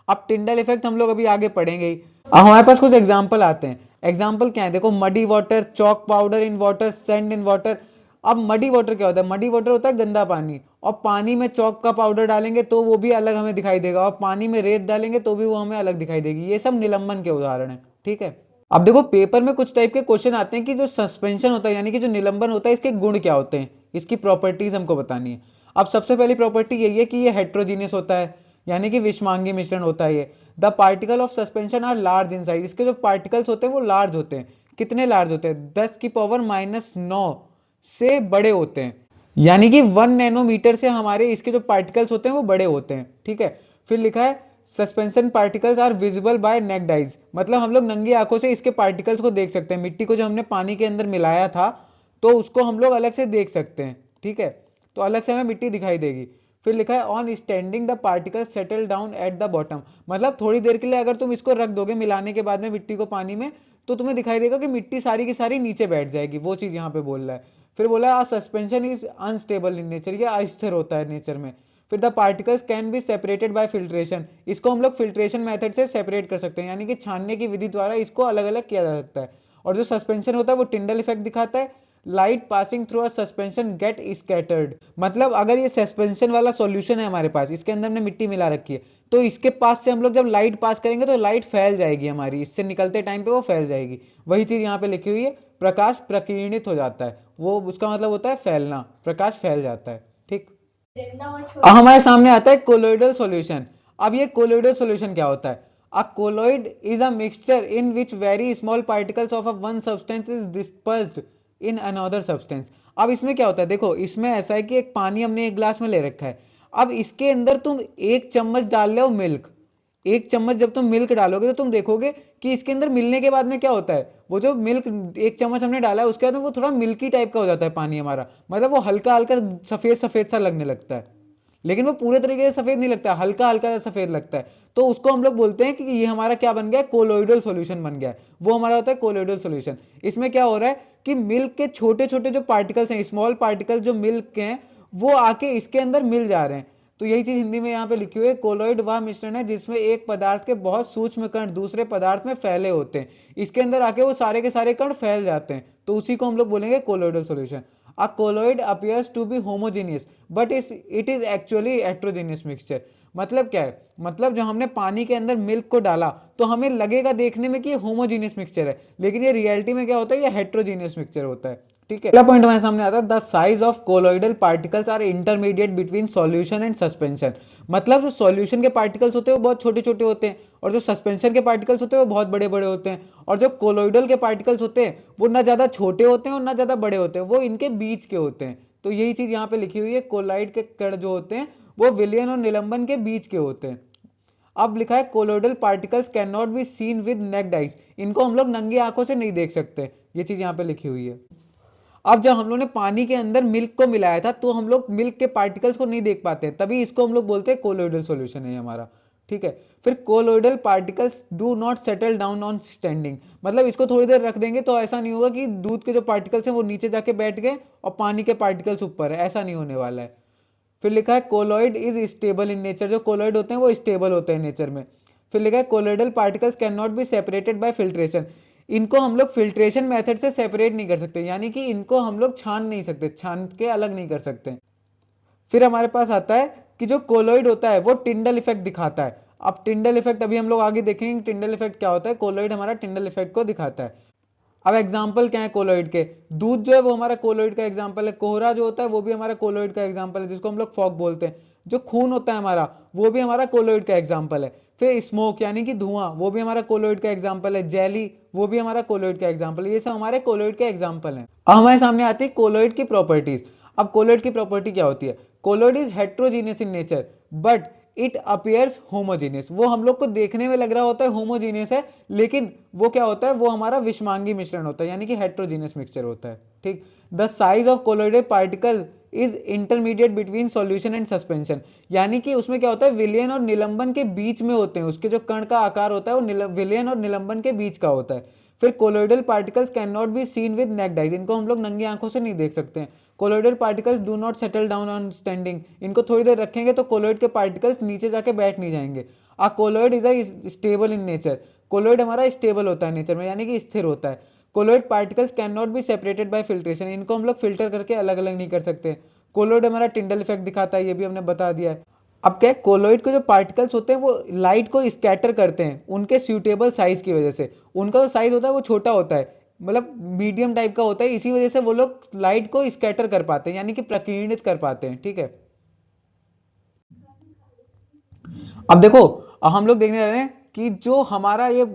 अब टिंडल इफेक्ट हम लोग अभी आगे पढ़ेंगे ही। अब हमारे पास कुछ एग्जांपल आते हैं। एग्जांपल क्या है, देखो muddy water, chalk powder in water, sand in water. अब मडी वाटर क्या होता है, मडी वाटर होता है गंदा पानी, और पानी में चौक का पाउडर डालेंगे तो वो भी अलग हमें दिखाई देगा, और पानी में रेत डालेंगे तो भी वो हमें अलग दिखाई देगी। ये सब निलंबन के उदाहरण है, ठीक है। अब देखो पेपर में कुछ टाइप के क्वेश्चन आते हैं कि जो सस्पेंशन होता है यानी कि जो निलंबन होता है इसके गुण क्या होते हैं, इसकी प्रॉपर्टीज हमको बतानी है। अब सबसे पहली प्रॉपर्टी यही है कि ये हेट्रोजीनियस होता है, यानी कि विषमांगी मिश्रण होता है ये। The particle of suspension are large in size, इसके जो पार्टिकल्स होते हैं वो लार्ज होते हैं। कितने लार्ज होते हैं, 10⁻⁻⁹ से बड़े होते हैं, यानी कि 1 नैनोमीटर से हमारे इसके जो पार्टिकल्स होते हैं वो बड़े होते हैं, ठीक है। फिर लिखा है suspension particles are visible by naked eyes, मतलब हम लोग नंगी आंखों से इसके पार्टिकल्स को देख सकते हैं। मिट्टी को जो हमने पानी के अंदर मिलाया था तो उसको हम लोग अलग से देख सकते हैं, ठीक है, तो अलग से हमें मिट्टी दिखाई देगी। फिर लिखा है on standing the particle settle down at the bottom, मतलब थोड़ी देर के लिए अगर तुम इसको रख दोगे मिलाने के बाद में मिट्टी को पानी में तो तुम्हें दिखाई देगा कि मिट्टी सारी की सारी नीचे बैठ जाएगी, वो चीज यहाँ पे बोल रहा है। फिर बोला suspension is unstable in nature, ये अस्थिर होता है नेचर में। फिर the particles can be separated by filtration, इसको हम लोग फिल्ट्रेशन मेथड से सेपरेट कर सकते हैं, यानी कि छानने की विधि द्वारा इसको अलग अलग किया जा सकता है। और जो सस्पेंशन होता है वो टिंडल इफेक्ट दिखाता है। Light passing through a suspension get scattered, मतलब अगर ये सस्पेंशन वाला सॉल्यूशन है हमारे पास, इसके अंदर हमने मिट्टी मिला रखी है, तो इसके पास से हम लोग जब लाइट पास करेंगे तो लाइट फैल जाएगी हमारी, इससे निकलते टाइम पे वो फैल जाएगी। वही चीज यहाँ पे लिखी हुई है, प्रकाश प्रकीर्णित हो जाता है, वो उसका मतलब होता है फैलना, प्रकाश फैल जाता है, ठीक। अब हमारे सामने आता है कोलोइडल सॉल्यूशन। अब ये कोलोइडल सॉल्यूशन क्या होता है, a colloid is a mixture in which very small particles of a one substance is dispersed in another substance. अब इसमें क्या होता है, देखो इसमें ऐसा है कि एक पानी हमने एक ग्लास में ले रखा है, अब इसके अंदर तुम 1 चम्मच डाल रहे हो मिल्क, 1 चम्मच जब तुम मिल्क डालोगे तो तुम देखोगे कि इसके अंदर मिलने के बाद में क्या होता है, वो जो मिल्क 1 चम्मच हमने डाला है उसके बाद में वो थोड़ा मिल्की टाइप का हो जाता है पानी हमारा, मतलब वो हल्का हल्का सफेद सफेद सा लगने लगता है, लेकिन वो पूरे तरीके से सफेद नहीं लगता, हल्का हल्का सफेद लगता है। तो उसको हम लोग बोलते हैं कि ये हमारा क्या बन गया, कोलोइडल सॉल्यूशन बन गया है, वो हमारा होता है कोलोइडल सॉल्यूशन। इसमें क्या हो रहा है कि मिल्क के छोटे छोटे जो पार्टिकल्स हैं, स्मॉल पार्टिकल जो मिल्क के हैं वो आके इसके अंदर मिल जा रहे हैं। तो यही चीज हिंदी में यहाँ पे लिखी हुई है, कोलोइड वह मिश्रण है जिसमें एक पदार्थ के बहुत सूक्ष्म कण दूसरे पदार्थ में फैले होते हैं, इसके अंदर आके वो सारे के सारे कण फैल जाते हैं, तो उसी को हम लोग बोलेंगे colloidal solution. A colloid appears to be homogeneous but it is actually heterogeneous mixture, मतलब क्या है, मतलब जो हमने पानी के अंदर मिल्क को डाला तो हमें लगेगा देखने में कि ये होमोजीनियस मिक्सचर है, लेकिन ये रियलिटी में क्या होता है, ये हेट्रोजीनियस मिक्सचर होता है, ठीक है। अगला पॉइंट हमारे सामने आता है the size of colloidal particles are intermediate between solution and suspension, मतलब जो सॉल्यूशन के पार्टिकल्स होते हैं वो बहुत छोटे छोटे होते हैं और जो सस्पेंशन के पार्टिकल्स होते हैं वो बहुत बड़े बड़े होते हैं, और जो कोलोइडल के पार्टिकल्स होते हैं वो ना ज्यादा छोटे होते हैं और ना ज्यादा बड़े होते हैं, वो इनके बीच के होते हैं, तो यही चीज यहाँ पे लिखी हुई है, कोलाइड के कण जो होते हैं वो विलयन और निलंबन के बीच के होते हैं। अब लिखा है colloidal particles can not be seen with necked eyes, इनको हम लोग नंगी आंखों से नहीं देख सकते, ये चीज यहाँ पे लिखी हुई है। अब जब हम लोग ने पानी के अंदर मिल्क को मिलाया था तो हम लोग मिल्क के पार्टिकल्स को नहीं देख पाते, तभी इसको हम लोग बोलते हैं कोलोइडल सॉल्यूशन है हमारा, ठीक है। फिर colloidal particles do not settle down on standing, मतलब इसको थोड़ी देर रख देंगे तो ऐसा नहीं होगा कि दूध के जो पार्टिकल्स हैं वो नीचे जाके बैठ गए और पानी के पार्टिकल्स ऊपर है, ऐसा नहीं होने वाला है। फिर लिखा है colloid is stable in nature, जो कोलोइड होते हैं वो स्टेबल होते हैं नेचर में। फिर लिखा है colloidal particles can not be separated by filtration, इनको हम लोग फिल्ट्रेशन मेथड से सेपरेट नहीं कर सकते, यानी कि इनको हम लोग छान नहीं सकते, छान के अलग नहीं कर सकते। फिर हमारे पास आता है कि जो कोलोइड होता है वो टिंडल इफेक्ट दिखाता है। अब टिंडल इफेक्ट अभी हम लोग आगे देखेंगे टिंडल इफेक्ट क्या होता है, कोलोइड हमारा टिंडल इफेक्ट को दिखाता है। अब एग्जाम्पल क्या है कोलोइड के, दूध जो है वो हमारा कोलोइड का एग्जाम्पल है, कोहरा जो होता है वो भी हमारा कोलोइड का एग्जाम्पल है जिसको हम लोग फॉग बोलते हैं, जो खून होता है हमारा वो भी हमारा कोलोइड का एग्जाम्पल है। फिर स्मोक यानी कि धुआं वो भी हमारा कोलोइड का एग्जाम्पल है, जेली वो भी हमारा कोलोइड का एग्जाम्पल है, ये सब हमारे कोलोइड के एग्जाम्पल हैं। अब हमारे सामने आती है कोलोइड की प्रॉपर्टीज। अब कोलोइड की प्रॉपर्टी क्या होती है, colloid is heterogeneous in nature but it appears homogeneous, वो हम लोग को देखने में लग रहा होता है होमोजीनियस है, लेकिन वो क्या होता है, वो हमारा विषमांगी मिश्रण होता है, यानी कि हेट्रोजीनियस मिक्सचर होता है, ठीक। The size of colloidal particle is intermediate between solution and suspension, यानी कि उसमें क्या होता है विलयन और निलंबन के बीच में होते हैं, उसके जो कण का आकार होता है वो विलयन और निलंबन के बीच का होता है। फिर colloidal particles can not be seen with necked eyes, इनको हम लोग नंगी आंखों से नहीं देख सकते हैं। Colloidal particles do not settle down on standing, इनको थोड़ी देर रखेंगे तो कोलोइड के पार्टिकल्स नीचे जाके बैठ नहीं जाएंगे। A colloid is a stable in nature, colloid हमारा स्टेबल होता है नेचर में, यानी कि स्थिर होता है। Colloid particles can not be separated by filtration, इनको हम लोग फिल्टर करके अलग अलग नहीं कर सकते। कोलोइड हमारा टिंडल इफेक्ट दिखाता है, ये भी हमने बता दिया है। अब क्या है, कोलोइड के जो पार्टिकल्स होते हैं वो लाइट को स्कैटर करते हैं उनके सूटेबल साइज की वजह से, उनका जो साइज होता है वो छोटा होता है, मतलब मीडियम टाइप का होता है, इसी वजह से वो लोग लाइट को स्कैटर कर पाते हैं, यानी कि प्रकीर्णित कर पाते हैं, ठीक है। अब देखो हम लोग देखने जा रहे हैं कि जो हमारा ये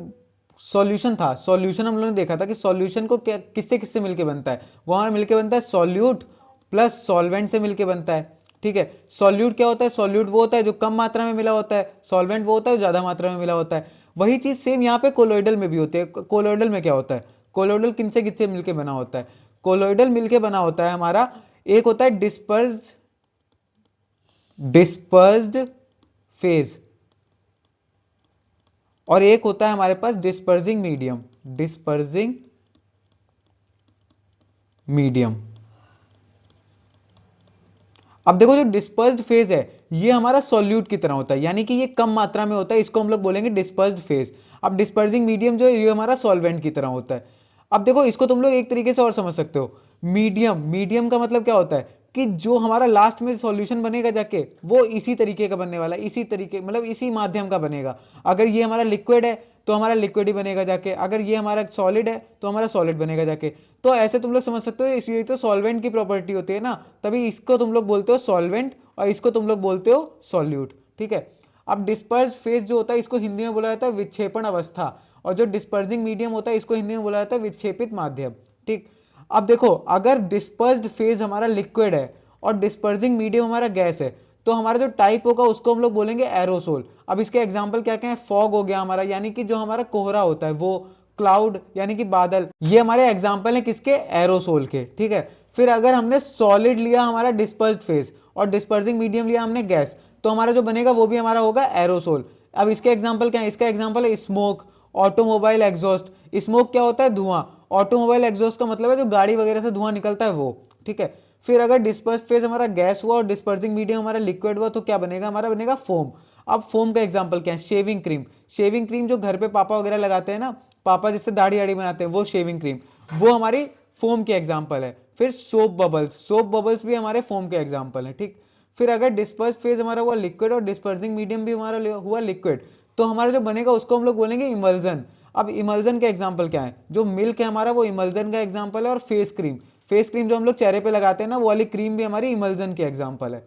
सॉल्यूशन था, सॉल्यूशन हम लोगों ने देखा था कि सॉल्यूशन को क्या किससे किससे मिलके बनता है, वो हमारा मिलके बनता है सॉल्यूट प्लस सॉल्वेंट से मिलके बनता है, ठीक है। सॉल्यूट क्या होता है, सॉल्यूट वो होता है जो कम मात्रा में मिला होता है, सॉल्वेंट वो होता है जो ज्यादा मात्रा में मिला होता है। वही चीज सेम यहाँ पे कोलोइडल में भी होती है। कोलोइडल में क्या होता है, कोलोइडल किनसे किससे मिलके बना होता है, कोलोइडल मिलके बना होता है हमारा, एक होता है डिस्पर्स्ड फेज और एक होता है हमारे पास डिस्पर्सिंग मीडियम, डिस्पर्सिंग मीडियम। अब देखो जो डिस्पर्स्ड फेज है ये हमारा सॉल्यूट की तरह होता है, यानी कि ये कम मात्रा में होता है, इसको हम लोग बोलेंगे डिस्पर्स्ड फेज। अब डिस्पर्सिंग मीडियम जो है ये हमारा सॉल्वेंट की तरह होता है। अब देखो इसको तुम लोग एक तरीके से और समझ सकते हो, मीडियम, मीडियम का मतलब क्या होता है कि जो हमारा लास्ट में सॉल्यूशन बनेगा जाके वो इसी तरीके का बनने वाला है, इसी तरीके मतलब इसी माध्यम का बनेगा। अगर ये हमारा लिक्विड है तो हमारा लिक्विड ही बनेगा जाके, अगर ये हमारा सॉलिड है तो हमारा सॉलिड बनेगा जाके। तो ऐसे तुम लोग समझ सकते हो, इसलिए तो सॉल्वेंट की प्रॉपर्टी होती है ना, तभी इसको तुम लोग बोलते हो सॉल्वेंट और इसको तुम लोग बोलते हो सॉल्यूट, ठीक है। अब डिस्पर्स फेज जो होता है इसको हिंदी में बोला जाता है विक्षेपण अवस्था, और जो डिस्पर्सिंग मीडियम होता है इसको हिंदी में बोला जाता है विक्षेपित माध्यम, ठीक। अब देखो अगर डिस्पर्स्ड फेज हमारा लिक्विड है और डिस्पर्सिंग मीडियम हमारा गैस है तो हमारा जो टाइप होगा उसको हम लोग बोलेंगे एरोसोल। अब इसके एग्जांपल क्या क्या है, फॉग हो गया हमारा, यानी कि जो हमारा कोहरा होता है वो, क्लाउड यानी कि बादल, ये हमारे एग्जांपल है किसके, एरोसोल के, ठीक है। फिर अगर हमने सॉलिड लिया हमारा डिस्पर्स्ड फेज और डिस्पर्सिंग मीडियम लिया हमने गैस, तो हमारा जो बनेगा वो भी हमारा होगा एरोसोल। अब इसके एग्जांपल क्या है, इसका एग्जांपल है स्मोक, ऑटोमोबाइल एग्जॉस्ट। स्मोक क्या होता है, धुआं, ऑटोमोबाइल एग्जॉस्ट का मतलब है जो गाड़ी वगैरह से धुआं निकलता है वो, ठीक है। फिर अगर डिस्पर्स फेज हमारा गैस हुआ और डिस्पर्सिंग मीडियम हमारा लिक्विड हुआ तो क्या बनेगा, हमारा बनेगा फोम। अब फोम का एग्जांपल क्या है, शेविंग क्रीम, शेविंग क्रीम जो घर पे पापा वगैरह लगाते हैं ना, पापा जिससे दाढ़ी आड़ी बनाते हैं वो शेविंग क्रीम, वो हमारी फोम के एग्जांपल है। फिर सोप बबल्स, सोप बबल्स भी हमारे फोम के एग्जांपल है, ठीक। फिर अगर डिस्पर्स फेज हमारा हुआ लिक्विड और डिस्पर्सिंग मीडियम भी हमारा हुआ लिक्विड, तो हमारा जो बनेगा उसको हम लोग बोलेंगे इमल्जन। अब इमल्जन का एग्जांपल क्या है, जो मिल्क है हमारा वो इमल्जन का एग्जांपल है, और फेस क्रीम, फेस क्रीम जो हम लोग चेहरे पे लगाते हैं ना वो वाली क्रीम भी हमारी इमल्जन की एग्जांपल है।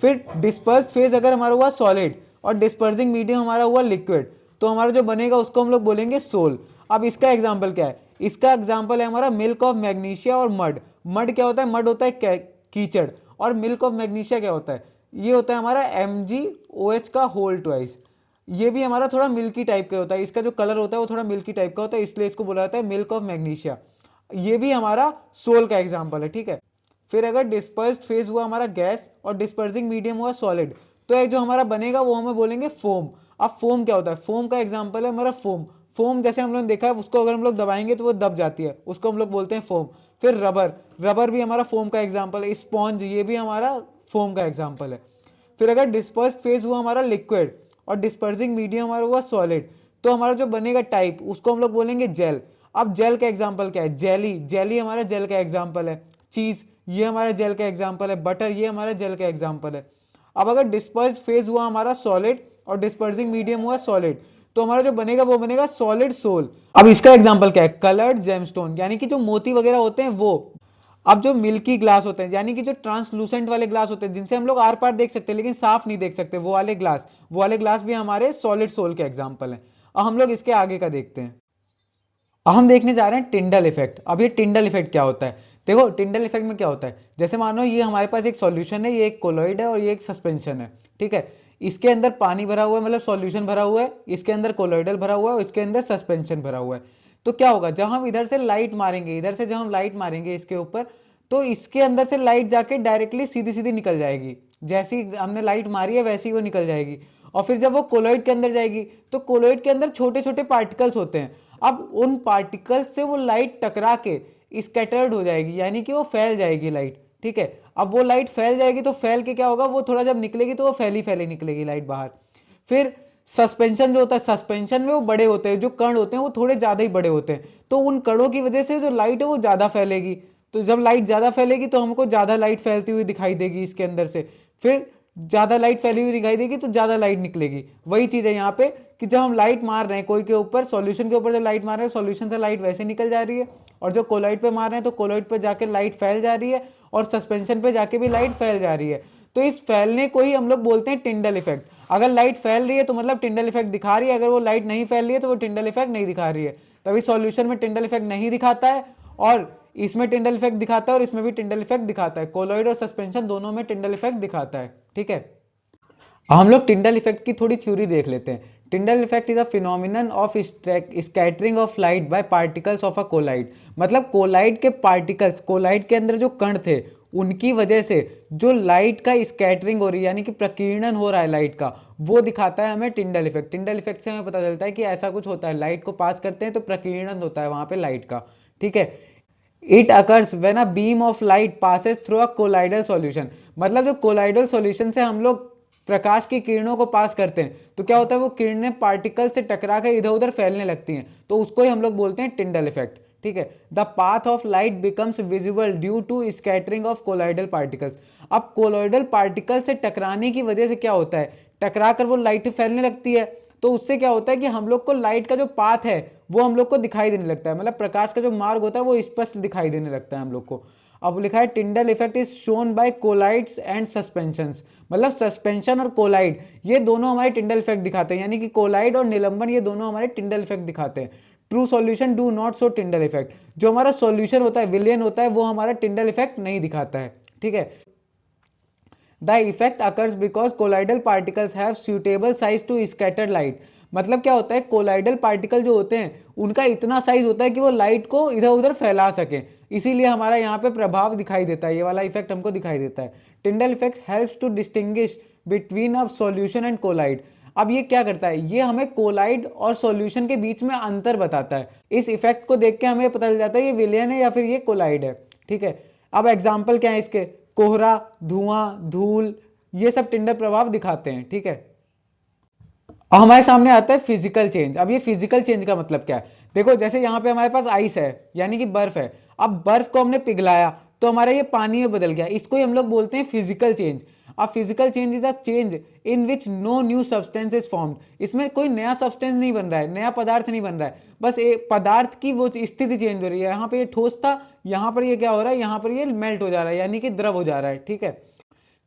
फिर डिस्पर्स फेज अगर हमारा हुआ सॉलिड और डिस्पर्सिंग मीडियम हमारा हुआ लिक्विड, तो हमारा जो बनेगा उसको हम लोग बोलेंगे सोल। अब इसका एग्जांपल क्या है, इसका एग्जांपल है हमारा मिल्क ऑफ मैग्नीशिया और मड। मड क्या होता है, मड होता है कीचड़। और मिल्क ऑफ मैग्नीशिया क्या होता है, ये होता है हमारा MgOH का होल ट्वाइस। ये भी हमारा थोड़ा मिल्की टाइप का होता है, इसका जो कलर होता है वो थोड़ा मिल्की टाइप का होता है, इसलिए इसको बोला जाता है मिल्क ऑफ मैग्नीशिया। ये भी हमारा सोल का एग्जाम्पल है, ठीक है। फिर अगर डिस्पर्स्ड फेज हुआ हमारा गैस और डिस्पर्सिंग मीडियम हुआ सॉलिड, तो एक जो हमारा बनेगा वो हमें बोलेंगे फोम। अब फोम क्या होता है, फोम का एग्जाम्पल है हमारा फोम। फोम जैसे हम लोग ने देखा है, उसको अगर हम लोग दबाएंगे तो वो दब जाती है, उसको हम लोग बोलते हैं फोम। फिर रबर, रबर भी हमारा फोम का एग्जाम्पल है। स्पॉन्ज, ये भी हमारा फोम का एग्जाम्पल है। फिर अगर डिस्पर्स फेज हुआ हमारा लिक्विड और डिस्पर्सिंग मीडियम हमारा हुआ सॉलिड, तो हमारा जो बनेगा टाइप, उसको हम लोग बोलेंगे जेल। अब जेल का एग्जाम्पल क्या है, जेली, जेली हमारा जेल का एग्जाम्पल है। चीज, ये हमारा जेल का एग्जाम्पल है। बटर, ये हमारा जेल का एग्जाम्पल है। अब अगर डिस्पर्स्ड फेज हुआ हमारा सॉलिड और डिस्पर्सिंग मीडियम हुआ सॉलिड, तो हमारा जो बनेगा वो बनेगा सॉलिड सोल। अब इसका एग्जाम्पल क्या है, कलर्ड जेमस्टोन, यानी कि जो मोती वगैरह होते हैं वो। अब जो मिल्की ग्लास होते हैं, यानी कि जो ट्रांसलूसेंट वाले ग्लास होते हैं, जिनसे हम लोग आर पार देख सकते हैं लेकिन साफ नहीं देख सकते, वो वाले ग्लास, वो वाले ग्लास भी हमारे सॉलिड सोल के एग्जाम्पल हैं। अब हम लोग इसके आगे का देखते हैं। अब हम देखने जा रहे हैं टिंडल इफेक्ट। अब ये टिंडल इफेक्ट क्या होता है, देखो टिंडल इफेक्ट में क्या होता है, जैसे मानो ये हमारे पास एक सॉल्यूशन है, ये एक कोलॉइड है और ये एक सस्पेंशन है, ठीक है। इसके अंदर पानी भरा हुआ है, मतलब सॉल्यूशन भरा हुआ है, इसके अंदर कोलॉइडल भरा हुआ है और इसके अंदर सस्पेंशन भरा हुआ है। तो क्या होगा, जब हम इधर से लाइट मारेंगे, इधर से जब हम लाइट मारेंगे इसके ऊपर, तो इसके अंदर से लाइट जाके डायरेक्टली सीधी सीधी निकल जाएगी। जैसी हमने लाइट मारी है वैसी वो निकल जाएगी। और फिर जब वो कोलॉइड के अंदर जाएगी, तो कोलॉइड के अंदर छोटे छोटे पार्टिकल्स होते हैं। अब उन पार्टिकल्स से वो लाइट टकरा के स्कैटर्ड हो जाएगी, यानी कि वो फैल जाएगी लाइट, ठीक है। अब वो लाइट फैल जाएगी, तो फैल के क्या होगा, वो थोड़ा जब निकलेगी तो वो फैली फैली निकलेगी लाइट बाहर। फिर सस्पेंशन जो होता है, सस्पेंशन में वो बड़े होते हैं, जो कण होते हैं वो थोड़े ज्यादा ही बड़े होते हैं, तो उन कणों की वजह से जो लाइट है वो ज्यादा फैलेगी। तो जब लाइट ज्यादा फैलेगी तो हमको ज्यादा लाइट फैलती हुई दिखाई देगी इसके अंदर से। फिर ज्यादा लाइट फैली हुई दिखाई देगी तो ज्यादा लाइट निकलेगी। वही चीज है यहाँ पे कि जब हम लाइट मार रहे हैं कोई के ऊपर, सॉल्यूशन के ऊपर जब लाइट मार रहे हैं, सॉल्यूशन से लाइट वैसे निकल जा रही है, और जो कोलॉइड पे मार रहे हैं तो कोलॉइड पे जाके लाइट फैल जा रही है, और सस्पेंशन पे जाके भी लाइट फैल जा रही है। तो इस फैलने को ही हम लोग बोलते हैं टिंडल इफेक्ट। अगर लाइट फैल रही है तो मतलब टिंडल इफेक्ट दिखा रही है, अगर वो लाइट नहीं फैल रही है तो वो टिंडल इफेक्ट नहीं दिखा रही है। तभी सॉल्यूशन में टिंडल इफेक्ट नहीं दिखाता है, और इसमें टिंडल इफेक्ट दिखाता है, और इसमें भी टिंडल इफेक्ट दिखाता है। कोलॉइड और सस्पेंशन दोनों में टिंडल इफेक्ट दिखाता है, ठीक है। अब हम लोग टिंडल इफेक्ट की थोड़ी थ्योरी देख लेते हैं। टिंडल effect is a phenomenon of scattering of light by particles of a colloid. मतलब कोलाइड के पार्टिकल्स, कोलाइड के अंदर जो कण थे, उनकी वजह से जो लाइट का स्कैटरिंग हो रही है, यानी कि प्रकीर्णन हो रहा है लाइट का, वो दिखाता है हमें टिंडल इफेक्ट। टिंडल इफेक्ट से हमें पता चलता है कि ऐसा कुछ होता है, लाइट को पास करते हैं तो प्रकीर्णन होता है वहां पे लाइट का, ठीक है। It occurs when a beam of light passes through a colloidal solution. मतलब जो कोलाइडल सॉल्यूशन से हम लोग प्रकाश की किरणों को पास करते हैं, तो क्या होता है, वो किरणें पार्टिकल से टकरा के इधर उधर फैलने लगती हैं, तो उसको ही हम लोग बोलते हैं टिंडल इफेक्ट, ठीक है। The path of light becomes visible due to scattering of colloidal particles. अब कोलाइडल पार्टिकल से टकराने की वजह से क्या होता है, टकरा कर वो लाइट फैलने लगती है, तो उससे क्या होता है कि हम लोग को लाइट का जो पाथ है वो हम लोग को दिखाई देने लगता है, मतलब प्रकाश का जो मार्ग होता है वो स्पष्ट दिखाई देने लगता है हम लोग को। अब लिखा है Tyndall effect is shown by colloids and suspensions. मतलब सस्पेंशन और कोलाइड ये दोनों हमारे टिंडल इफेक्ट दिखाते हैं, यानी कि कोलाइड और निलंबन ये दोनों हमारे टिंडल इफेक्ट दिखाते हैं। True solution do not show Tyndall effect. जो हमारा सॉल्यूशन होता है, विलियन होता है, वो हमारा टिंडल इफेक्ट नहीं दिखाता है, ठीक है। The effect occurs because colloidal particles have suitable size to scatter light. मतलब क्या होता है, कोलाइडल पार्टिकल जो होते हैं उनका इतना साइज होता है कि वो लाइट को इधर उधर फैला सके, इसीलिए हमारा यहाँ पे प्रभाव दिखाई देता है, ये वाला इफेक्ट हमको दिखाई देता है। Tyndall effect helps to distinguish between a solution and colloid. अब ये क्या करता है, ये हमें कोलाइड और सॉल्यूशन के बीच में अंतर बताता है। इस इफेक्ट को देख के हमें पता चल जाता है ये विलियन है या फिर ये कोलाइड है, ठीक है। अब एग्जाम्पल क्या है इसके, कोहरा, धुआं, धूल, ये सब टिंडल प्रभाव दिखाते हैं, ठीक है। अब हमारे सामने आता है फिजिकल चेंज। अब ये फिजिकल चेंज का मतलब क्या है, देखो जैसे यहाँ पे हमारे पास आइस है, यानी कि बर्फ है। अब बर्फ को हमने पिघलाया तो हमारा ये पानी में बदल गया, इसको ही हम लोग बोलते हैं फिजिकल चेंज। अब physical change is a change in which no new substance is formed. इसमें कोई नया सब्सटेंस नहीं बन रहा है, नया पदार्थ नहीं बन रहा है, बस एक पदार्थ की वो स्थिति चेंज हो रही है। यहाँ पे ये ठोस था, यहाँ पर ये क्या हो रहा है, यहाँ पर ये मेल्ट हो जा रहा है, यानी कि द्रव हो जा रहा है, ठीक है।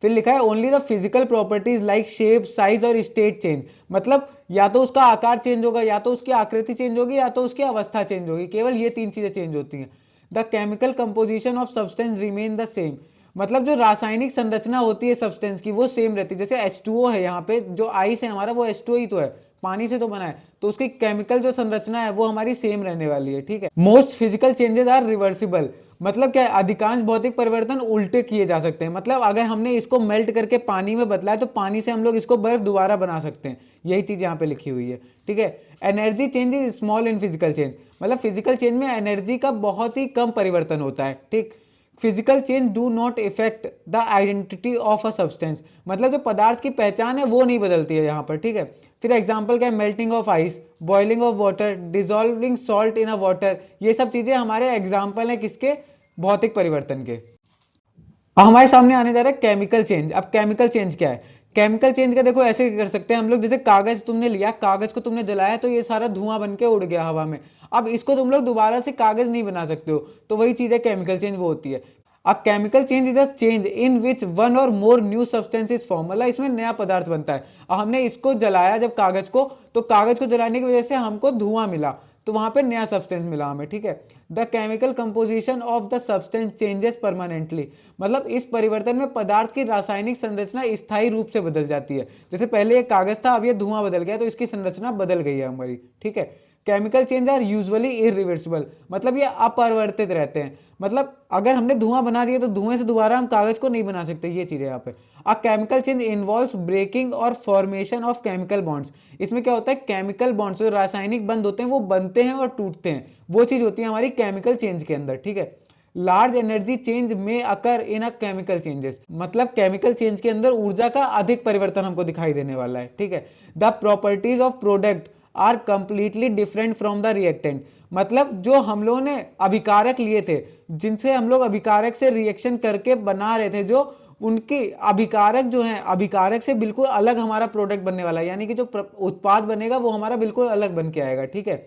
फिर लिखा है only the physical properties like shape, size और स्टेट चेंज। मतलब या तो उसका आकार चेंज होगा, या तो उसकी आकृति चेंज होगी, या तो उसकी अवस्था चेंज होगी, केवल ये तीन चीजें चेंज होती हैं। The chemical composition of substance remain the same. मतलब जो रासायनिक संरचना होती है सब्सटेंस की वो सेम रहती है। जैसे H2O है, यहाँ पे जो आइस है हमारा वो H2O ही तो है, पानी से तो बना है, तो उसकी केमिकल जो संरचना है वो हमारी सेम रहने वाली है, ठीक है। Most physical changes are reversible, मतलब क्या है, अधिकांश भौतिक परिवर्तन उल्टे किए जा सकते हैं। मतलब अगर हमने इसको मेल्ट करके पानी में बदला है तो पानी से हम लोग इसको बर्फ दोबारा बना सकते हैं, यही चीज यहाँ पे लिखी हुई है, ठीक है। Energy change is small in physical change, मतलब फिजिकल चेंज में एनर्जी का बहुत ही कम परिवर्तन होता है, ठीक। Physical change do not effect the identity of a substance, मतलब जो पदार्थ की पहचान है वो नहीं बदलती है यहाँ पर, ठीक है। फिर एग्जांपल क्या है, melting of ice, boiling of water, dissolving salt in a water, ये सब चीजें हमारे एग्जांपल है किसके, भौतिक परिवर्तन के। अब हमारे सामने आने जा रहा है केमिकल चेंज। अब केमिकल चेंज क्या है, केमिकल चेंज का देखो ऐसे कर सकते हैं हम लोग, जैसे कागज तुमने लिया, कागज को तुमने जलाया तो ये सारा धुआं बन के उड़ गया हवा में, अब इसको तुम लोग दोबारा से कागज नहीं बना सकते हो, तो वही चीज है केमिकल चेंज, वो होती है। अब chemical change is a change in which one or more new substance is form, मतलब इसमें नया पदार्थ बनता है। अब हमने इसको जलाया जब कागज को, तो कागज को जलाने की वजह से हमको धुआं मिला, तो वहां पे नया सब्सटेंस मिला हमें, ठीक है। The chemical composition of the substance changes permanently, मतलब इस परिवर्तन में पदार्थ की रासायनिक संरचना स्थायी रूप से बदल जाती है। जैसे पहले ये कागज था, अब ये धुआं बदल गया, तो इसकी संरचना बदल गई है हमारी, ठीक है। Chemical change are usually irreversible, मतलब ये अपरिवर्तित रहते हैं, मतलब अगर हमने धुआं बना दिया तो धुएं से दोबारा हम कागज को नहीं बना सकते, ये चीज है यहाँ पे। A chemical change involves breaking और फॉर्मेशन ऑफ केमिकल बॉन्ड्स, इसमें क्या होता है, केमिकल बॉन्ड्स जो रासायनिक बंध होते हैं वो बनते हैं और टूटते हैं, वो चीज होती है हमारी केमिकल चेंज के अंदर, ठीक है। लार्ज एनर्जी चेंज में अकर इन अ केमिकल चेंजेस, मतलब केमिकल चेंज के अंदर ऊर्जा का अधिक परिवर्तन हमको दिखाई देने वाला है, ठीक है। The properties of product are completely different from the reactant, मतलब जो हम लोगों ने अभिकारक लिए थे, जिनसे हम लोग अभिकारक से रिएक्शन करके बना रहे थे, जो उनके अभिकारक जो है, अभिकारक से बिल्कुल अलग हमारा प्रोडक्ट बनने वाला है, यानी कि जो उत्पाद बनेगा वो हमारा बिल्कुल अलग बन के आएगा, ठीक है।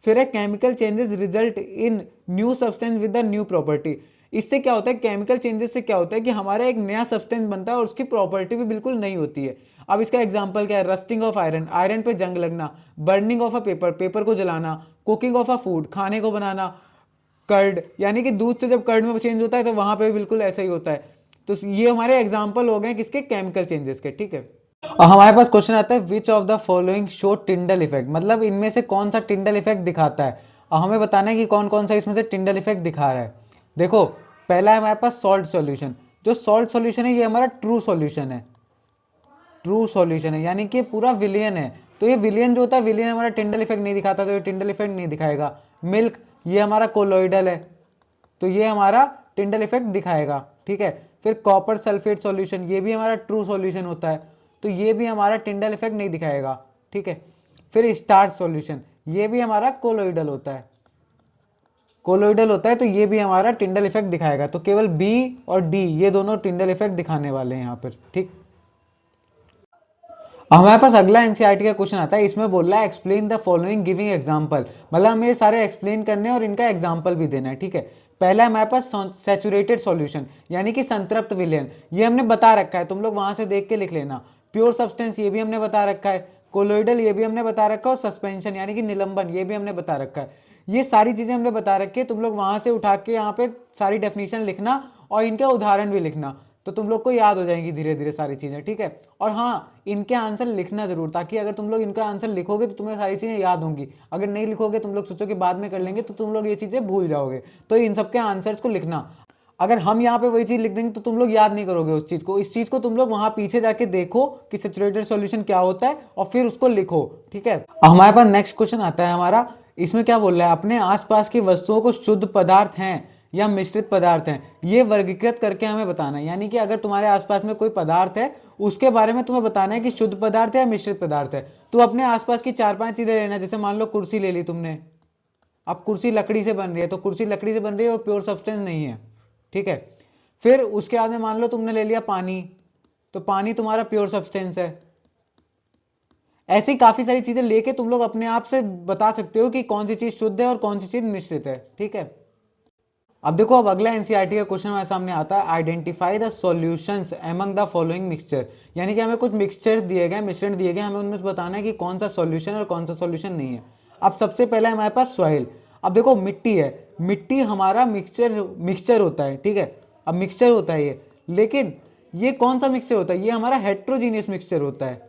फिर है chemical changes result in new substance with the new property, इससे क्या होता है, केमिकल चेंजेस से क्या होता है कि हमारा एक नया सब्सटेंस बनता है और उसकी प्रॉपर्टी भी बिल्कुल नई होती है। अब इसका एग्जांपल क्या है, रस्टिंग ऑफ आयरन, आयरन पे जंग लगना, burning of a paper, paper को जलाना, कुकिंग ऑफ अ फूड, खाने को बनाना, कर्ड, यानी कि दूध से जब कर्ड में चेंज होता है तो वहां पे भी बिल्कुल ऐसा ही होता है। तो ये हमारे एग्जांपल हो गए किसके, केमिकल चेंजेस के, ठीक है। और हमारे पास क्वेश्चन आता है which of the following show Tyndall effect, मतलब इनमें से कौन सा टिंडल इफेक्ट दिखाता है, और हमें बताना है कि कौन कौन सा इसमें से टिंडल इफेक्ट दिखा रहा है। देखो पहला है हमारे पास सॉल्ट सॉल्यूशन, जो सॉल्ट सॉल्यूशन है ये हमारा ट्रू सॉल्यूशन है, ट्रू सॉल्यूशन है, यानी कि पूरा विलियन है, तो ये विलियन जो होता है, विलियन हमारा टिंडल इफेक्ट नहीं दिखाता, तो ये टिंडल इफेक्ट नहीं दिखाएगा। मिल्क, ये हमारा कोलोइडल है, तो ये हमारा टिंडल इफेक्ट दिखाएगा, ठीक है। फिर कॉपर सल्फेट सॉल्यूशन, ये भी हमारा ट्रू सॉल्यूशन होता है, तो ये भी हमारा टिंडल इफेक्ट नहीं दिखाएगा, ठीक है। फिर स्टार्च सॉल्यूशन, ये भी हमारा कोलोइडल होता है, कोलोइडल होता है, तो ये भी हमारा टिंडल इफेक्ट दिखाएगा। तो केवल बी और डी ये दोनों टिंडल इफेक्ट दिखाने वाले हैं यहाँ पर, ठीक। हमारे पास अगला एनसीईआरटी का क्वेश्चन आता है, इसमें बोल रहा है explain the following giving example, मतलब हमें ये सारे एक्सप्लेन करने और इनका एग्जांपल भी देना है, ठीक है। पहला है हमारे पास सैचुरेटेड सॉल्यूशन, यानी कि संतृप्त विलयन, ये हमने बता रखा है, तुम लोग वहां से देख के लिख लेना। प्योर सब्सटेंस, ये भी हमने बता रखा है। कोलोइडल, ये भी हमने बता रखा है। और सस्पेंशन यानी कि निलंबन, ये भी हमने बता रखा है। ये सारी चीजें हमने बता रखी है, तुम लोग वहां से उठा के यहाँ पे सारी डेफिनेशन लिखना और इनके उदाहरण भी लिखना, तो तुम लोग को याद हो जाएंगी धीरे धीरे सारी चीजें, ठीक है। और हाँ, इनके आंसर लिखना जरूर, ताकि अगर तुम लोग इनका आंसर लिखोगे तो तुम्हें सारी चीजें याद होंगी। अगर नहीं लिखोगे, तुम लोग सोचो कि बाद में कर लेंगे, तो तुम लोग ये चीजें भूल जाओगे। तो इन सबके आंसर्स को लिखना, अगर हम यहाँ पे वही चीज लिख देंगे तो तुम लोग याद नहीं करोगे उस चीज को। इस चीज को तुम लोग वहां पीछे जाके देखो कि सैचुरेटेड सॉल्यूशन क्या होता है, और फिर उसको लिखो, ठीक है। हमारे पास नेक्स्ट क्वेश्चन आता है हमारा, इसमें क्या बोल रहा है, अपने आसपास की वस्तुओं को शुद्ध पदार्थ हैं या मिश्रित पदार्थ हैं, ये वर्गीकृत करके हमें बताना है। यानी कि अगर तुम्हारे आसपास में कोई पदार्थ है, उसके बारे में तुम्हें बताना है कि शुद्ध पदार्थ है या मिश्रित पदार्थ है। तो अपने आसपास की 4-5 चीजें लेना, जैसे मान लो कुर्सी ले ली तुमने, अब कुर्सी लकड़ी से बन रही है, तो कुर्सी लकड़ी से बन रही है और प्योर सब्सटेंस नहीं है, ठीक है। फिर उसके बाद में मान लो तुमने ले लिया पानी, तो पानी तुम्हारा प्योर सब्सटेंस है। ऐसी काफी सारी चीजें लेके तुम लोग अपने आप से बता सकते हो कि कौन सी चीज शुद्ध है और कौन सी चीज मिश्रित है, ठीक है। अब देखो, अब अगला एनसीईआरटी का क्वेश्चन हमारे सामने आता है, identify the solutions among the following mixture, यानी कि हमें कुछ मिक्सचर दिए गए, मिश्रण दिए गए, हमें उनमें से बताना है कि कौन सा सॉल्यूशन और कौन सा सॉल्यूशन नहीं है। अब सबसे पहले हमारे पास सॉइल, अब देखो मिट्टी है, मिट्टी हमारा मिक्सचर होता है, ठीक है। अब मिक्सचर होता है ये, लेकिन ये कौन सा मिक्सचर होता है, ये हमारा हेट्रोजीनियस मिक्सचर होता है,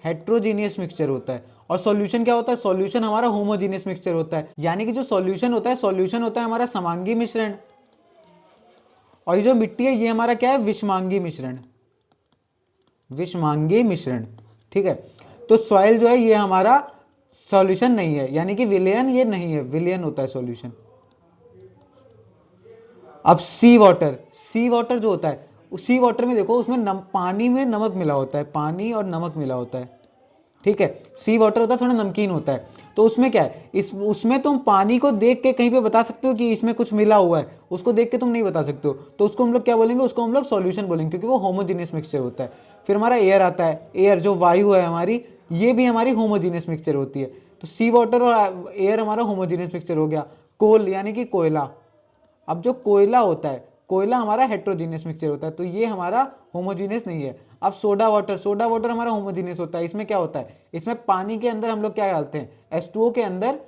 हेट्रोजीनियस मिक्सचर होता है। और सॉल्यूशन क्या होता है, सॉल्यूशन हमारा होमोजीनियस मिक्सचर होता है। यानी कि जो सॉल्यूशन होता है, सॉल्यूशन होता है हमारा समांगी मिश्रण, और ये जो मिट्टी है ये हमारा क्या है, विषमांगी मिश्रण, विषमांगी मिश्रण, ठीक है। तो सॉइल जो है ये हमारा सॉल्यूशन नहीं है, यानी कि विलयन ये नहीं है, विलयन होता है सॉल्यूशन। अब सी वाटर, सी वाटर जो होता है, सी वाटर में देखो उसमें पानी में नमक मिला होता है, पानी और नमक मिला होता है, ठीक है। सी वाटर होता है थोड़ा नमकीन होता है। तो उसमें क्या है, उसमें तुम पानी को देख के कहीं पे बता सकते हो कि इसमें कुछ मिला हुआ है, उसको देख के तुम नहीं बता सकते हो, तो उसको हम लोग क्या बोलेंगे, उसको हम लोग सॉल्यूशन बोलेंगे, क्योंकि वो होमोजीनियस मिक्सचर होता है। फिर हमारा एयर आता है, एयर जो वायु है हमारी, ये भी हमारी होमोजीनियस मिक्सचर होती है। तो सी वाटर और एयर हमारा होमोजीनियस मिक्सचर हो गया। कोल यानी कि कोयला, अब जो कोयला होता है, कोयला हमारा हेट्रोजीनियस मिक्सचर होता है, तो ये हमारा होमोजीनियस नहीं है। अब सोडा वाटर, सोडा वाटर हमारा होमोजीनियस होता है। इसमें क्या होता है, इसमें पानी के अंदर हम लोग क्या डालते हैं, H2O के अंदर,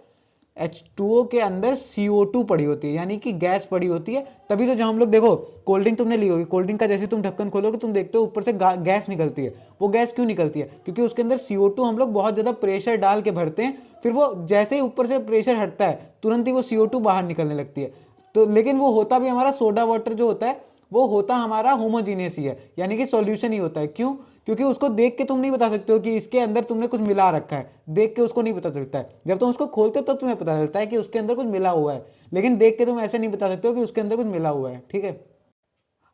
H2O के अंदर CO2 पड़ी होती है, यानी कि गैस पड़ी होती है। तभी तो जब हम लोग देखो, कोल्ड ड्रिंक तुमने ली होगी, कोल्ड ड्रिंक का जैसे तुम ढक्कन खोलोगे तुम देखते हो ऊपर से गैस निकलती है। वो गैस क्यों निकलती है, क्योंकि उसके अंदर CO2 हम लोग बहुत ज्यादा प्रेशर डाल के भरते हैं, फिर वो जैसे ही ऊपर से प्रेशर हटता है तुरंत ही वो CO2 बाहर निकलने लगती है। तो लेकिन वो होता भी हमारा सोडा वाटर जो होता है, वो होता हमारा होमोजीनियस ही है, यानी कि सॉल्यूशन ही होता है। क्यों, क्योंकि उसको देख के तुम नहीं बता सकते हो कि इसके अंदर तुमने कुछ मिला रखा है, देख के उसको नहीं पता चलता है। जब तुम उसको खोलते हो तब तुम्हें पता चलता है कि उसके अंदर कुछ मिला हुआ है, लेकिन देख के तुम ऐसे नहीं बता सकते हो कि उसके अंदर कुछ मिला हुआ है, ठीक है।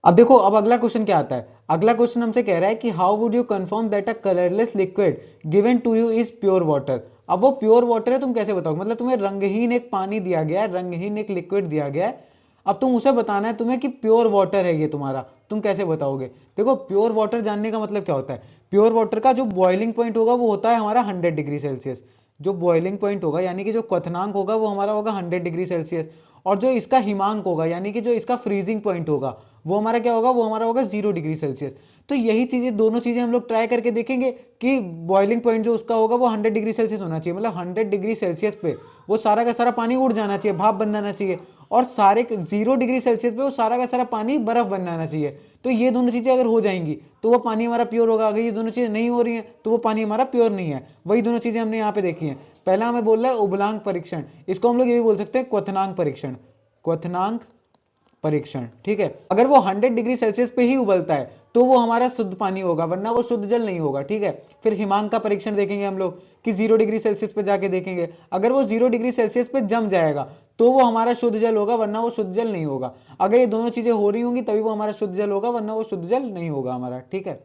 अब देखो, अब अगला क्वेश्चन क्या आता है, अगला क्वेश्चन हमसे कह रहा है कि how would you confirm that a colourless liquid given to you is pure water. अब वो प्योर वाटर है, तुम कैसे बताओगे, मतलब तुम्हें रंगहीन एक पानी दिया गया है, रंगहीन एक लिक्विड दिया गया है, अब तुम उसे बताना है तुम्हें कि प्योर वाटर है ये तुम्हारा, तुम कैसे बताओगे। देखो, प्योर वाटर जानने का मतलब क्या होता है, प्योर वाटर का जो बॉइलिंग पॉइंट होगा वो होता है हमारा 100 डिग्री सेल्सियस। जो बॉइलिंग पॉइंट होगा यानी कि जो क्वथनांक होगा वो हमारा होगा 100 डिग्री सेल्सियस। और जो इसका हिमांक होगा यानी कि जो इसका फ्रीजिंग पॉइंट होगा वो हमारा क्या होगा, वो हमारा होगा 0 डिग्री सेल्सियस। तो यही चीजें, दोनों चीजें हम लोग ट्राई करके देखेंगे कि बॉइलिंग पॉइंट जो उसका होगा वो 100 डिग्री सेल्सियस होना चाहिए, मतलब 100 डिग्री सेल्सियस पे वो सारा का सारा पानी उड़ जाना चाहिए, भाप बन जाना चाहिए, और सारे 0 डिग्री सेल्सियस पे वो सारा का सारा पानी बर्फ बन जाना चाहिए। तो ये दोनों चीजें अगर हो जाएंगी तो वो पानी हमारा प्योर होगा। अगर ये दोनों चीजें नहीं हो रही हैं तो वो पानी हमारा प्योर नहीं है। वही दोनों चीजें हमने यहाँ पे देखी हैं। पहला हमें बोल रहा है उबलांक परीक्षण, इसको हम लोग ये भी बोल सकते हैं क्वथनांक परीक्षण, क्वथनांक परीक्षण, ठीक है। अगर वो 100 डिग्री सेल्सियस पे ही उबलता है तो वो हमारा शुद्ध पानी होगा, वरना वो शुद्ध जल नहीं होगा, ठीक है। फिर हिमांक का परीक्षण देखेंगे हम लोग कि 0 डिग्री सेल्सियस पे जाके देखेंगे, अगर वो 0 डिग्री सेल्सियस पे जम जाएगा तो वो हमारा शुद्ध जल होगा, वरना वो शुद्ध जल नहीं होगा। अगर ये दोनों चीजें हो रही होंगी तभी वो हमारा शुद्ध जल होगा, वरना वो शुद्ध जल नहीं होगा हमारा, ठीक है।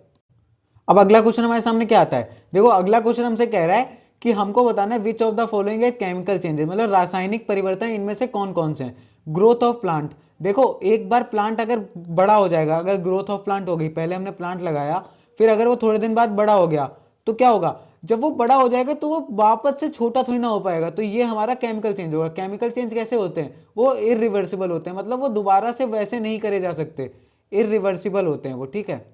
अब अगला क्वेश्चन हमारे सामने क्या आता है, देखो अगला क्वेश्चन हमसे कह रहा है कि हमको बताना है विच ऑफ द फॉलोइंग है केमिकल चेंजेस, मतलब रासायनिक परिवर्तन इनमें से कौन कौन से हैं। ग्रोथ ऑफ प्लांट, देखो एक बार प्लांट अगर बड़ा हो जाएगा, अगर ग्रोथ ऑफ प्लांट हो गई, पहले हमने प्लांट लगाया फिर अगर वो थोड़े दिन बाद बड़ा हो गया तो क्या होगा, जब वो बड़ा हो जाएगा तो वो वापस से छोटा थोड़ी ना हो पाएगा, तो ये हमारा केमिकल चेंज होगा। केमिकल चेंज कैसे होते हैं, वो इरिवर्सिबल होते हैं, मतलब वो दोबारा से वैसे नहीं करे जा सकते, इरिवर्सिबल होते हैं वो, ठीक है।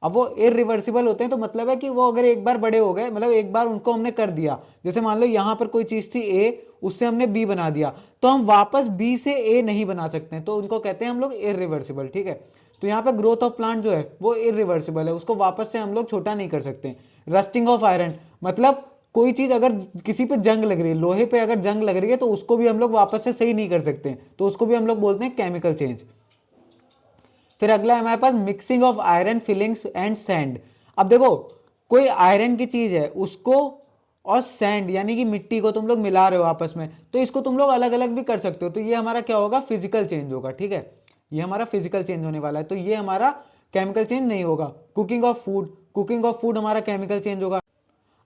अब वो इरिवर्सिबल होते हैं तो मतलब है कि वो अगर एक बार बड़े हो गए, मतलब एक बार उनको हमने कर दिया, जैसे मान लो यहां पर कोई चीज थी ए, उससे हमने बी बना दिया, तो हम वापस बी से ए नहीं बना सकते, तो उनको कहते हैं हम लोग इरिवर्सिबल, ठीक है। तो यहाँ पे ग्रोथ ऑफ प्लांट जो है वो इरिवर्सिबल है, उसको वापस से हम लोग छोटा नहीं कर सकते। रस्टिंग ऑफ आयरन, मतलब कोई चीज अगर किसी पे जंग लग रही है, लोहे पे अगर जंग लग रही है तो उसको भी हम लोग वापस से सही नहीं कर सकते, तो उसको भी हम लोग बोलते हैं केमिकल चेंज। फिर अगला है हमारे पास mixing of iron filings and sand. अब देखो, कोई आयरन की चीज है उसको और सैंड यानी कि मिट्टी को तुम लोग मिला रहे हो आपस में, तो इसको तुम लोग अलग अलग भी कर सकते हो, तो ये हमारा क्या होगा, फिजिकल चेंज होगा, ठीक है। ये हमारा फिजिकल चेंज होने वाला है, तो ये हमारा केमिकल चेंज नहीं होगा। Cooking of food, cooking of food हमारा केमिकल चेंज होगा।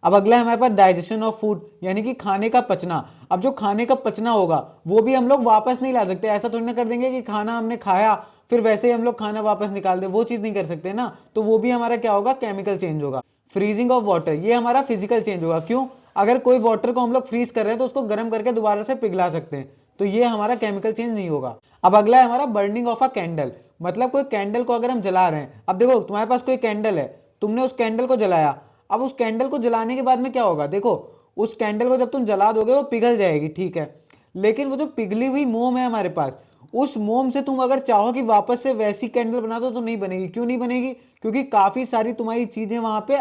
अब अगला है हमारे पास डाइजेशन ऑफ फूड, यानी कि खाने का पचना। अब जो खाने का पचना होगा वो भी हम लोग वापस नहीं ला सकते, ऐसा थोड़ी ना कर देंगे कि खाना हमने खाया फिर वैसे ही हम लोग खाना वापस निकाल दे, वो चीज नहीं कर सकते ना, तो वो भी हमारा क्या होगा, केमिकल चेंज होगा। फ्रीजिंग ऑफ वाटर, ये हमारा फिजिकल चेंज होगा। क्यों, अगर कोई वाटर को हम लोग फ्रीज कर रहे हैं तो उसको गर्म करके दोबारा से पिघला सकते हैं, तो ये हमारा केमिकल चेंज नहीं होगा। अब अगला है हमारा बर्निंग ऑफ अ कैंडल, मतलब कोई कैंडल को अगर हम जला रहे हैं, अब देखो तुम्हारे पास कोई कैंडल है, तुमने उस कैंडल को जलाया, अब उस कैंडल को जलाने के बाद में क्या होगा, देखो उस कैंडल को जब तुम जला दोगे वो पिघल जाएगी, ठीक है। लेकिन वो जो पिघली हुई मोम है हमारे पास, उस मोम से तुम अगर चाहो कि वापस से वैसी कैंडल बना दो तो नहीं बनेगी। क्यों नहीं बनेगी? क्योंकि काफी सारी तुम्हारी चीजें वहां पे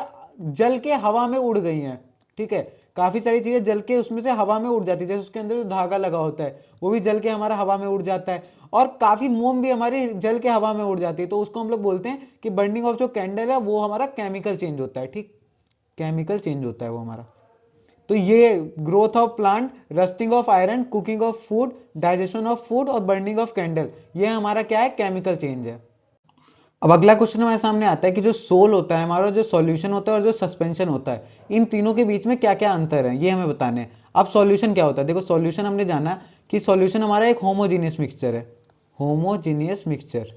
जल के हवा में उड़ गई हैं। ठीक है, काफी सारी चीजें जल के उसमें से हवा में उड़ जाती है, जैसे उसके अंदर जो धागा लगा होता है वो भी जल के हमारा हवा में उड़ जाता है, और काफी मोम भी हमारी जल के हवा में उड़ जाती है। तो उसको हम लोग बोलते हैं कि बर्निंग ऑफ जो कैंडल है वो हमारा केमिकल चेंज होता है। ठीक, केमिकल चेंज होता है वो हमारा। तो ये growth of plant, rusting of iron, cooking of food, digestion of food और बर्निंग ऑफ कैंडल, ये हमारा क्या है? केमिकल चेंज है। अब अगला क्वेश्चन हमारे सामने आता है कि जो सोल होता है हमारा, जो सॉल्यूशन होता है और जो सस्पेंशन होता है, इन तीनों के बीच में क्या क्या अंतर है ये हमें बताने हैं। अब सॉल्यूशन क्या होता है? देखो, सॉल्यूशन हमने जाना कि सॉल्यूशन हमारा एक होमोजीनियस मिक्सचर है। होमोजीनियस मिक्सचर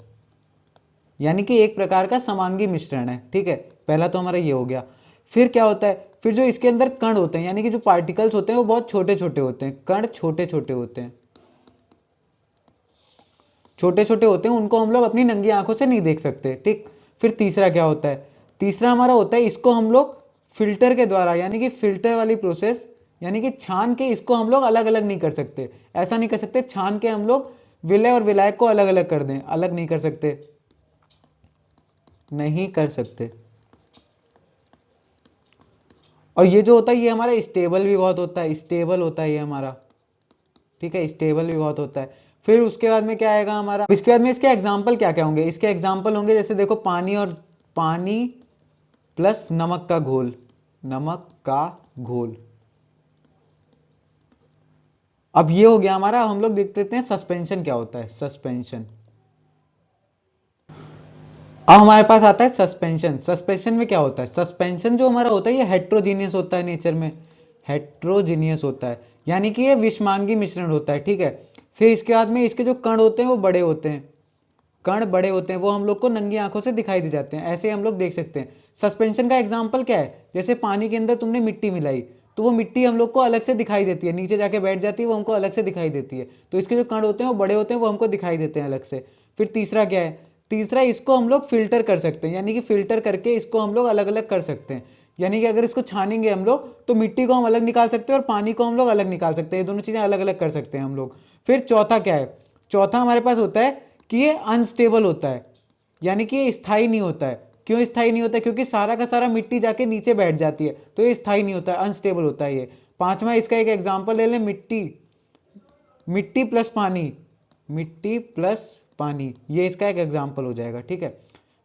यानी कि एक प्रकार का समांगी मिश्रण है। ठीक है, पहला तो हमारा ये हो गया। फिर क्या होता है? फिर जो इसके अंदर कण होते हैं, यानी कि जो पार्टिकल्स होते हैं वो बहुत छोटे छोटे होते हैं। कण छोटे छोटे होते हैं, छोटे छोटे होते हैं, उनको हम लोग अपनी नंगी आंखों से नहीं देख सकते। ठीक, फिर तीसरा क्या होता है? तीसरा हमारा होता है, इसको हम लोग फिल्टर के द्वारा, यानी कि फिल्टर वाली प्रोसेस, यानी कि छान के इसको हम लोग अलग अलग नहीं कर सकते। ऐसा नहीं कर सकते छान के हम लोग विलय और विलायक को अलग अलग कर दें, अलग नहीं कर सकते, नहीं कर सकते। और ये जो होता है ये हमारा स्टेबल भी बहुत होता है, स्टेबल होता है ये हमारा। ठीक है, स्टेबल भी बहुत होता है। फिर उसके बाद में क्या आएगा हमारा? इसके बाद में इसके एग्जाम्पल क्या क्या होंगे? इसके एग्जाम्पल होंगे जैसे देखो, पानी और पानी प्लस नमक का घोल, नमक का घोल। अब ये हो गया हमारा। हम लोग देख लेते हैं सस्पेंशन क्या होता है। सस्पेंशन, अब हमारे पास आता है सस्पेंशन। सस्पेंशन में क्या होता है? सस्पेंशन जो हमारा होता है ये हेट्रोजीनियस होता है, नेचर में हेट्रोजीनियस होता है, यानी कि ये विषमांगी मिश्रण होता है। ठीक है, फिर इसके बाद में इसके जो कण होते हैं वो बड़े होते हैं, कण बड़े होते हैं, वो हम लोग को नंगी आंखों से दिखाई दे जाते हैं, ऐसे हम लोग देख सकते हैं। सस्पेंशन का एग्जाम्पल क्या है? जैसे पानी के अंदर तुमने मिट्टी मिलाई, तो वो मिट्टी हम लोग को अलग से दिखाई देती है, नीचे जाके बैठ जाती है, वो हमको अलग से दिखाई देती है। तो इसके जो कण होते हैं वो बड़े होते हैं, वो हमको दिखाई देते हैं अलग से। फिर तीसरा क्या है? तीसरा, इसको हम लोग फिल्टर कर सकते हैं, यानी कि फिल्टर करके इसको हम लोग अलग अलग कर सकते हैं। यानी कि अगर इसको छानेंगे हम लोग तो मिट्टी को हम अलग निकाल सकते हैं और पानी को हम लोग अलग निकाल सकते हैं, ये दोनों चीजें अलग अलग कर सकते हैं हम लोग। फिर चौथा क्या है? चौथा हमारे पास होता है कि ये अनस्टेबल होता है, यानी कि ये स्थायी नहीं होता है। क्यों स्थायी नहीं होता है? क्योंकि सारा का सारा मिट्टी जाके नीचे बैठ जाती है, तो ये स्थायी नहीं होता है, अनस्टेबल होता है ये। पांचवा, इसका एक एग्जांपल ले लें, मिट्टी, मिट्टी प्लस पानी, मिट्टी प्लस पानी, ये इसका एक एग्जांपल हो जाएगा। ठीक है,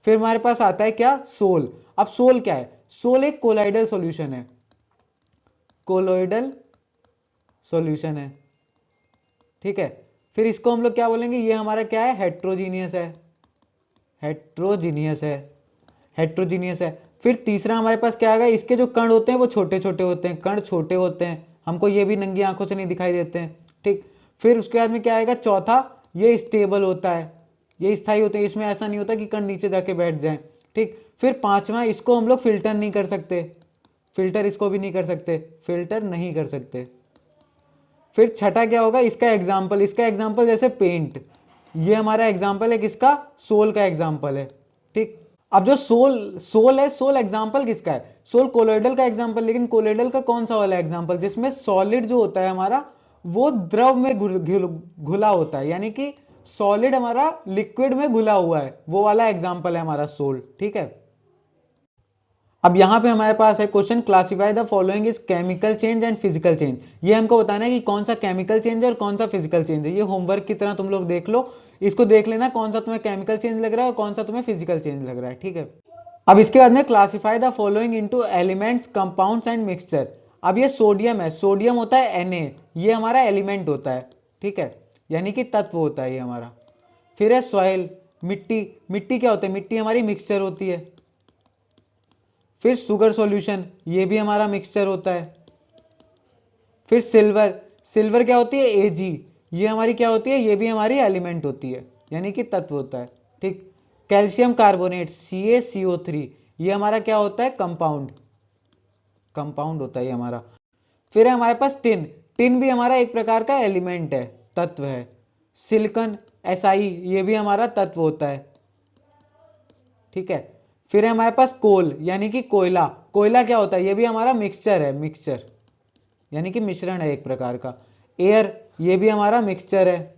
फिर हमारे पास आता है क्या? सोल। अब सोल क्या है? सोल एक कोलाइडल सॉल्यूशन है, कोलोइडल सॉल्यूशन है। ठीक है, फिर इसको हम लोग क्या बोलेंगे? ये हमारा क्या है? हेट्रोजीनियस है, हेट्रोजीनियस है, हेट्रोजीनियस है। फिर तीसरा हमारे पास क्या आएगा? इसके जो कण होते हैं वो छोटे छोटे होते हैं, कण छोटे होते हैं, हमको ये भी नंगी आंखों से नहीं दिखाई देते हैं। ठीक, फिर उसके बाद में क्या आएगा? चौथा, ये स्टेबल होता है, ये स्थायी होते हैं, इसमें ऐसा नहीं होता कि कण नीचे जाके बैठ जाए। ठीक, फिर पांचवा, इसको हम लोग फिल्टर नहीं कर सकते, फिल्टर इसको भी नहीं कर सकते, फिल्टर नहीं कर सकते। फिर छठा क्या होगा? इसका एग्जाम्पल, इसका एग्जाम्पल जैसे पेंट, ये हमारा एग्जाम्पल है किसका? सोल का एग्जाम्पल है। ठीक, अब जो सोल सोल है, सोल एग्जाम्पल किसका है? सोल कोलोइडल का एग्जाम्पल, लेकिन कोलोइडल का कौन सा वाला एग्जाम्पल? जिसमें सॉलिड जो होता है हमारा वो द्रव में घुला होता है, यानी कि सॉलिड हमारा लिक्विड में घुला हुआ है, वो वाला एग्जाम्पल है हमारा सोल। ठीक है, अब यहां पे हमारे पास है question, classify the following is chemical change and physical change. ये हमको बताना है कि कौन सा केमिकल चेंज है और कौन सा फिजिकल चेंज है। ये होमवर्क की तरह तुम लोग देख लो, इसको देख लेना कौन सा तुम्हें केमिकल चेंज लग रहा है और कौन सा तुम्हें फिजिकल चेंज लग रहा है। ठीक है, अब इसके बाद में classify the following into elements, compounds and mixture. अब ये सोडियम है, सोडियम होता है Na, ये हमारा एलिमेंट होता है। ठीक है, यानी कि तत्व होता है ये हमारा। फिर है सॉइल, मिट्टी, मिट्टी क्या होता है? मिट्टी हमारी मिक्सचर होती है। फिर शुगर सॉल्यूशन, ये भी हमारा मिक्सचर होता है। फिर सिल्वर, सिल्वर क्या होती है? Ag, ये हमारी क्या होती है? ये भी हमारी एलिमेंट होती है, यानी कि तत्व होता है। ठीक, कैल्शियम कार्बोनेट CaCO3, ये हमारा क्या होता है? कंपाउंड, कंपाउंड होता है ये हमारा। फिर है हमारे पास टिन, टिन भी हमारा एक प्रकार का एलिमेंट है, तत्व है। सिलिकॉन Si, ये भी हमारा तत्व होता है। ठीक है, फिर है हमारे पास कोल, यानी कि कोयला, कोयला क्या होता है? ये भी हमारा मिक्सचर है, मिक्सचर यानी कि मिश्रण है एक प्रकार का। एयर, ये भी हमारा मिक्सचर है।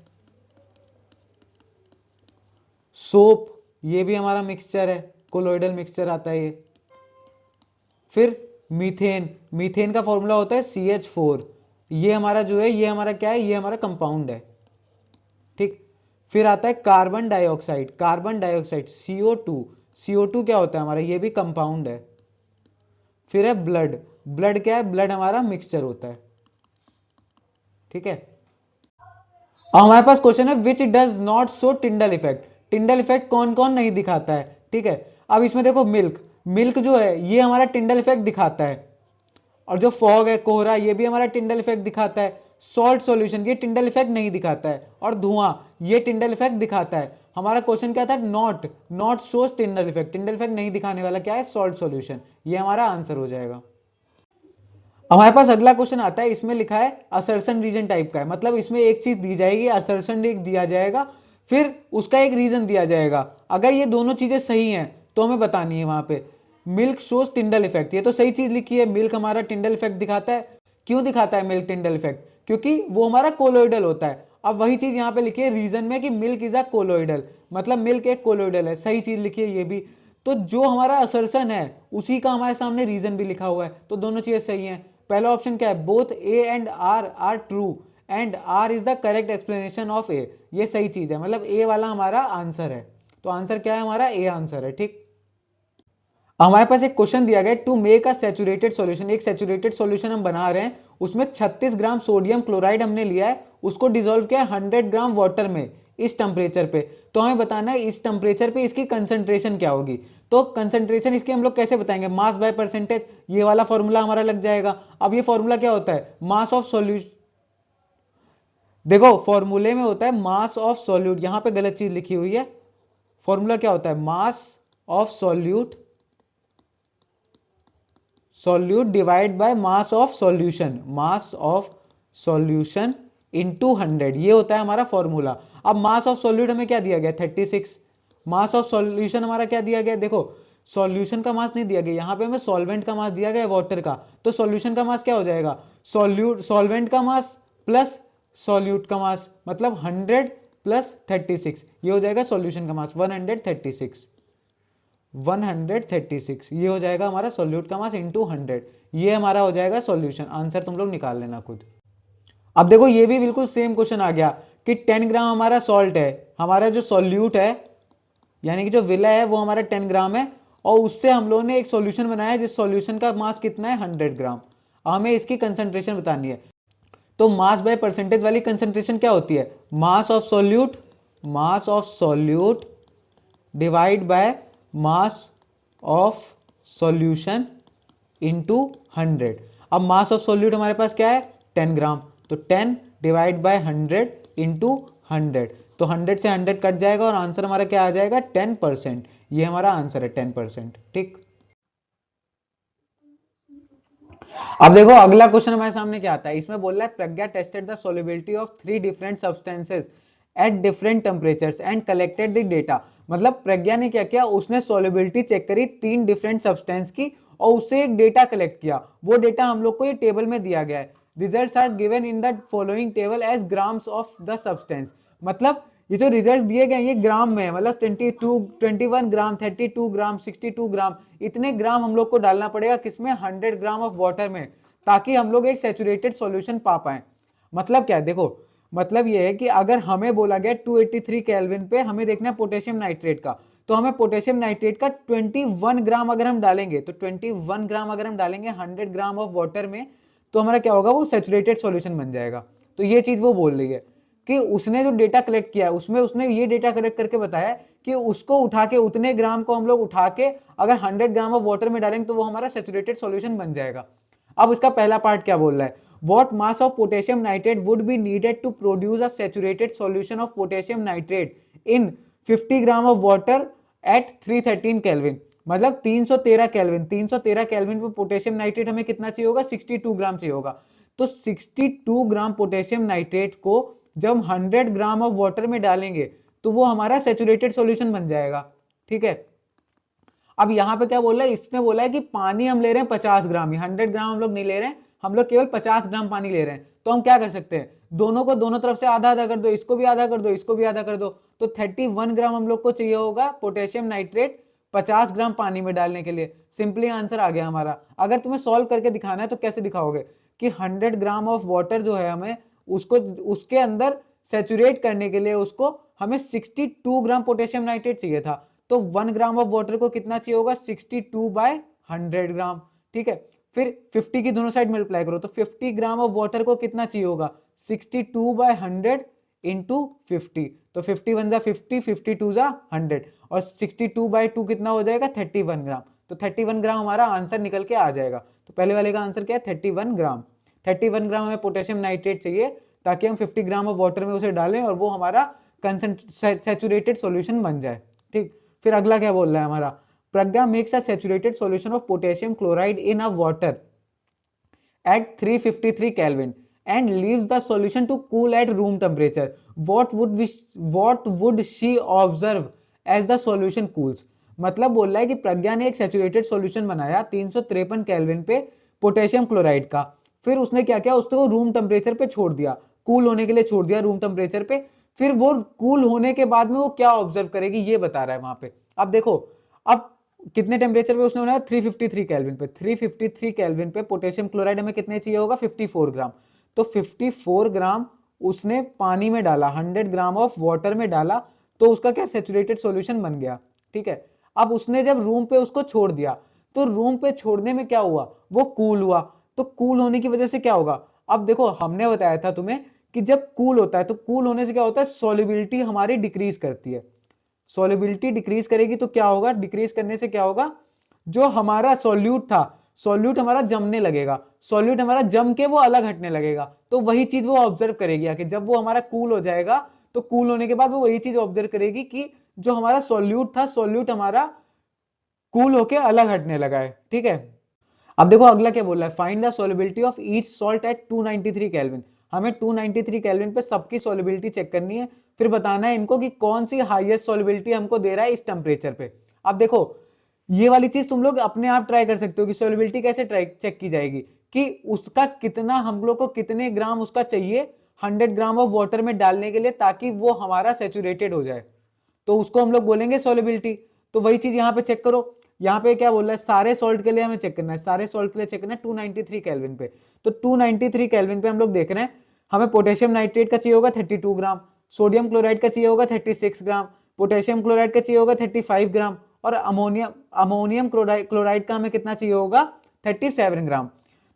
सोप ये भी हमारा मिक्सचर है, कोलोइडल मिक्सचर आता है ये। फिर मीथेन, मीथेन का फॉर्मूला होता है CH4, ये हमारा जो है ये हमारा क्या है, ये हमारा कंपाउंड है, ठीक। फिर आता है carbon dioxide, carbon dioxide CO2, CO2 क्या होता है हमारा, ये भी कंपाउंड है। फिर है ब्लड, ब्लड क्या है, ब्लड हमारा मिक्सचर होता है, ठीक है। अब हमारे पास क्वेश्चन है which does not show Tyndall effect, Tyndall effect कौन कौन नहीं दिखाता है, ठीक है। अब इसमें देखो मिल्क, मिल्क जो है ये हमारा टिंडल इफेक्ट दिखाता है, और जो फॉग है, कोहरा, ये भी हमारा टिंडल इफेक्ट दिखाता है। सॉल्ट सॉल्यूशन ये टिंडल इफेक्ट नहीं दिखाता है, और धुआं ये टिंडल इफेक्ट दिखाता है। हमारा क्वेश्चन क्या था, not, not shows Tyndall effect, Tyndall effect नहीं दिखाने वाला क्या है, सॉल्ट सॉल्यूशन, ये हमारा आंसर हो जाएगा। हमारे पास अगला क्वेश्चन आता है, इसमें लिखा है असर्शन रीजन टाइप का है, मतलब इसमें एक चीज दी जाएगी, असर्शन एक दिया जाएगा, फिर उसका एक रीजन दिया जाएगा। अगर ये दोनों चीजें सही हैं तो हमें बतानी है वहां पे। मिल्क शोज टिंडल इफेक्ट, ये तो सही चीज लिखी है, मिल्क हमारा टिंडल इफेक्ट दिखाता है। क्यों दिखाता है मिल्क टिंडल इफेक्ट, क्योंकि वो हमारा कोलोइडल होता है। अब वही चीज यहाँ पे लिखी है रीजन में कि मिल्क इज अ कोलोइडल, मतलब मिल्क एक कोलोइडल है, सही चीज लिखी है ये भी। तो जो हमारा असर्शन है उसी का हमारे सामने रीजन भी लिखा हुआ है, तो दोनों चीजें सही हैं। पहला ऑप्शन क्या है, both A and R are true and R is the correct explanation of A, ये सही चीज है, मतलब ए वाला हमारा आंसर है। तो आंसर क्या है हमारा, ए आंसर है, ठीक। हमारे पास एक क्वेश्चन दिया गया, to make a saturated solution, एक सैचुरेटेड सॉल्यूशन हम बना रहे हैं, उसमें 36 ग्राम सोडियम क्लोराइड हमने लिया है, उसको डिसॉल्व किया 100 ग्राम वाटर में इस टेम्परेचर पे। तो हमें बताना है इस टेम्परेचर पे इसकी कंसंट्रेशन क्या होगी। तो कंसंट्रेशन इसकी हम लोग कैसे बताएंगे, मास बाय परसेंटेज, ये वाला फॉर्मूला हमारा लग जाएगा। अब ये फॉर्मूला क्या होता है, मास ऑफ सॉल्यूशन, देखो फॉर्मूले में होता है मास ऑफ सॉल्यूट, यहां पे गलत चीज लिखी हुई है। फॉर्मूला क्या होता है, mass of solute, solute divide by mass of solution, mass of solution into 100, ये होता है हमारा फॉर्मूला। अब मास ऑफ सॉल्यूट हमें क्या दिया गया, 36। मास ऑफ सॉल्यूशन हमारा क्या दिया गया, देखो सॉल्यूशन का मास नहीं दिया गया, यहां पे हमें सॉल्वेंट का मास दिया गया वाटर का, तो सॉल्यूशन का मास क्या हो जाएगा, सॉल्यूट सॉल्वेंट का मास प्लस सॉल्यूट का मास, मतलब 100 प्लस 36, ये हो जाएगा सॉल्यूशन का मास 136, 136, ये हो जाएगा हमारा सॉल्यूट का मास इंटू 100, ये हमारा हो जाएगा सॉल्यूशन। आंसर तुम लोग निकाल लेना खुद। अब देखो ये भी बिल्कुल सेम क्वेश्चन आ गया कि 10 ग्राम हमारा सॉल्ट है, हमारा जो सॉल्यूट है यानी कि जो विलय है वो हमारा 10 ग्राम है, और उससे हम लोगों ने एक सॉल्यूशन बनाया है जिस सॉल्यूशन का मास कितना है, 100 ग्राम। हमें इसकी कंसंट्रेशन बतानी है। तो मास बाय परसेंटेज वाली कंसंट्रेशन क्या होती है, mass of solute, mass of solute divide by mass of solution into 100। अब मास ऑफ सॉल्यूट हमारे पास क्या है, 10 ग्राम, तो 10 डिवाइड बाय 100 इंटू 100, तो 100 से 100 कट जाएगा और आंसर हमारा क्या आ जाएगा, 10%, ये हमारा आंसर है 10%, ठीक। अब देखो अगला क्वेश्चन हमारे सामने क्या आता है, इसमें बोल रहा है Pragya tested the solubility of 3 different substances at different temperatures and collected the data. मतलब प्रज्ञा ने क्या किया, उसने सॉल्युबिलिटी चेक करी 3 डिफरेंट सब्सटेंस की और उससे एक डेटा कलेक्ट किया, वो डेटा हम लोग को ये टेबल में दिया गया है। Results are given in the following table as grams of the substance. मतलब ये जो रिजल्ट दिए गए ये ग्राम में है, मतलब 21 ग्राम, 32 ग्राम, 62 ग्राम, इतने ग्राम हम लोग को डालना पड़ेगा किसमें, 100 ग्राम ऑफ वाटर में, ताकि हम लोग एक सैचुरेटेड सॉल्यूशन पा पाए। मतलब क्या है, देखो मतलब ये है कि अगर हमें बोला गया 283 केल्विन पे हमें देखना है पोटेशियम नाइट्रेट का, तो हमें पोटेशियम नाइट्रेट का 21 ग्राम अगर हम डालेंगे, तो 21 ग्राम अगर हम डालेंगे 100 ग्राम ऑफ वाटर में, तो हमारा क्या होगा, वो सैचुरेटेड सॉल्यूशन बन जाएगा। तो ये चीज वो बोल रही है कि उसने जो डेटा कलेक्ट किया उसमें उसने ये डेटा कलेक्ट करके बताया कि उसको उठा के, उतने ग्राम को हम लोग उठा के अगर 100 ग्राम ऑफ वाटर में डालेंगे तो वो हमारा सैचुरेटेड सॉल्यूशन बन जाएगा। अब इसका पहला पार्ट क्या बोल रहा है, what mass of potassium nitrate would be needed to produce a saturated solution of potassium nitrate in 50 gram of water at 313 kelvin. मतलब 313 केल्विन, 313 केल्विन पे पोटेशियम नाइट्रेट हमें कितना चाहिए होगा, 62 ग्राम चाहिए होगा। तो 62 ग्राम पोटेशियम नाइट्रेट को जब 100 ग्राम ऑफ वाटर में डालेंगे तो वो हमारा सैचुरेटेड सॉल्यूशन बन जाएगा, ठीक है। अब यहाँ पे क्या बोल रहा है, इसने बोला है कि पानी हम ले रहे हैं 50 ग्राम ही, 100 ग्राम हम लोग नहीं ले रहे हैं, हम लोग केवल 50 ग्राम पानी ले रहे हैं। तो हम क्या कर सकते हैं, दोनों को दोनों तरफ से आधा आधा कर दो, इसको भी आधा कर दो, इसको भी आधा कर दो, तो 31 ग्राम हम लोग को चाहिए होगा पोटेशियम नाइट्रेट 50 ग्राम पानी में डालने के लिए। सिंपली आंसर आ गया हमारा। अगर तुम्हें सॉल्व करके दिखाना है तो कैसे दिखाओगे कि 100 ग्राम ऑफ वाटर जो है हमें उसको उसके अंदर सेचुरेट करने के लिए उसको हमें 62 ग्राम पोटेशियम नाइट्रेट चाहिए था। तो 1 ग्राम ऑफ वाटर को कितना चाहिए होगा 62/100 ग्राम। ठीक है, फिर 50 की दोनों साइड मल्टीप्लाई करो तो 50 ग्राम ऑफ वाटर को कितना चाहिए होगा 62/100 इंटू 50। तो 51 जा 50, 52 जा 100 और 62/2 कितना हो जाएगा 31 ग्राम। तो 31 ग्राम हमारा आंसर निकल के आ जाएगा। तो पहले वाले का आंसर क्या है 31 ग्राम। 31 ग्राम हमें पोटेशियम नाइट्रेट चाहिए ताकि हम 50 ग्राम ऑफ वाटर में उसे डालें और वो हमारा सैचुरेटेड सॉल्यूशन बन जाए। ठीक, फिर अगला क्या बोल रहा है हमारा, Pragya makes a saturated solution of potassium chloride in a water at 353 Kelvin and leaves the solution to cool at room temperature. What would she observe as the solution cools? मतलब बोल रहा है कि प्रज्ञा ने एक सैचुरेटेड सॉल्यूशन बनाया 353 kelvin पे potassium chloride का। फिर उसने क्या किया, उसको रूम टेम्परेचर पे छोड़ दिया, कूल होने के लिए छोड़ दिया रूम टेम्परेचर पे। फिर वो कूल होने के बाद में वो क्या ऑब्जर्व करेगी ये बता रहा है वहां पे। अब देखो, अब कितने टेम्परेचर पे उसने बनाया 353 केल्विन पे। 353 केल्विन पे पोटेशियम क्लोराइड हमें कितने चाहिए होगा 54 ग्राम। तो 54 ग्राम उसने पानी में डाला, 100 ग्राम ऑफ वाटर में डाला, तो उसका क्या सैचुरेटेड सॉल्यूशन बन गया। ठीक है, अब उसने जब रूम पे उसको छोड़ दिया तो रूम पे छोड़ने में क्या हुआ, वो कूल हुआ। तो कूल होने की वजह से क्या होगा, अब देखो हमने बताया था तुम्हें कि जब कूल होता है तो कूल होने से क्या होता है, सॉल्युबिलिटी हमारी डिक्रीज करती है। सॉल्युबिलिटी डिक्रीज करेगी तो क्या होगा, डिक्रीज करने से क्या होगा, जो हमारा सॉल्यूट था, सॉल्यूट हमारा जमने लगेगा, सॉल्यूट हमारा जम के वो अलग हटने लगेगा। तो वही चीज वो ऑब्जर्व करेगी आके, जब वो हमारा कूल हो जाएगा तो कूल होने के बाद वो वही चीज ऑब्जर्व करेगी कि जो हमारा सॉल्यूट था, सॉल्यूट हमारा कूल होके अलग हटने लगा है। ठीक है, अब देखो अगला क्या बोल रहा है, find the solubility of each salt at 293 kelvin. हमें 293 केल्विन पे सबकी सॉल्युबिलिटी चेक करनी है, फिर बताना है इनको कि कौन सी हाईएस्ट सॉल्युबिलिटी हमको दे रहा है इस टेम्परेचर पे। अब देखो ये वाली चीज तुम लोग अपने आप ट्राई कर सकते हो कि सॉल्युबिलिटी कैसे ट्राई चेक की जाएगी, कि उसका कितना, हम लोग को कितने ग्राम उसका चाहिए 100 ग्राम ऑफ वाटर में डालने के लिए ताकि वो हमारा सेचुरेटेड हो जाए, तो उसको हम लोग बोलेंगे सॉल्युबिलिटी। तो वही चीज यहाँ पे चेक करो, यहाँ पे क्या बोल रहा है, सारे सॉल्ट के लिए हमें चेक करना है, सारे सॉल्ट के लिए चेक करना है 293 केल्विन पे। तो 293 केल्विन पे हम लोग देख रहे हैं, हमें पोटेशियम नाइट्रेट का चाहिए होगा 32 ग्राम, सोडियम क्लोराइड का चाहिए होगा 36 ग्राम, पोटेशियम क्लोराइड का चाहिए होगा 35 ग्राम, और अमोनियम अमोनियम क्लोराइड का हमें कितना चाहिए होगा 37 ग्राम।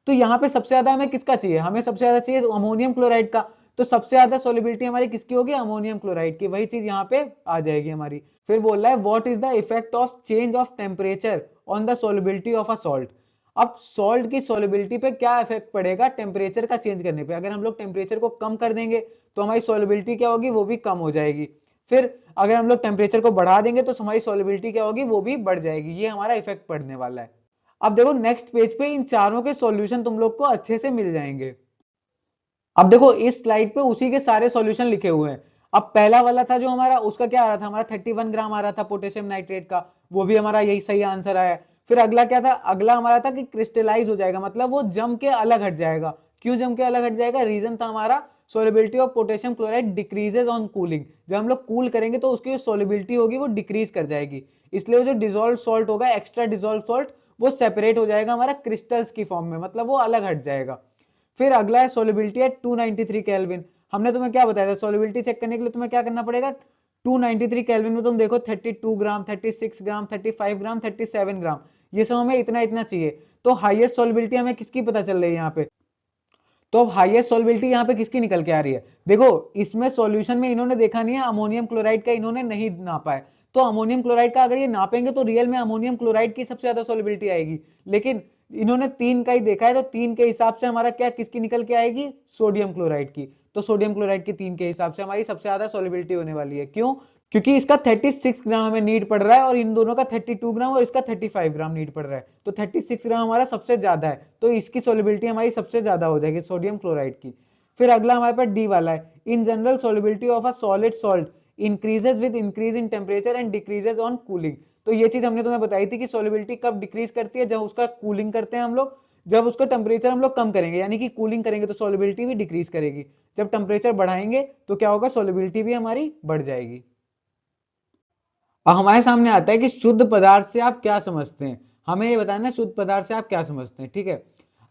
तो यहाँ पे सबसे ज्यादा हमें किसका चाहिए, हमें सबसे ज्यादा चाहिए अमोनियम क्लोराइड का। तो सबसे ज्यादा सॉल्युबिलिटी हमारी किसकी होगी, अमोनियम क्लोराइड की, वही चीज यहाँ पे आ जाएगी हमारी। फिर बोल रहा है what is the effect of change of temperature on the solubility of a salt. अब सॉल्ट की सॉल्युबिलिटी पे क्या इफेक्ट पड़ेगा टेम्परेचर का चेंज करने पे। अगर हम लोग टेम्परेचर को कम कर देंगे तो हमारी सॉल्युबिलिटी क्या होगी, वो भी कम हो जाएगी। फिर अगर हम लोग टेम्परेचर को बढ़ा देंगे तो हमारी सॉल्युबिलिटी क्या होगी, वो भी बढ़ जाएगी। ये हमारा इफेक्ट पड़ने वाला है। अब देखो नेक्स्ट पेज पे इन चारों के सॉल्यूशन तुम लोग को अच्छे से मिल जाएंगे। अब देखो इस स्लाइड पे उसी के सारे सॉल्यूशन लिखे हुए हैं। अब पहला वाला था जो हमारा, उसका क्या आ रहा था, हमारा 31 ग्राम आ रहा था पोटेशियम नाइट्रेट का, वो भी हमारा यही सही आंसर आया। फिर अगला क्या था, अगला हमारा था कि क्रिस्टलाइज हो जाएगा, मतलब वो जम के अलग हट जाएगा। क्यों जम के अलग हट जाएगा, रीजन था हमारा solubility of potassium chloride decreases on cooling. जब हम लोग कूल करेंगे तो उसकी जो सोलिबिलिटी होगी वो डिक्रीज कर जाएगी, इसलिए वो जो डिजोल्व सॉल्ट होगा, एक्स्ट्रा डिजोल्व सॉल्ट, वो सेपरेट हो जाएगा हमारा क्रिस्टल्स की फॉर्म में, मतलब वो अलग हट जाएगा। फिर अगला है सोलिबिलिटी एट 293 केल्विन। हमने तुम्हें क्या बताया था, सोलिबिलिटी चेक करने के लिए तुम्हें क्या करना पड़ेगा, 293 केल्विन में तुम देखो 32 ग्राम, 36 ग्राम, 35 ग्राम, 37 ग्राम, ये सब हमें इतना इतना चाहिए। तो हाईएस्ट सोलिबिलिटी हमें किसकी पता चल रही है यहाँ पे, तो अब हाईएस्ट सॉल्युबिलिटी यहाँ पे किसकी निकल के आ रही है, देखो इसमें सॉल्यूशन में इन्होंने देखा नहीं है, अमोनियम क्लोराइड का इन्होंने नहीं नापा है। तो अमोनियम क्लोराइड का अगर ये नापेंगे तो रियल में अमोनियम क्लोराइड की सबसे ज्यादा सॉल्युबिलिटी आएगी, लेकिन इन्होंने 3 का ही देखा है, तो 3 के हिसाब से हमारा क्या किसकी निकल के आएगी, सोडियम क्लोराइड की। तो सोडियम क्लोराइड की 3 के हिसाब से हमारी सबसे ज्यादा सॉल्युबिलिटी होने वाली है। क्यों, क्योंकि इसका 36 ग्राम हमें नीड पड़ रहा है और इन दोनों का 32 ग्राम और इसका 35 ग्राम नीड पड़ रहा है, तो 36 ग्राम हमारा सबसे ज्यादा है, तो इसकी सॉल्युबिलिटी हमारी सबसे ज्यादा हो जाएगी सोडियम क्लोराइड की। फिर अगला हमारे पास डी वाला है, in general solubility of a solid salt increases with increase in temperature and decreases on cooling. तो ये चीज हमने तुम्हें बताई थी कि सॉल्युबिलिटी कब डिक्रीज करती है, जब उसका कूलिंग करते हैं हम लोग, जब उसका टेम्परेचर हम लोग कम करेंगे यानी कि कूलिंग करेंगे तो सॉल्युबिलिटी भी डिक्रीज करेगी, जब टेम्परेचर बढ़ाएंगे तो क्या होगा, सॉल्युबिलिटी भी हमारी बढ़ जाएगी। अब हमारे सामने आता है कि शुद्ध पदार्थ से आप क्या समझते हैं। हमें ये बताना है शुद्ध पदार्थ से आप क्या समझते हैं, ठीक है।